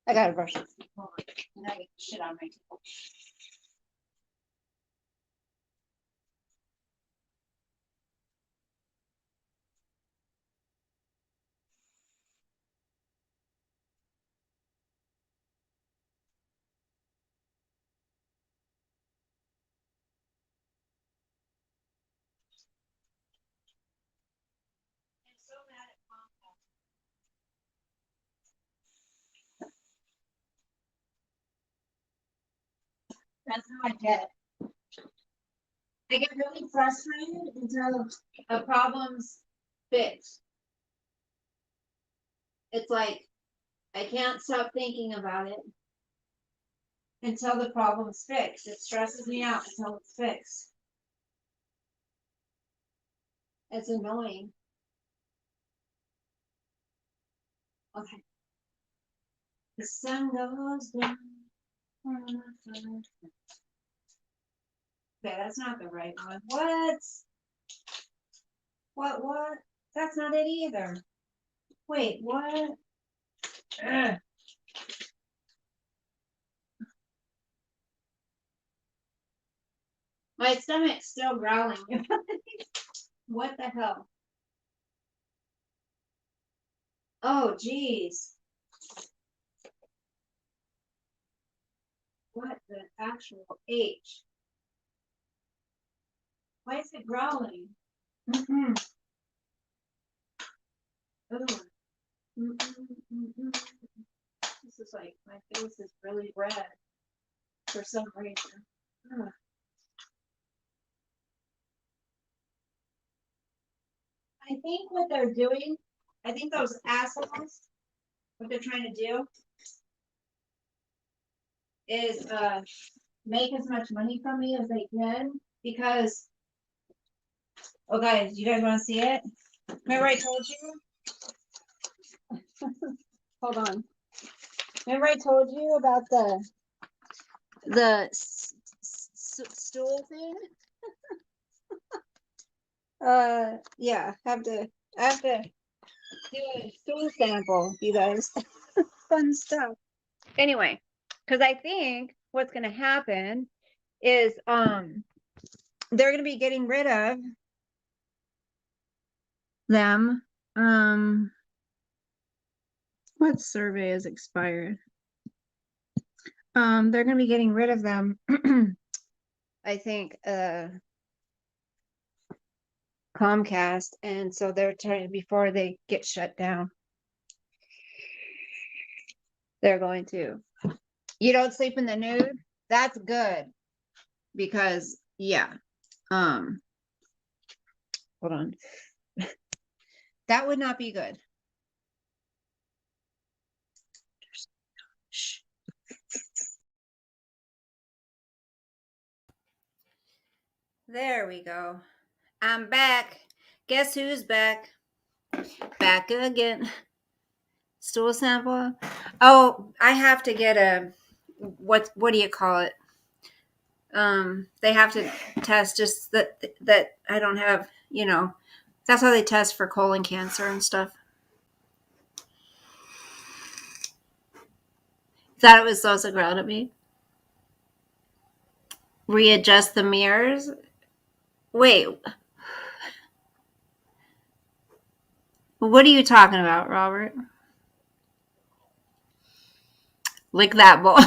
I gotta brush it. Hold on. Now I get shit on my table. That's how I get. I get really frustrated until a problem's fixed. It's like I can't stop thinking about it until the problem's fixed. It stresses me out until it's fixed. It's annoying. Okay. The sun goes down. Okay, that's not the right one. What? What? That's not it either. Wait, what? Ugh. My stomach's still growling. What the hell? Oh, geez. What the actual H? Why is it growling? Mm-mm. Ugh. Mm-mm. This is like, my face is really red for some reason. Ugh. I think what they're doing, I think those assholes, what they're trying to do is make as much money from me as they can, because, oh guys, you guys want to see it? Remember I told you? Hold on. Remember I told you about the stool thing? Yeah, I have to do a stool sample, you guys. Fun stuff. Anyway, because I think what's gonna happen is they're gonna be getting rid of them. What survey is expired? They're gonna be getting rid of them. I think Comcast, and so they're trying before they get shut down. They're going to. You don't sleep in the nude? That's good. Because yeah. Hold on. That would not be good. Shh. There we go. I'm back. Guess who's back? Back again. Stool sample. Oh, I have to get a what do you call it? They have to test just that I don't have, you know, that's how they test for colon cancer and stuff. Thought it was Sosa growled at me. Readjust the mirrors. Wait. What are you talking about, Robert? Lick that bowl.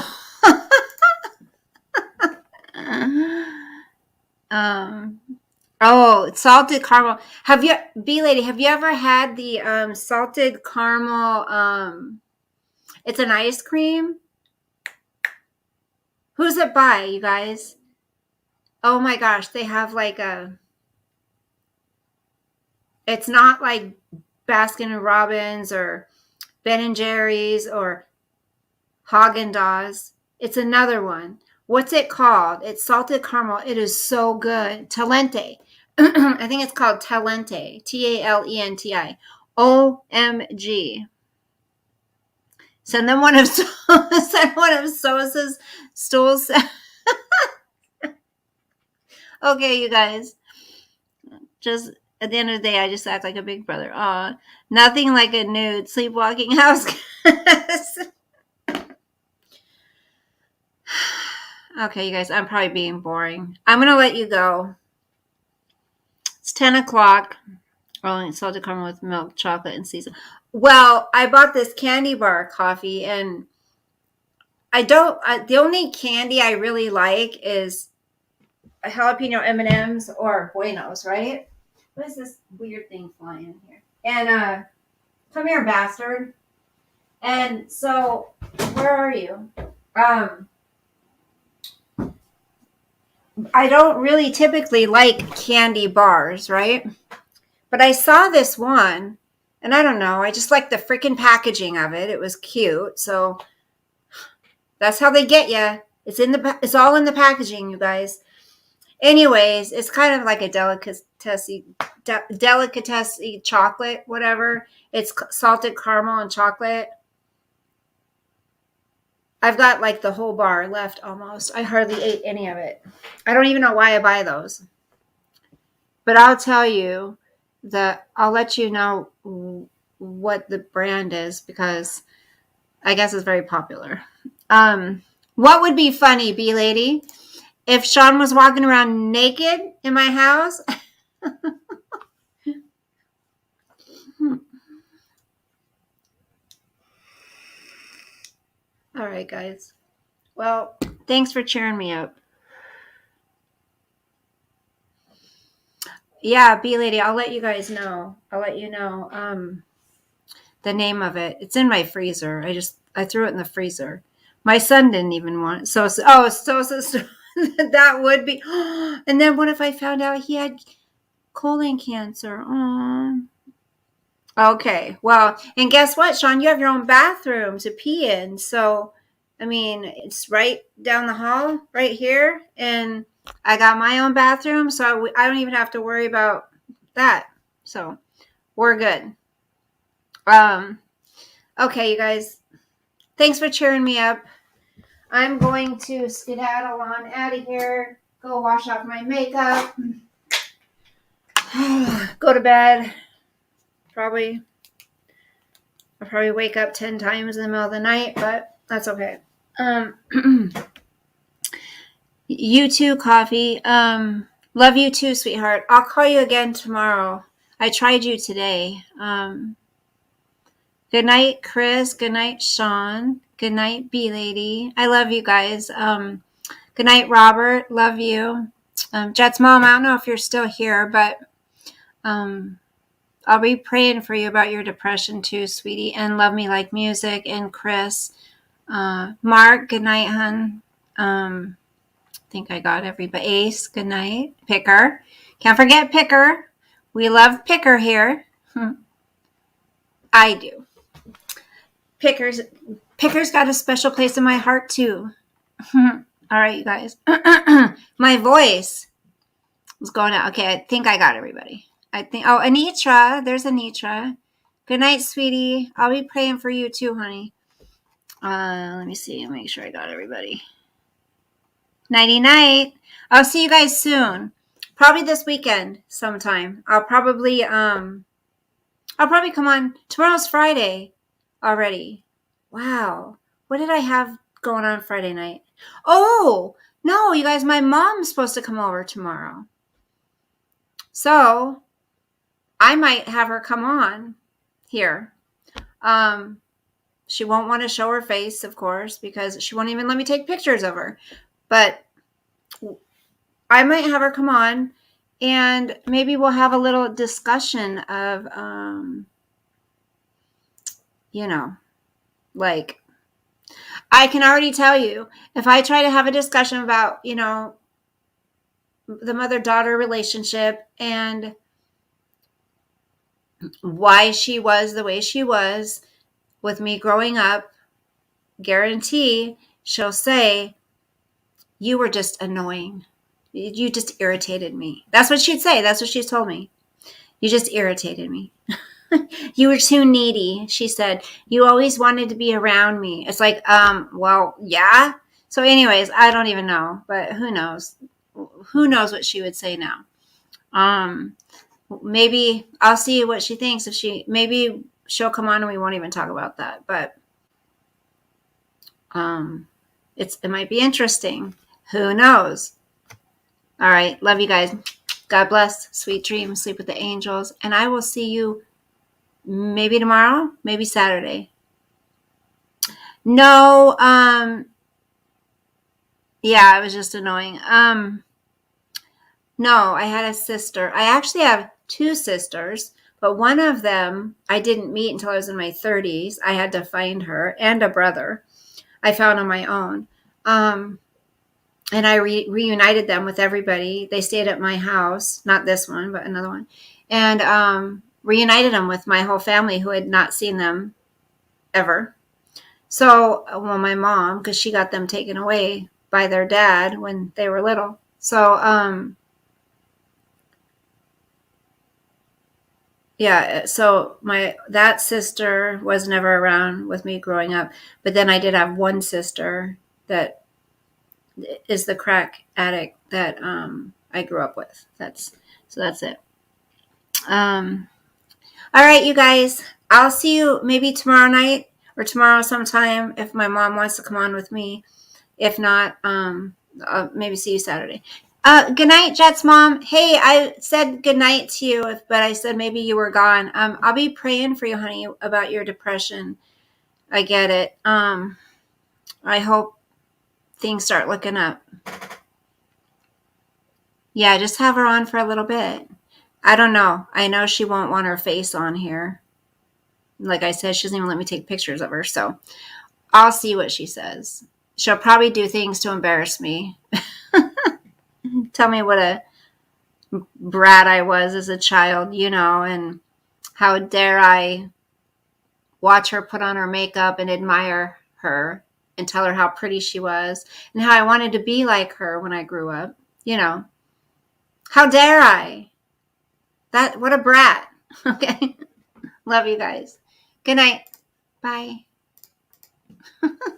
Oh, salted caramel. Have you, B lady, have you ever had the salted caramel? It's an ice cream. Who's it by, you guys? Oh my gosh, they have like it's not like Baskin and Robbins or Ben and Jerry's or Haagen-Dazs. It's another one. What's it called? It's salted caramel. It is so good. Talenti. I think it's called Talenti. Talenti. OMG. Send them one of Sosa's stools. Okay, you guys. Just at the end of the day, I just act like a big brother. Aw, nothing like a nude sleepwalking house. Okay, you guys, I'm probably being boring. I'm going to let you go. It's 10 o'clock. Rolling salted caramel with milk, chocolate, and season. Well, I bought this candy bar coffee, and the only candy I really like is a jalapeno M&Ms or Buenos, right? What is this weird thing flying in here? And, come here, bastard. And so, where are you? I don't really typically like candy bars, right? But I saw this one, and I don't know. I just like the freaking packaging of it. It was cute, so that's how they get you. It's all in the packaging, you guys. Anyways, it's kind of like a delicatessen chocolate, whatever. It's salted caramel and chocolate. I've got like the whole bar left almost. I hardly ate any of it. I don't even know why I buy those. But I'll tell you I'll let you know what the brand is because I guess it's very popular. What would be funny, B-Lady, if Sean was walking around naked in my house? All right, guys. Well, thanks for cheering me up. Yeah, B-Lady, I'll let you guys know. I'll let you know the name of it. It's in my freezer. I threw it in the freezer. My son didn't even want it. So that would be. And then what if I found out he had colon cancer? Okay. Well, and guess what, Sean? You have your own bathroom to pee in. So, I mean, it's right down the hall, right here, and I got my own bathroom, so I don't even have to worry about that. So we're good. Okay, you guys. Thanks for cheering me up. I'm going to skedaddle on out of here. Go wash off my makeup. Go to bed. I'll probably wake up 10 times in the middle of the night, but that's okay. You too, Coffee. Love you too, sweetheart. I'll call you again tomorrow. I tried you today. Good night, Chris. Good night, Sean. Good night, B-Lady. I love you guys. Good night, Robert. Love you. Jet's mom, I don't know if you're still here, but I'll be praying for you about your depression too, sweetie. And Love Me Like Music and Chris. Mark, good night, hun. I think I got everybody. Ace, good night. Picker. Can't forget Picker. We love Picker here. I do. Picker's got a special place in my heart too. All right, you guys. My voice was going out. Okay, I think I got everybody. Anitra. There's Anitra. Good night, sweetie. I'll be praying for you too, honey. Let me see. Make sure I got everybody. Nighty-night. I'll see you guys soon. Probably this weekend sometime. I'll probably come on. Tomorrow's Friday already. Wow. What did I have going on Friday night? Oh, no, you guys, my mom's supposed to come over tomorrow. So I might have her come on here. She won't want to show her face, of course, because she won't even let me take pictures of her. But I might have her come on, and maybe we'll have a little discussion of, like, I can already tell you, if I try to have a discussion about, the mother-daughter relationship and why she was the way she was with me growing up, guarantee she'll say, you were just annoying. You just irritated me. That's what she'd say. That's what she's told me. You just irritated me. You were too needy, she said. You always wanted to be around me. It's like, well, yeah. So anyways, I don't even know, but who knows? Who knows what she would say now? Maybe I'll see what she thinks. Maybe she'll come on and we won't even talk about that, but it might be interesting. Who knows? All right. Love you guys. God bless. Sweet dreams. Sleep with the angels. And I will see you maybe tomorrow, maybe Saturday. No. Yeah, it was just annoying. No, I had a sister. I actually have two sisters, but one of them I didn't meet until I was in my 30s. I had to find her, and a brother I found on my own. and I reunited them with everybody. They stayed at my house, not this one, but another one, and reunited them with my whole family who had not seen them ever. So, well, my mom, because she got them taken away by their dad when they were little. So, yeah, so that sister was never around with me growing up, but then I did have one sister that is the crack addict that I grew up with. That's it. All right, you guys, I'll see you maybe tomorrow night or tomorrow sometime if my mom wants to come on with me. If not, I'll maybe see you Saturday. Good night, Jet's mom. Hey, I said good night to you, but I said maybe you were gone. I'll be praying for you, honey, about your depression. I get it. I hope things start looking up. Yeah, just have her on for a little bit. I don't know. I know she won't want her face on here. Like I said, she doesn't even let me take pictures of her. So I'll see what she says. She'll probably do things to embarrass me. Tell me what a brat I was as a child, and how dare I watch her put on her makeup and admire her and tell her how pretty she was and how I wanted to be like her when I grew up. How dare I? What a brat. Okay. Love you guys. Good night. Bye.